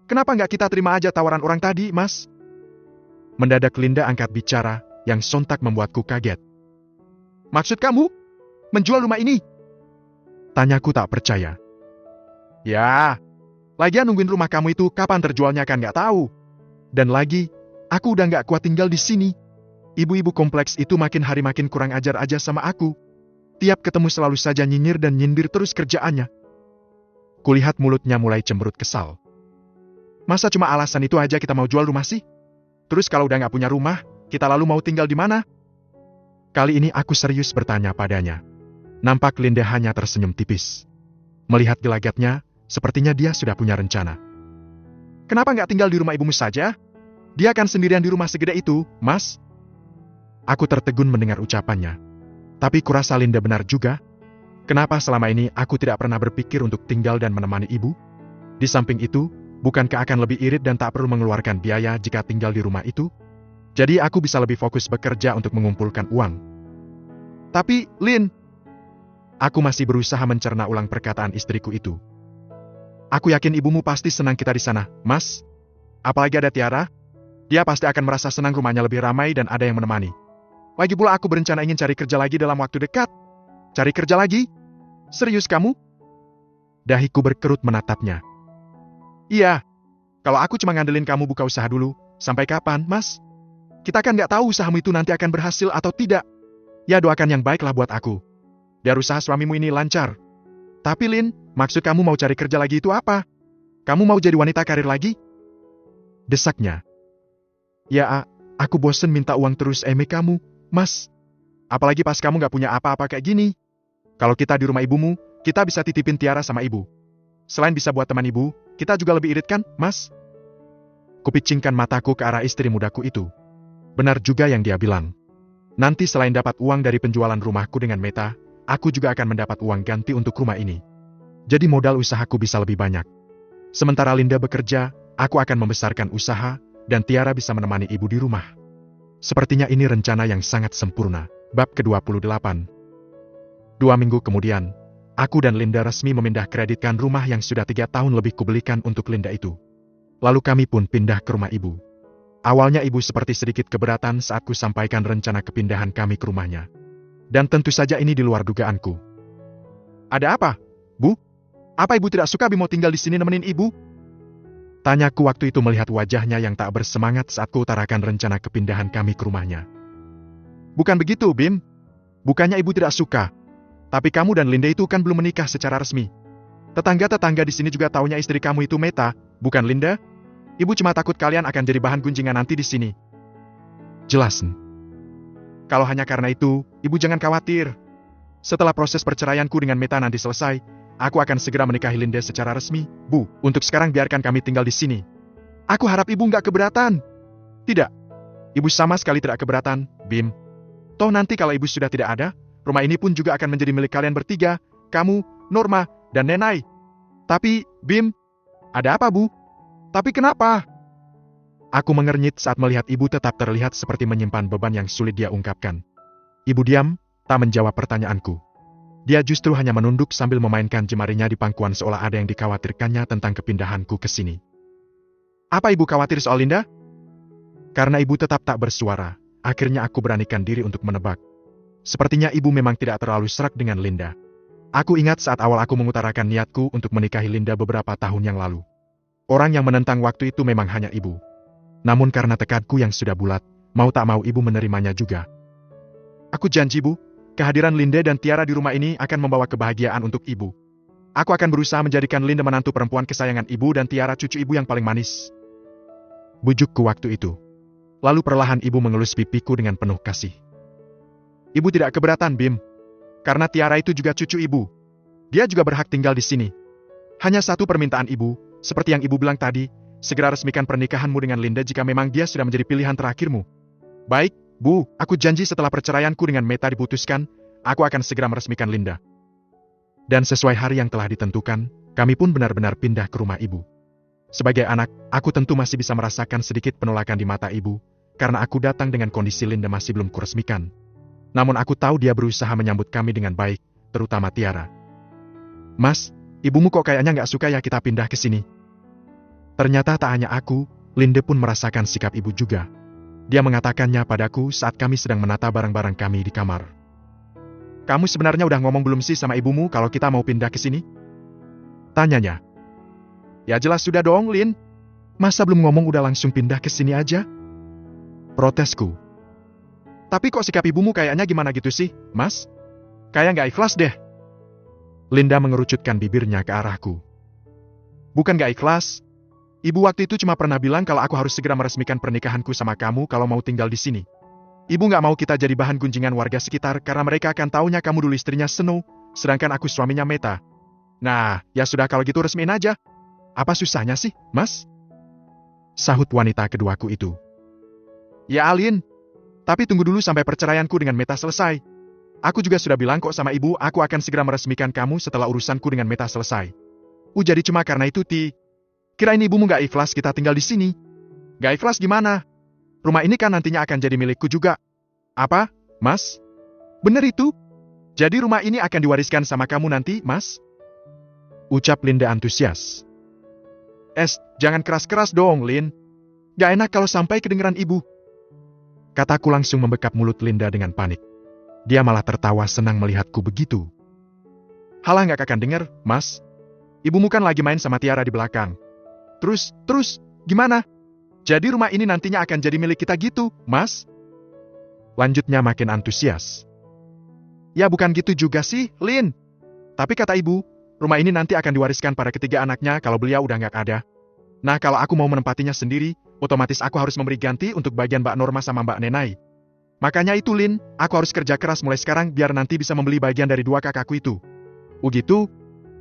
Kenapa nggak kita terima aja tawaran orang tadi, Mas? Mendadak Linda angkat bicara, yang sontak membuatku kaget. Maksud kamu? Menjual rumah ini? Tanyaku tak percaya. Ya, lagian nungguin rumah kamu itu kapan terjualnya kan nggak tahu. Dan lagi, aku udah nggak kuat tinggal di sini. Ibu-ibu kompleks itu makin hari makin kurang ajar aja sama aku. Tiap ketemu selalu saja nyinyir dan nyindir terus kerjaannya. Kulihat mulutnya mulai cemberut kesal. Masa cuma alasan itu aja kita mau jual rumah sih? Terus kalau udah nggak punya rumah, kita lalu mau tinggal di mana? Kali ini aku serius bertanya padanya. Nampak Linda hanya tersenyum tipis. Melihat gelagatnya, sepertinya dia sudah punya rencana. Kenapa nggak tinggal di rumah ibumu saja? Dia kan sendirian di rumah segede itu, Mas. Aku tertegun mendengar ucapannya. Tapi kurasa Linda benar juga. Kenapa selama ini aku tidak pernah berpikir untuk tinggal dan menemani ibu? Di samping itu, bukankah akan lebih irit dan tak perlu mengeluarkan biaya jika tinggal di rumah itu? Jadi aku bisa lebih fokus bekerja untuk mengumpulkan uang. Tapi, Lin, aku masih berusaha mencerna ulang perkataan istriku itu. Aku yakin ibumu pasti senang kita di sana, Mas. Apalagi ada Tiara, dia pasti akan merasa senang rumahnya lebih ramai dan ada yang menemani. Lagi pula aku berencana ingin cari kerja lagi dalam waktu dekat. Cari kerja lagi? Serius kamu? Dahiku berkerut menatapnya. Iya. Kalau aku cuma ngandelin kamu buka usaha dulu, sampai kapan, Mas? Kita kan nggak tahu usahamu itu nanti akan berhasil atau tidak. Ya doakan yang baiklah buat aku. Biar usaha suamimu ini lancar. Tapi Lin, maksud kamu mau cari kerja lagi itu apa? Kamu mau jadi wanita karir lagi? Desaknya. Ya, aku bosen minta uang terus kamu, Mas. Apalagi pas kamu nggak punya apa-apa kayak gini. Kalau kita di rumah ibumu, kita bisa titipin Tiara sama ibu. Selain bisa buat teman ibu, kita juga lebih irit kan, Mas? Kupicingkan mataku ke arah istri mudaku itu. Benar juga yang dia bilang. Nanti selain dapat uang dari penjualan rumahku dengan Meta, aku juga akan mendapat uang ganti untuk rumah ini. Jadi modal usahaku bisa lebih banyak. Sementara Linda bekerja, aku akan membesarkan usaha, dan Tiara bisa menemani ibu di rumah. Sepertinya ini rencana yang sangat sempurna. Bab ke-28. 2 minggu kemudian, aku dan Linda resmi memindah kreditkan rumah yang sudah 3 tahun lebih kubelikan untuk Linda itu. Lalu kami pun pindah ke rumah ibu. Awalnya ibu seperti sedikit keberatan saat ku sampaikan rencana kepindahan kami ke rumahnya. Dan tentu saja ini di luar dugaanku. Ada apa, Bu? Apa ibu tidak suka Bim mau tinggal di sini nemenin ibu? Tanyaku waktu itu melihat wajahnya yang tak bersemangat saat ku utarakan rencana kepindahan kami ke rumahnya. Bukan begitu, Bim. Bukannya ibu tidak suka. Tapi kamu dan Linda itu kan belum menikah secara resmi. Tetangga-tetangga di sini juga taunya istri kamu itu Meta, bukan Linda? Ibu cuma takut kalian akan jadi bahan gunjingan nanti di sini. Jelasin. Kalau hanya karena itu, ibu jangan khawatir. Setelah proses perceraianku dengan Meta nanti selesai, aku akan segera menikahi Linda secara resmi. Bu, untuk sekarang biarkan kami tinggal di sini. Aku harap ibu nggak keberatan. Tidak. Ibu sama sekali tidak keberatan, Bim. Toh nanti kalau ibu sudah tidak ada, rumah ini pun juga akan menjadi milik kalian bertiga, kamu, Norma, dan Nenai. Tapi, Bim, ada apa, Bu? Tapi kenapa? Aku mengernyit saat melihat ibu tetap terlihat seperti menyimpan beban yang sulit dia ungkapkan. Ibu diam, tak menjawab pertanyaanku. Dia justru hanya menunduk sambil memainkan jemarinya di pangkuan seolah ada yang dikhawatirkannya tentang kepindahanku ke sini. Apa ibu khawatir soal Linda? Karena ibu tetap tak bersuara, akhirnya aku beranikan diri untuk menebak. Sepertinya ibu memang tidak terlalu serak dengan Linda. Aku ingat saat awal aku mengutarakan niatku untuk menikahi Linda beberapa tahun yang lalu. Orang yang menentang waktu itu memang hanya ibu. Namun karena tekadku yang sudah bulat, mau tak mau ibu menerimanya juga. Aku janji, Bu, kehadiran Linda dan Tiara di rumah ini akan membawa kebahagiaan untuk ibu. Aku akan berusaha menjadikan Linda menantu perempuan kesayangan ibu dan Tiara cucu ibu yang paling manis. Bujukku waktu itu. Lalu perlahan ibu mengelus pipiku dengan penuh kasih. Ibu tidak keberatan, Bim. Karena Tiara itu juga cucu ibu. Dia juga berhak tinggal di sini. Hanya satu permintaan ibu, seperti yang ibu bilang tadi, segera resmikan pernikahanmu dengan Linda jika memang dia sudah menjadi pilihan terakhirmu. Baik, Bu, aku janji setelah perceraianku dengan Meta diputuskan, aku akan segera meresmikan Linda. Dan sesuai hari yang telah ditentukan, kami pun benar-benar pindah ke rumah ibu. Sebagai anak, aku tentu masih bisa merasakan sedikit penolakan di mata ibu, karena aku datang dengan kondisi Linda masih belum kuresmikan. Namun aku tahu dia berusaha menyambut kami dengan baik, terutama Tiara. Mas, ibumu kok kayaknya nggak suka ya kita pindah ke sini? Ternyata tak hanya aku, Linda pun merasakan sikap ibu juga. Dia mengatakannya padaku saat kami sedang menata barang-barang kami di kamar. Kamu sebenarnya udah ngomong belum sih sama ibumu kalau kita mau pindah ke sini? Tanyanya. Ya jelas sudah dong, Lin. Masa belum ngomong udah langsung pindah ke sini aja? Protesku. Tapi kok sikap ibumu kayaknya gimana gitu sih, Mas? Kayak nggak ikhlas deh. Linda mengerucutkan bibirnya ke arahku. Bukan nggak ikhlas. Ibu waktu itu cuma pernah bilang kalau aku harus segera meresmikan pernikahanku sama kamu kalau mau tinggal di sini. Ibu nggak mau kita jadi bahan gunjingan warga sekitar karena mereka akan taunya kamu dulu istrinya Snow, sedangkan aku suaminya Meta. Nah, ya sudah kalau gitu resmiin aja. Apa susahnya sih, Mas? Sahut wanita keduaku itu. Ya Alin, tapi tunggu dulu sampai perceraianku dengan Meta selesai. Aku juga sudah bilang kok sama ibu aku akan segera meresmikan kamu setelah urusanku dengan Meta selesai. Jadi cuma karena itu kirain ibumu gak ikhlas kita tinggal di sini. Gak ikhlas gimana? Rumah ini kan nantinya akan jadi milikku juga. Apa, Mas? Bener itu? Jadi rumah ini akan diwariskan sama kamu nanti, Mas? Ucap Linda antusias. Jangan keras-keras dong, Lin. Gak enak kalau sampai kedengeran ibu. Kataku langsung membekap mulut Linda dengan panik. Dia malah tertawa senang melihatku begitu. Halah gak akan denger, Mas. Ibumu kan lagi main sama Tiara di belakang. Terus, gimana? Jadi rumah ini nantinya akan jadi milik kita gitu, Mas? Lanjutnya makin antusias. Ya bukan gitu juga sih, Lin. Tapi kata ibu, rumah ini nanti akan diwariskan pada ketiga anaknya kalau beliau udah gak ada. Nah kalau aku mau menempatinya sendiri, otomatis aku harus memberi ganti untuk bagian Mbak Norma sama Mbak Nenai. Makanya itu Lin, aku harus kerja keras mulai sekarang biar nanti bisa membeli bagian dari dua kakakku itu. Gitu?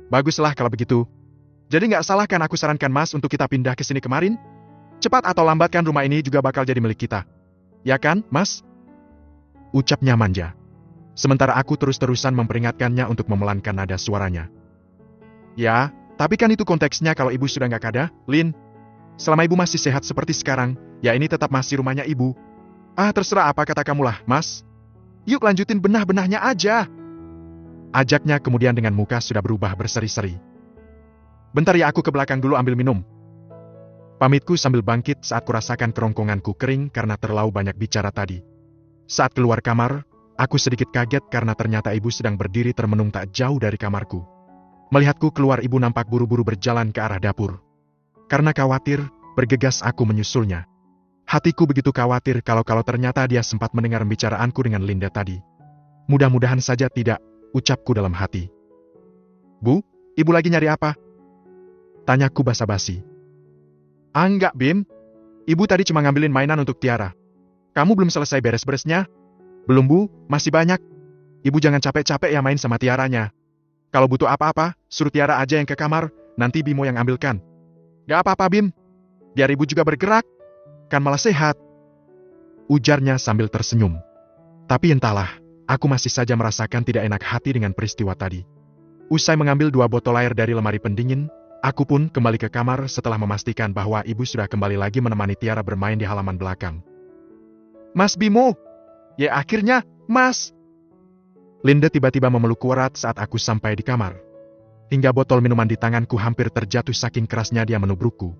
Baguslah kalau begitu. Jadi gak salah kan aku sarankan Mas untuk kita pindah ke sini kemarin? Cepat atau lambat kan rumah ini juga bakal jadi milik kita. Ya kan, Mas? Ucapnya manja. Sementara aku terus-terusan memperingatkannya untuk memelankan nada suaranya. Ya, tapi kan itu konteksnya kalau ibu sudah gak ada, Lin. Selama ibu masih sehat seperti sekarang, ya ini tetap masih rumahnya ibu. Terserah apa kata kamu lah, Mas. Yuk lanjutin benah-benahnya aja. Ajaknya kemudian dengan muka sudah berubah berseri-seri. Bentar ya aku ke belakang dulu ambil minum. Pamitku sambil bangkit saat kurasakan kerongkonganku kering karena terlalu banyak bicara tadi. Saat keluar kamar, aku sedikit kaget karena ternyata ibu sedang berdiri termenung tak jauh dari kamarku. Melihatku keluar ibu nampak buru-buru berjalan ke arah dapur. Karena khawatir, bergegas aku menyusulnya. Hatiku begitu khawatir kalau ternyata dia sempat mendengar pembicaraanku dengan Linda tadi. Mudah-mudahan saja tidak, ucapku dalam hati. Bu, ibu lagi nyari apa? Tanyaku basa-basi. Enggak, Bim. Ibu tadi cuma ngambilin mainan untuk Tiara. Kamu belum selesai beres-beresnya? Belum, Bu, masih banyak. Ibu jangan capek-capek ya main sama Tiaranya. Kalau butuh apa-apa, suruh Tiara aja yang ke kamar, nanti Bimo yang ambilkan. Gak apa-apa, Bim. Biar ibu juga bergerak. Kan malah sehat. Ujarnya sambil tersenyum. Tapi entahlah, aku masih saja merasakan tidak enak hati dengan peristiwa tadi. Usai mengambil 2 botol air dari lemari pendingin, aku pun kembali ke kamar setelah memastikan bahwa ibu sudah kembali lagi menemani Tiara bermain di halaman belakang. Mas Bimo! Ya akhirnya, Mas! Linda tiba-tiba memelukku erat saat aku sampai di kamar. Hingga botol minuman di tanganku hampir terjatuh saking kerasnya dia menubrukku.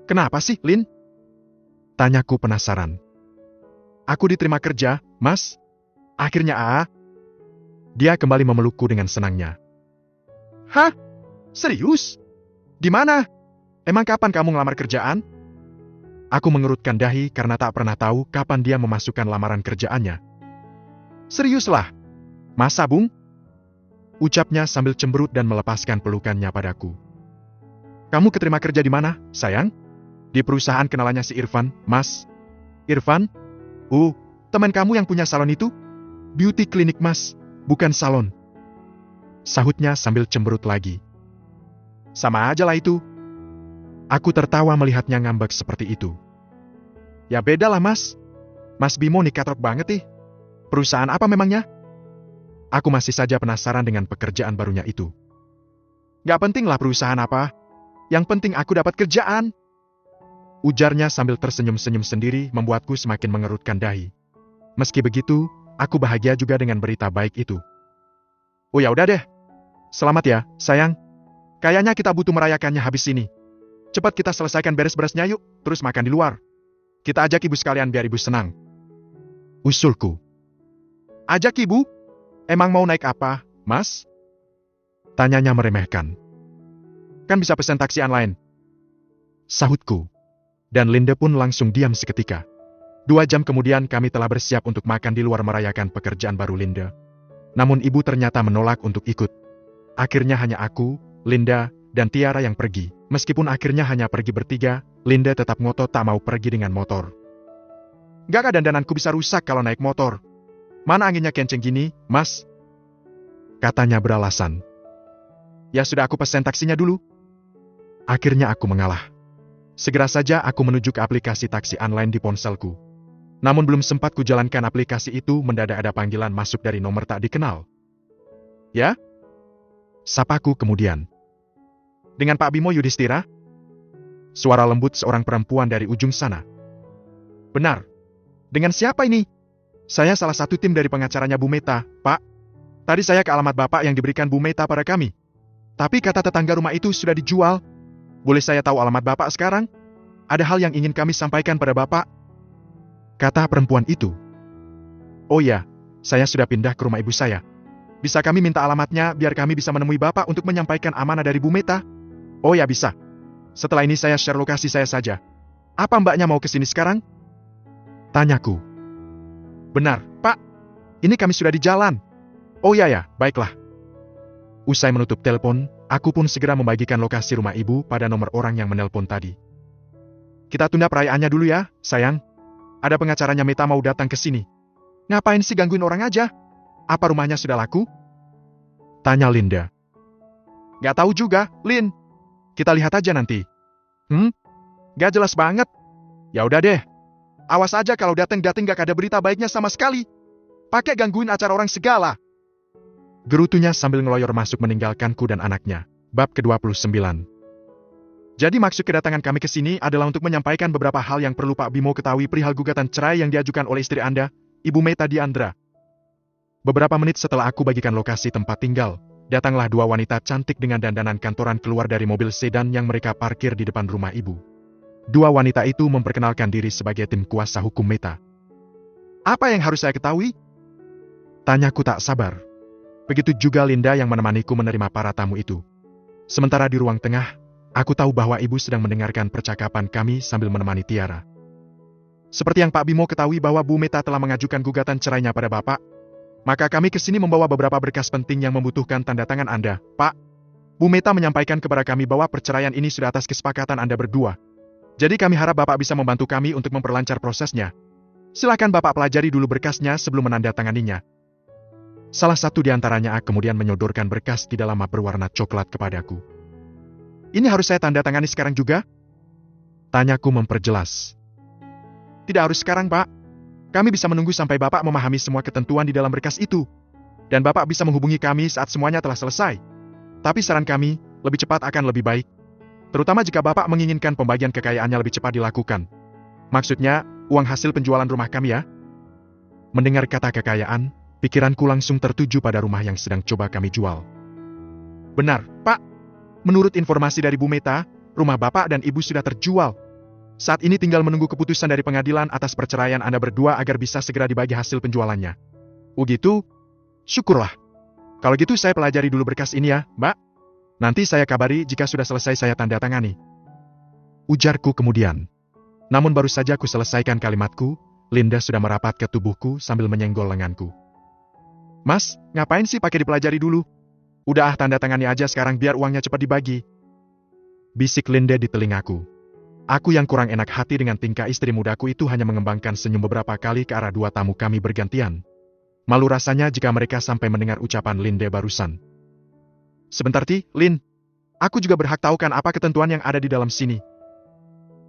Kenapa sih, Lin? Tanyaku penasaran. Aku diterima kerja, Mas. Akhirnya Dia kembali memelukku dengan senangnya. Hah? Serius? Di mana? Emang kapan kamu ngelamar kerjaan? Aku mengerutkan dahi karena tak pernah tahu kapan dia memasukkan lamaran kerjaannya. Seriuslah? Masa, Bung? Ucapnya sambil cemberut dan melepaskan pelukannya padaku. Kamu keterima kerja di mana, sayang? Di perusahaan kenalannya si Irfan, Mas. Irfan? Teman kamu yang punya salon itu? Beauty klinik, Mas, bukan salon. Sahutnya sambil cemberut lagi. Sama aja lah itu. Aku tertawa melihatnya ngambek seperti itu. Ya beda lah, Mas. Mas Bimo nih katrok banget nih. Perusahaan apa memangnya? Aku masih saja penasaran dengan pekerjaan barunya itu. Gak penting lah perusahaan apa. Yang penting aku dapat kerjaan. Ujarnya sambil tersenyum-senyum sendiri membuatku semakin mengerutkan dahi. Meski begitu, aku bahagia juga dengan berita baik itu. Oh ya udah deh. Selamat ya, sayang. Kayaknya kita butuh merayakannya habis ini. Cepat kita selesaikan beres-beresnya yuk, terus makan di luar. Kita ajak ibu sekalian biar ibu senang. Usulku. Ajak ibu? Emang mau naik apa, Mas? Tanyanya meremehkan. Kan bisa pesen taksi online. Sahutku. Dan Linda pun langsung diam seketika. 2 jam kemudian kami telah bersiap untuk makan di luar merayakan pekerjaan baru Linda. Namun ibu ternyata menolak untuk ikut. Akhirnya hanya aku, Linda, dan Tiara yang pergi. Meskipun akhirnya hanya pergi bertiga, Linda tetap ngotot tak mau pergi dengan motor. Gak dandananku bisa rusak kalau naik motor. Mana anginnya kenceng gini, Mas? Katanya beralasan. Ya sudah aku pesen taksinya dulu. Akhirnya aku mengalah. Segera saja aku menuju ke aplikasi taksi online di ponselku. Namun belum sempat kujalankan aplikasi itu mendadak ada panggilan masuk dari nomor tak dikenal. Ya? Sapaku kemudian. Dengan Pak Bimo Yudhistira? Suara lembut seorang perempuan dari ujung sana. Benar. Dengan siapa ini? Saya salah satu tim dari pengacaranya Bu Meta, Pak. Tadi saya ke alamat Bapak yang diberikan Bu Meta pada kami. Tapi kata tetangga rumah itu sudah dijual. boleh saya tahu alamat Bapak sekarang? Ada hal yang ingin kami sampaikan pada Bapak. Kata perempuan itu. Oh ya, saya sudah pindah ke rumah ibu saya. Bisa kami minta alamatnya biar kami bisa menemui Bapak untuk menyampaikan amanah dari Bu Meta? Oh ya bisa. Setelah ini saya share lokasi saya saja. Apa mbaknya mau kesini sekarang? Tanyaku. Benar, Pak. Ini kami sudah di jalan. Oh ya, baiklah. Usai menutup telepon, aku pun segera membagikan lokasi rumah ibu pada nomor orang yang menelpon tadi. Kita tunda perayaannya dulu ya, sayang. Ada pengacaranya Meta mau datang ke sini. Ngapain sih gangguin orang aja? Apa rumahnya sudah laku? Tanya Linda. Gak tahu juga, Lin. Kita lihat aja nanti. Gak jelas banget. Ya udah deh. Awas aja kalau dateng-dateng gak ada berita baiknya sama sekali. Pakai gangguin acara orang segala. Gerutunya sambil ngeloyor masuk meninggalkanku dan anaknya. Bab ke-29. Jadi maksud kedatangan kami ke sini adalah untuk menyampaikan beberapa hal yang perlu Pak Bimo ketahui perihal gugatan cerai yang diajukan oleh istri Anda, Ibu Meta Diandra. Beberapa menit setelah aku bagikan lokasi tempat tinggal, datanglah dua wanita cantik dengan dandanan kantoran keluar dari mobil sedan yang mereka parkir di depan rumah ibu. Dua wanita itu memperkenalkan diri sebagai tim kuasa hukum Meta. Apa yang harus saya ketahui? Tanyaku tak sabar. Begitu juga Linda yang menemaniku menerima para tamu itu. Sementara di ruang tengah, aku tahu bahwa ibu sedang mendengarkan percakapan kami sambil menemani Tiara. Seperti yang Pak Bimo ketahui bahwa Bu Meta telah mengajukan gugatan cerainya pada Bapak, maka kami ke sini membawa beberapa berkas penting yang membutuhkan tanda tangan Anda, Pak. Bu Meta menyampaikan kepada kami bahwa perceraian ini sudah atas kesepakatan Anda berdua. Jadi kami harap Bapak bisa membantu kami untuk memperlancar prosesnya. Silakan Bapak pelajari dulu berkasnya sebelum menandatanganinya. Salah satu di antaranya kemudian menyodorkan berkas di dalam map berwarna coklat kepadaku. Ini harus saya tanda tangani sekarang juga? Tanyaku memperjelas. Tidak harus sekarang, Pak. Kami bisa menunggu sampai Bapak memahami semua ketentuan di dalam berkas itu. Dan Bapak bisa menghubungi kami saat semuanya telah selesai. Tapi saran kami, lebih cepat akan lebih baik. Terutama jika Bapak menginginkan pembagian kekayaannya lebih cepat dilakukan. Maksudnya, uang hasil penjualan rumah kami ya. Mendengar kata kekayaan, pikiranku langsung tertuju pada rumah yang sedang coba kami jual. Benar, Pak. Menurut informasi dari Bu Meta, rumah Bapak dan Ibu sudah terjual. Saat ini tinggal menunggu keputusan dari pengadilan atas perceraian Anda berdua agar bisa segera dibagi hasil penjualannya. Gitu? Syukurlah. Kalau gitu saya pelajari dulu berkas ini ya, Mbak. Nanti saya kabari jika sudah selesai saya tanda tangani. Ujarku kemudian. Namun baru saja aku selesaikan kalimatku, Linda sudah merapat ke tubuhku sambil menyenggol lenganku. Mas, ngapain sih pakai dipelajari dulu? Udah tanda tangani aja sekarang biar uangnya cepat dibagi. Bisik Linda di telingaku. Aku yang kurang enak hati dengan tingkah istri mudaku itu hanya mengembangkan senyum beberapa kali ke arah dua tamu kami bergantian. Malu rasanya jika mereka sampai mendengar ucapan Linda barusan. Sebentar Lin. Aku juga berhak tahu kan apa ketentuan yang ada di dalam sini.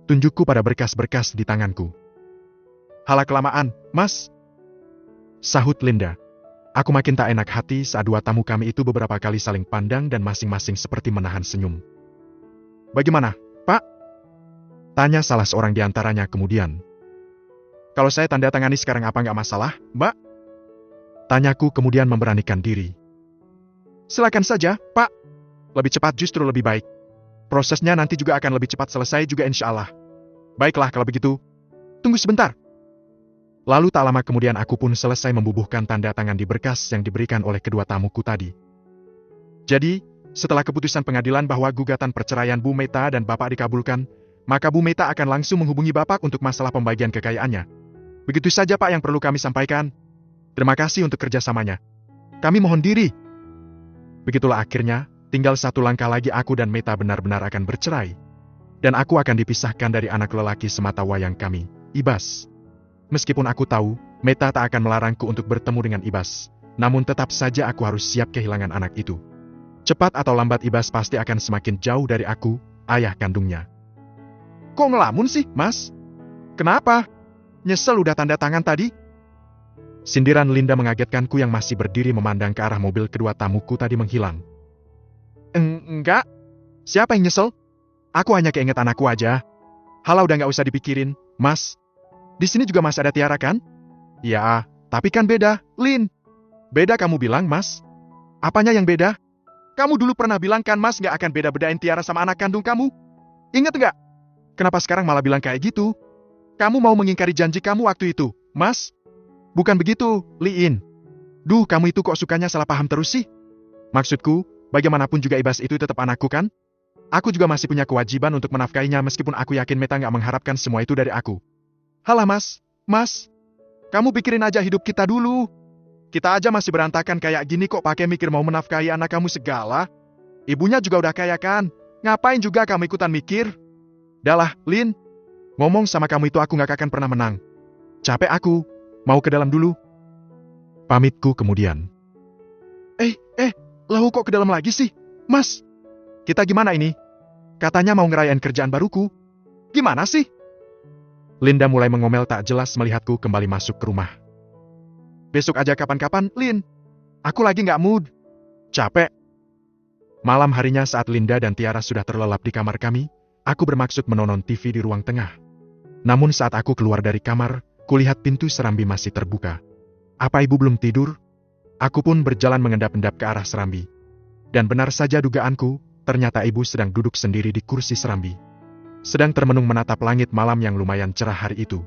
Tunjukku pada berkas-berkas di tanganku. Halah kelamaan, Mas. Sahut Linda. Aku makin tak enak hati saat dua tamu kami itu beberapa kali saling pandang dan masing-masing seperti menahan senyum. Bagaimana, Pak? Tanya salah seorang di antaranya kemudian. Kalau saya tanda tangani sekarang apa nggak masalah, Mbak? Tanyaku kemudian memberanikan diri. Silakan saja, Pak. Lebih cepat justru lebih baik. Prosesnya nanti juga akan lebih cepat selesai juga insya Allah. Baiklah kalau begitu. Tunggu sebentar. Lalu tak lama kemudian aku pun selesai membubuhkan tanda tangan di berkas yang diberikan oleh kedua tamuku tadi. Jadi, setelah keputusan pengadilan bahwa gugatan perceraian Bu Meta dan Bapak dikabulkan, maka Bu Meta akan langsung menghubungi Bapak untuk masalah pembagian kekayaannya. Begitu saja Pak yang perlu kami sampaikan. Terima kasih untuk kerjasamanya. Kami mohon diri. Begitulah akhirnya, tinggal satu langkah lagi aku dan Meta benar-benar akan bercerai. Dan aku akan dipisahkan dari anak lelaki semata wayang kami, Ibas. Meskipun aku tahu, Meta tak akan melarangku untuk bertemu dengan Ibas, namun tetap saja aku harus siap kehilangan anak itu. Cepat atau lambat Ibas pasti akan semakin jauh dari aku, ayah kandungnya. Kok ngelamun sih, Mas? Kenapa? Nyesel udah tanda tangan tadi? Sindiran Linda mengagetkanku yang masih berdiri memandang ke arah mobil kedua tamuku tadi menghilang. Enggak. Siapa yang nyesel? Aku hanya keinget anakku aja. Halah udah nggak usah dipikirin, Mas. Di sini juga masih ada Tiara kan? Ya, tapi kan beda, Lin. Beda kamu bilang, Mas. Apanya yang beda? Kamu dulu pernah bilang kan Mas nggak akan beda-bedain Tiara sama anak kandung kamu? Ingat nggak? Kenapa sekarang malah bilang kayak gitu? Kamu mau mengingkari janji kamu waktu itu, Mas? Bukan begitu, Liin. Duh, kamu itu kok sukanya salah paham terus sih? Maksudku, bagaimanapun juga Ibas itu tetap anakku kan? Aku juga masih punya kewajiban untuk menafkahinya meskipun aku yakin Meta nggak mengharapkan semua itu dari aku. Halah Mas. Kamu pikirin aja hidup kita dulu. Kita aja masih berantakan kayak gini kok pakai mikir mau menafkahi anak kamu segala. Ibunya juga udah kaya kan? Ngapain juga kamu ikutan mikir? Dahlah, Lin. Ngomong sama kamu itu aku nggak akan pernah menang. Capek aku. Mau ke dalam dulu. Pamitku kemudian. Lahu kok ke dalam lagi sih? Mas, kita gimana ini? Katanya mau ngerayain kerjaan baruku. Gimana sih? Linda mulai mengomel tak jelas melihatku kembali masuk ke rumah. Besok aja kapan-kapan, Lin. Aku lagi nggak mood. Capek. Malam harinya saat Linda dan Tiara sudah terlelap di kamar kami, aku bermaksud menonton TV di ruang tengah. Namun saat aku keluar dari kamar, kulihat pintu serambi masih terbuka. Apa ibu belum tidur? Aku pun berjalan mengendap-endap ke arah serambi. Dan benar saja dugaanku, ternyata ibu sedang duduk sendiri di kursi serambi. Sedang termenung menatap langit malam yang lumayan cerah hari itu.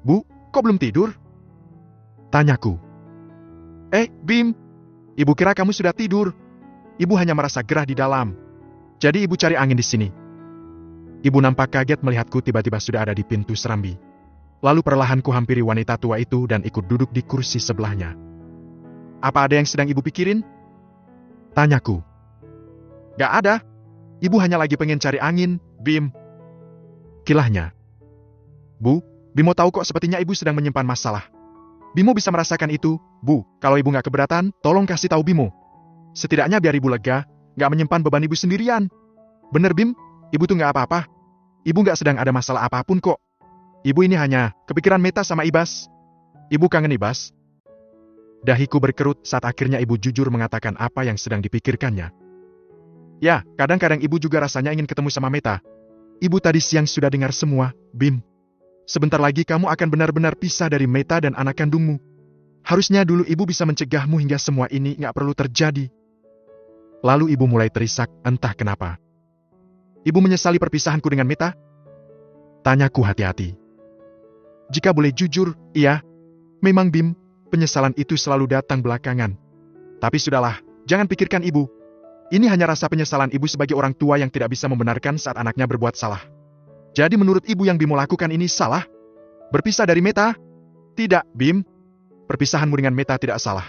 Bu, kok belum tidur? Tanyaku. Bim, ibu kira kamu sudah tidur. Ibu hanya merasa gerah di dalam. Jadi ibu cari angin di sini. Ibu nampak kaget melihatku tiba-tiba sudah ada di pintu serambi. Lalu perlahan ku hampiri wanita tua itu dan ikut duduk di kursi sebelahnya. Apa ada yang sedang ibu pikirin? Tanyaku. Gak ada. Ibu hanya lagi pengen cari angin, Bim. Kilahnya. Bu, Bimo tahu kok sepertinya ibu sedang menyimpan masalah. Bimo bisa merasakan itu, Bu. Kalau ibu gak keberatan, tolong kasih tahu Bimo. Setidaknya biar ibu lega, gak menyimpan beban ibu sendirian. Bener, Bim, ibu tuh gak apa-apa. Ibu gak sedang ada masalah apapun kok. Ibu ini hanya kepikiran Meta sama Ibas. Ibu kangen Ibas. Dahiku berkerut saat akhirnya ibu jujur mengatakan apa yang sedang dipikirkannya. Ya, kadang-kadang ibu juga rasanya ingin ketemu sama Meta. Ibu tadi siang sudah dengar semua, Bim. Sebentar lagi kamu akan benar-benar pisah dari Meta dan anak kandungmu. Harusnya dulu ibu bisa mencegahmu hingga semua ini nggak perlu terjadi. Lalu ibu mulai terisak, entah kenapa. Ibu menyesali perpisahanku dengan Meta? Tanyaku hati-hati. Jika boleh jujur, iya. Memang Bim, penyesalan itu selalu datang belakangan. Tapi sudahlah, jangan pikirkan ibu. Ini hanya rasa penyesalan ibu sebagai orang tua yang tidak bisa membenarkan saat anaknya berbuat salah. Jadi menurut ibu yang Bimo lakukan ini salah? Berpisah dari Meta? Tidak, Bim. Perpisahanmu dengan Meta tidak salah.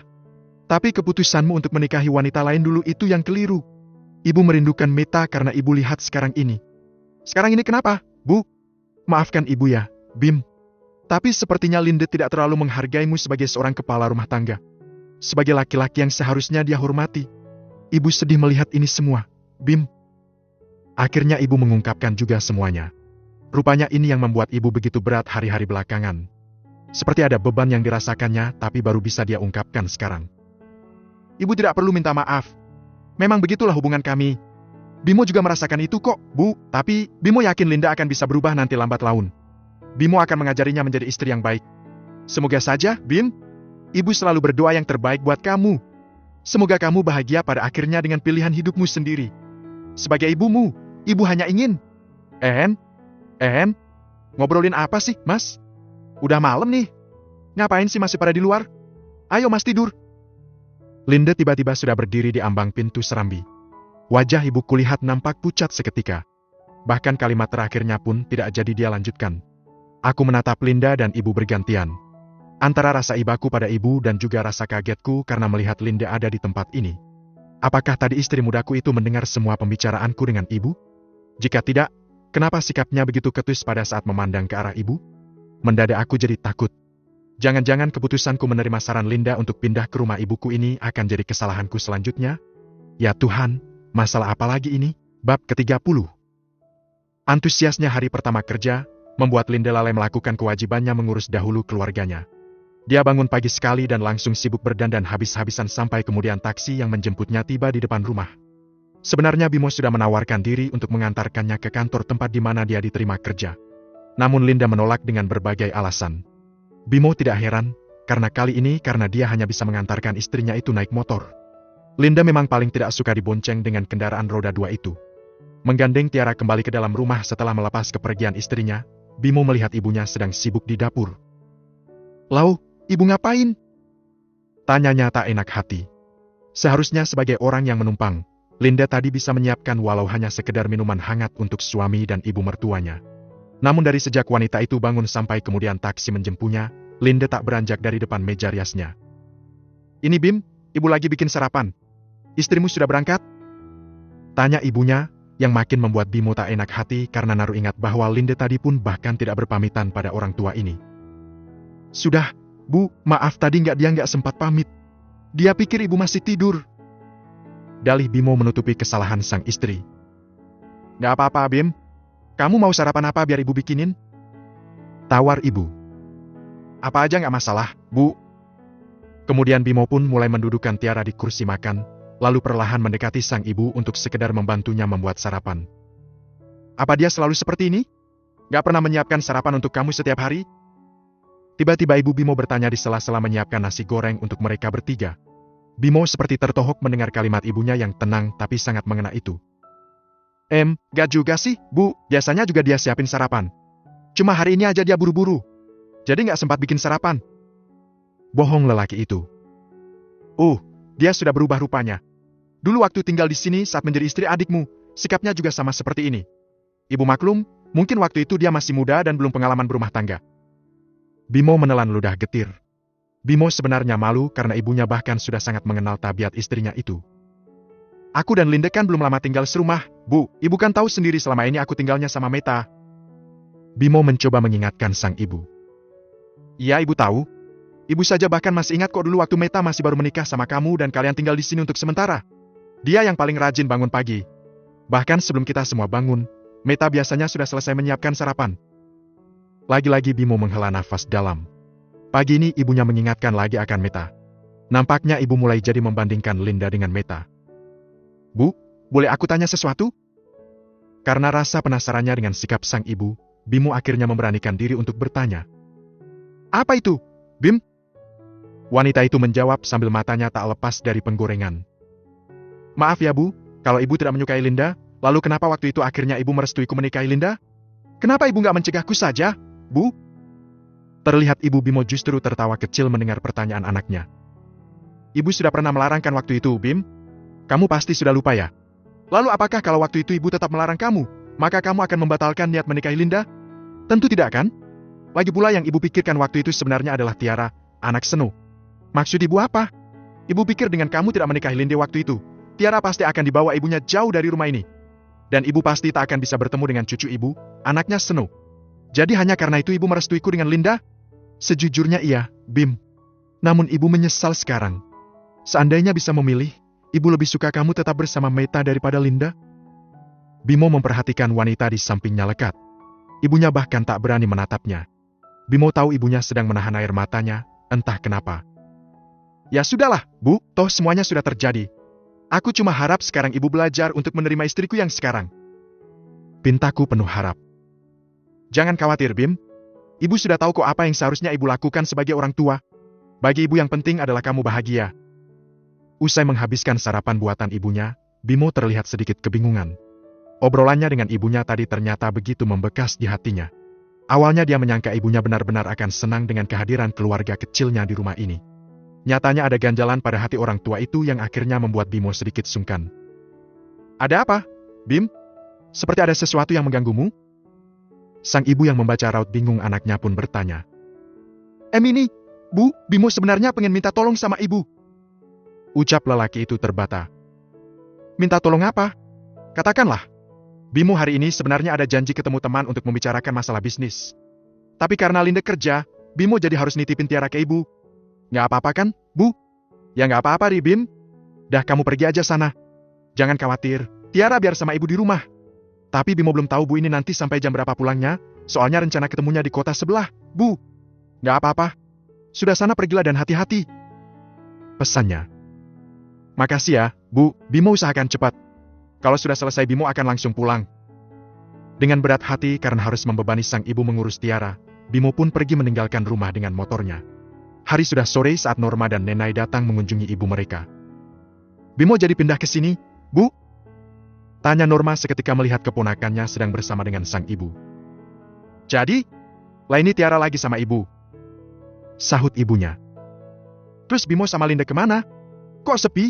Tapi keputusanmu untuk menikahi wanita lain dulu itu yang keliru. Ibu merindukan Meta karena ibu lihat sekarang ini. Sekarang ini kenapa, Bu? Maafkan ibu ya, Bim. Tapi sepertinya Linda tidak terlalu menghargaimu sebagai seorang kepala rumah tangga. Sebagai laki-laki yang seharusnya dia hormati. Ibu sedih melihat ini semua, Bim. Akhirnya ibu mengungkapkan juga semuanya. Rupanya ini yang membuat ibu begitu berat hari-hari belakangan. Seperti ada beban yang dirasakannya, tapi baru bisa dia ungkapkan sekarang. Ibu tidak perlu minta maaf. Memang begitulah hubungan kami. Bimo juga merasakan itu kok, Bu. Tapi, Bimo yakin Linda akan bisa berubah nanti lambat laun. Bimo akan mengajarinya menjadi istri yang baik. Semoga saja, Bim. Ibu selalu berdoa yang terbaik buat kamu. Semoga kamu bahagia pada akhirnya dengan pilihan hidupmu sendiri. Sebagai ibumu, ibu hanya ingin... Ngobrolin apa sih, Mas? Udah malam nih. Ngapain sih masih pada di luar? Ayo Mas tidur. Linda tiba-tiba sudah berdiri di ambang pintu serambi. Wajah ibu kulihat nampak pucat seketika. Bahkan kalimat terakhirnya pun tidak jadi dia lanjutkan. Aku menatap Linda dan ibu bergantian. Antara rasa ibaku pada ibu dan juga rasa kagetku karena melihat Linda ada di tempat ini. Apakah tadi istri mudaku itu mendengar semua pembicaraanku dengan ibu? Jika tidak, kenapa sikapnya begitu ketus pada saat memandang ke arah ibu? Mendadak aku jadi takut. Jangan-jangan keputusanku menerima saran Linda untuk pindah ke rumah ibuku ini akan jadi kesalahanku selanjutnya? Ya Tuhan, masalah apa lagi ini? Bab ke-30. Antusiasnya hari pertama kerja, membuat Linda lalai melakukan kewajibannya mengurus dahulu keluarganya. Dia bangun pagi sekali dan langsung sibuk berdandan habis-habisan sampai kemudian taksi yang menjemputnya tiba di depan rumah. Sebenarnya Bimo sudah menawarkan diri untuk mengantarkannya ke kantor tempat di mana dia diterima kerja. Namun Linda menolak dengan berbagai alasan. Bimo tidak heran, karena kali ini karena dia hanya bisa mengantarkan istrinya itu naik motor. Linda memang paling tidak suka dibonceng dengan kendaraan roda 2 itu. Menggandeng Tiara kembali ke dalam rumah setelah melepas kepergian istrinya, Bimo melihat ibunya sedang sibuk di dapur. "Lau, ibu ngapain?" tanyanya tak enak hati. Seharusnya sebagai orang yang menumpang, Linda tadi bisa menyiapkan walau hanya sekedar minuman hangat untuk suami dan ibu mertuanya. Namun dari sejak wanita itu bangun sampai kemudian taksi menjemputnya, Linda tak beranjak dari depan meja riasnya. "Ini Bim, ibu lagi bikin sarapan. Istrimu sudah berangkat?" tanya ibunya, yang makin membuat Bimo tak enak hati karena naruh ingat bahwa Linda tadi pun bahkan tidak berpamitan pada orang tua ini. "Sudah, Bu, maaf tadi dia nggak sempat pamit. Dia pikir ibu masih tidur." Dalih Bimo menutupi kesalahan sang istri. "Nggak apa-apa, Bim. Kamu mau sarapan apa biar ibu bikinin?" tawar ibu. "Apa aja nggak masalah, Bu." Kemudian Bimo pun mulai mendudukkan Tiara di kursi makan, lalu perlahan mendekati sang ibu untuk sekedar membantunya membuat sarapan. "Apa dia selalu seperti ini? Nggak pernah menyiapkan sarapan untuk kamu setiap hari?" Tiba-tiba ibu Bimo bertanya di sela-sela menyiapkan nasi goreng untuk mereka bertiga. Bimo seperti tertohok mendengar kalimat ibunya yang tenang tapi sangat mengena itu. Gak juga sih, Bu. Biasanya juga dia siapin sarapan. Cuma hari ini aja dia buru-buru. Jadi gak sempat bikin sarapan." Bohong lelaki itu. Dia sudah berubah rupanya. Dulu waktu tinggal di sini saat menjadi istri adikmu, sikapnya juga sama seperti ini. Ibu maklum, mungkin waktu itu dia masih muda dan belum pengalaman berumah tangga. Bimo menelan ludah getir. Bimo sebenarnya malu karena ibunya bahkan sudah sangat mengenal tabiat istrinya itu. "Aku dan Linda kan belum lama tinggal serumah, Bu. Ibu kan tahu sendiri selama ini aku tinggalnya sama Meta." Bimo mencoba mengingatkan sang ibu. "Iya, ibu tahu. Ibu saja bahkan masih ingat kok dulu waktu Meta masih baru menikah sama kamu dan kalian tinggal di sini untuk sementara. Dia yang paling rajin bangun pagi. Bahkan sebelum kita semua bangun, Meta biasanya sudah selesai menyiapkan sarapan." Lagi-lagi Bimo menghela nafas dalam. Pagi ini ibunya mengingatkan lagi akan Meta. Nampaknya ibu mulai jadi membandingkan Linda dengan Meta. "Bu, boleh aku tanya sesuatu?" Karena rasa penasarannya dengan sikap sang ibu, Bimo akhirnya memberanikan diri untuk bertanya. "Apa itu, Bim?" Wanita itu menjawab sambil matanya tak lepas dari penggorengan. "Maaf ya, Bu, kalau ibu tidak menyukai Linda, lalu kenapa waktu itu akhirnya ibu merestuiku menikahi Linda? Kenapa ibu nggak mencegahku saja, Bu?" Terlihat ibu Bimo justru tertawa kecil mendengar pertanyaan anaknya. "Ibu sudah pernah melarangkan waktu itu, Bim? Kamu pasti sudah lupa ya? Lalu apakah kalau waktu itu ibu tetap melarang kamu, maka kamu akan membatalkan niat menikahi Linda? Tentu tidak kan? Lagi pula yang ibu pikirkan waktu itu sebenarnya adalah Tiara, anak Senu. Maksud ibu apa? Ibu pikir dengan kamu tidak menikahi Linda waktu itu, Tiara pasti akan dibawa ibunya jauh dari rumah ini. Dan ibu pasti tak akan bisa bertemu dengan cucu ibu, anaknya Senu. Jadi hanya karena itu ibu merestuiku dengan Linda?" "Sejujurnya iya, Bim. Namun ibu menyesal sekarang. Seandainya bisa memilih, ibu lebih suka kamu tetap bersama Meta daripada Linda." Bimo memperhatikan wanita di sampingnya lekat. Ibunya bahkan tak berani menatapnya. Bimo tahu ibunya sedang menahan air matanya, entah kenapa. "Ya sudahlah, Bu, toh semuanya sudah terjadi. Aku cuma harap sekarang ibu belajar untuk menerima istriku yang sekarang." Pintaku penuh harap. "Jangan khawatir, Bim. Ibu sudah tahu kok apa yang seharusnya ibu lakukan sebagai orang tua. Bagi ibu yang penting adalah kamu bahagia." Usai menghabiskan sarapan buatan ibunya, Bimo terlihat sedikit kebingungan. Obrolannya dengan ibunya tadi ternyata begitu membekas di hatinya. Awalnya dia menyangka ibunya benar-benar akan senang dengan kehadiran keluarga kecilnya di rumah ini. Nyatanya ada ganjalan pada hati orang tua itu yang akhirnya membuat Bimo sedikit sungkan. "Ada apa, Bim? Seperti ada sesuatu yang mengganggumu?" Sang ibu yang membaca raut bingung anaknya pun bertanya. Ini, Bu, Bimo sebenarnya pengen minta tolong sama ibu." Ucap lelaki itu terbata. "Minta tolong apa? Katakanlah." "Bimo hari ini sebenarnya ada janji ketemu teman untuk membicarakan masalah bisnis. Tapi karena Linda kerja, Bimo jadi harus nitipin Tiara ke ibu. Nggak apa-apa kan, Bu?" "Ya nggak apa-apa, Bim. Dah kamu pergi aja sana. Jangan khawatir, Tiara biar sama ibu di rumah. Tapi Bimo belum tahu Bu ini nanti sampai jam berapa pulangnya, soalnya rencana ketemunya di kota sebelah, Bu." "Nggak apa-apa. Sudah sana pergilah dan hati-hati," pesannya. "Makasih ya, Bu, Bimo usahakan cepat. Kalau sudah selesai Bimo akan langsung pulang." Dengan berat hati karena harus membebani sang ibu mengurus Tiara, Bimo pun pergi meninggalkan rumah dengan motornya. Hari sudah sore saat Norma dan Nenai datang mengunjungi ibu mereka. "Bimo jadi pindah ke sini, Bu?" Tanya Norma seketika melihat keponakannya sedang bersama dengan sang ibu. Jadi, Laini Tiara lagi sama ibu? Sahut ibunya. Terus Bimo sama Linda kemana? Kok sepi?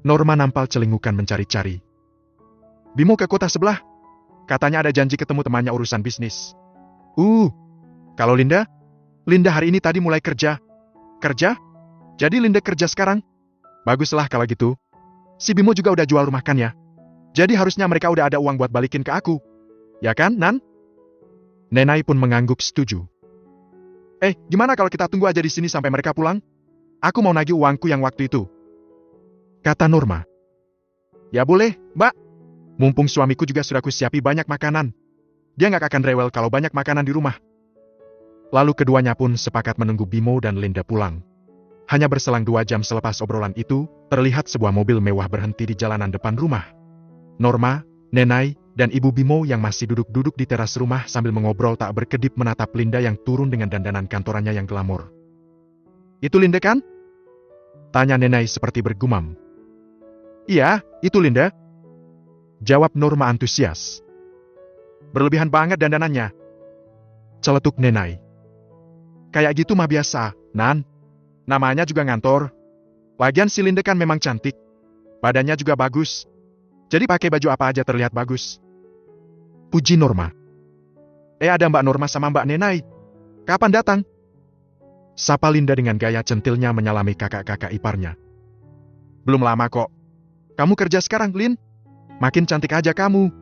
Norma nampal celingukan mencari-cari. Bimo ke kota sebelah. Katanya ada janji ketemu temannya urusan bisnis. Kalau Linda? Linda hari ini tadi mulai kerja. Kerja? Jadi Linda kerja sekarang? Baguslah kalau gitu. Si Bimo juga udah jual rumah kan ya? Jadi harusnya mereka udah ada uang buat balikin ke aku. Ya kan, Nan? Nenai pun mengangguk setuju. Gimana kalau kita tunggu aja di sini sampai mereka pulang? Aku mau nagih uangku yang waktu itu. Kata Norma. Ya boleh, Mbak. Mumpung suamiku juga sudah kusiapi banyak makanan. Dia nggak akan rewel kalau banyak makanan di rumah. Lalu keduanya pun sepakat menunggu Bimo dan Linda pulang. Hanya berselang 2 jam selepas obrolan itu, terlihat sebuah mobil mewah berhenti di jalanan depan rumah. Norma, Nenai, dan Ibu Bimo yang masih duduk-duduk di teras rumah sambil mengobrol tak berkedip menatap Linda yang turun dengan dandanan kantorannya yang glamor. Itu Linda kan? Tanya Nenai seperti bergumam. Iya, itu Linda. Jawab Norma antusias. Berlebihan banget dandanannya. Celetuk Nenai. Kayak gitu mah biasa, Nan. Namanya juga ngantor. Lagian si Linda kan memang cantik. Badannya juga bagus. Jadi pakai baju apa aja terlihat bagus. Puji Norma. Ada Mbak Norma sama Mbak Nenai. Kapan datang? Sapa Linda dengan gaya centilnya menyalami kakak-kakak iparnya. Belum lama kok. Kamu kerja sekarang, Lin? Makin cantik aja kamu.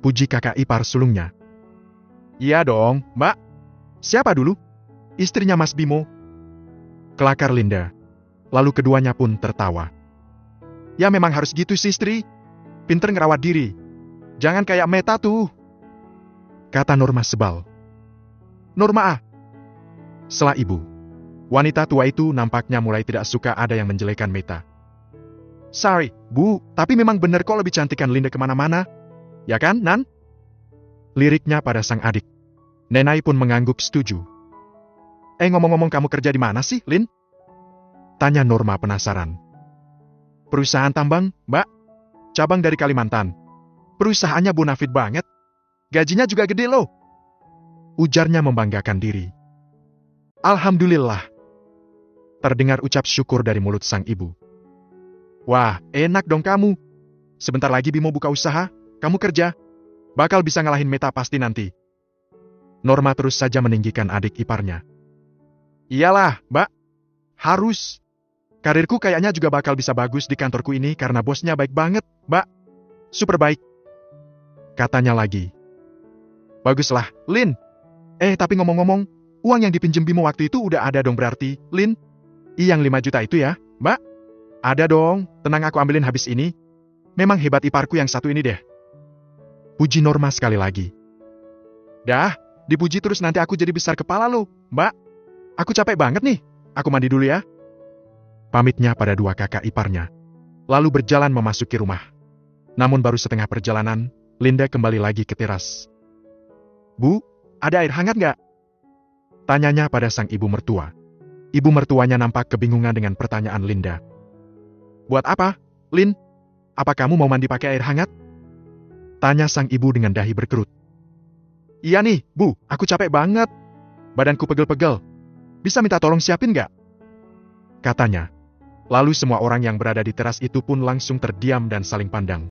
Puji kakak ipar sulungnya. Iya dong, Mbak. Siapa dulu? Istrinya Mas Bimo. Kelakar Linda. Lalu keduanya pun tertawa. Ya memang harus gitu sih, istri. Pinter ngerawat diri. Jangan kayak Meta tuh. Kata Norma sebal. Norma Sela ibu. Wanita tua itu nampaknya mulai tidak suka ada yang menjelekan Meta. Sorry, Bu, tapi memang bener kok lebih cantikan Linda kemana-mana. Ya kan, Nan? Liriknya pada sang adik. Nenai pun mengangguk setuju. Ngomong-ngomong kamu kerja di mana sih, Lin? Tanya Norma penasaran. Perusahaan tambang, Mbak. Cabang dari Kalimantan. Perusahaannya bonafit banget. Gajinya juga gede loh. Ujarnya membanggakan diri. Alhamdulillah. Terdengar ucap syukur dari mulut sang ibu. Wah, enak dong kamu. Sebentar lagi Bimo buka usaha, kamu kerja. Bakal bisa ngalahin Meta pasti nanti. Norma terus saja meninggikan adik iparnya. Iyalah, Mbak. Harus. Karirku kayaknya juga bakal bisa bagus di kantorku ini karena bosnya baik banget, Mbak. Super baik. Katanya lagi. Baguslah, Lin. Tapi ngomong-ngomong, uang yang dipinjem Bimo waktu itu udah ada dong berarti, Lin? Yang 5 juta itu ya, Mbak? Ada dong, tenang aku ambilin habis ini. Memang hebat iparku yang satu ini deh. Puji Norma sekali lagi. Dah, dipuji terus nanti aku jadi besar kepala loh, Mbak. Aku capek banget nih, aku mandi dulu ya. Pamitnya pada dua kakak iparnya. Lalu berjalan memasuki rumah. Namun baru setengah perjalanan, Linda kembali lagi ke teras. Bu, ada air hangat nggak? Tanyanya pada sang ibu mertua. Ibu mertuanya nampak kebingungan dengan pertanyaan Linda. Buat apa, Lin? Apa kamu mau mandi pakai air hangat? Tanya sang ibu dengan dahi berkerut. Iya nih, Bu, aku capek banget. Badanku pegel-pegel. Bisa minta tolong siapin nggak? Katanya. Lalu semua orang yang berada di teras itu pun langsung terdiam dan saling pandang.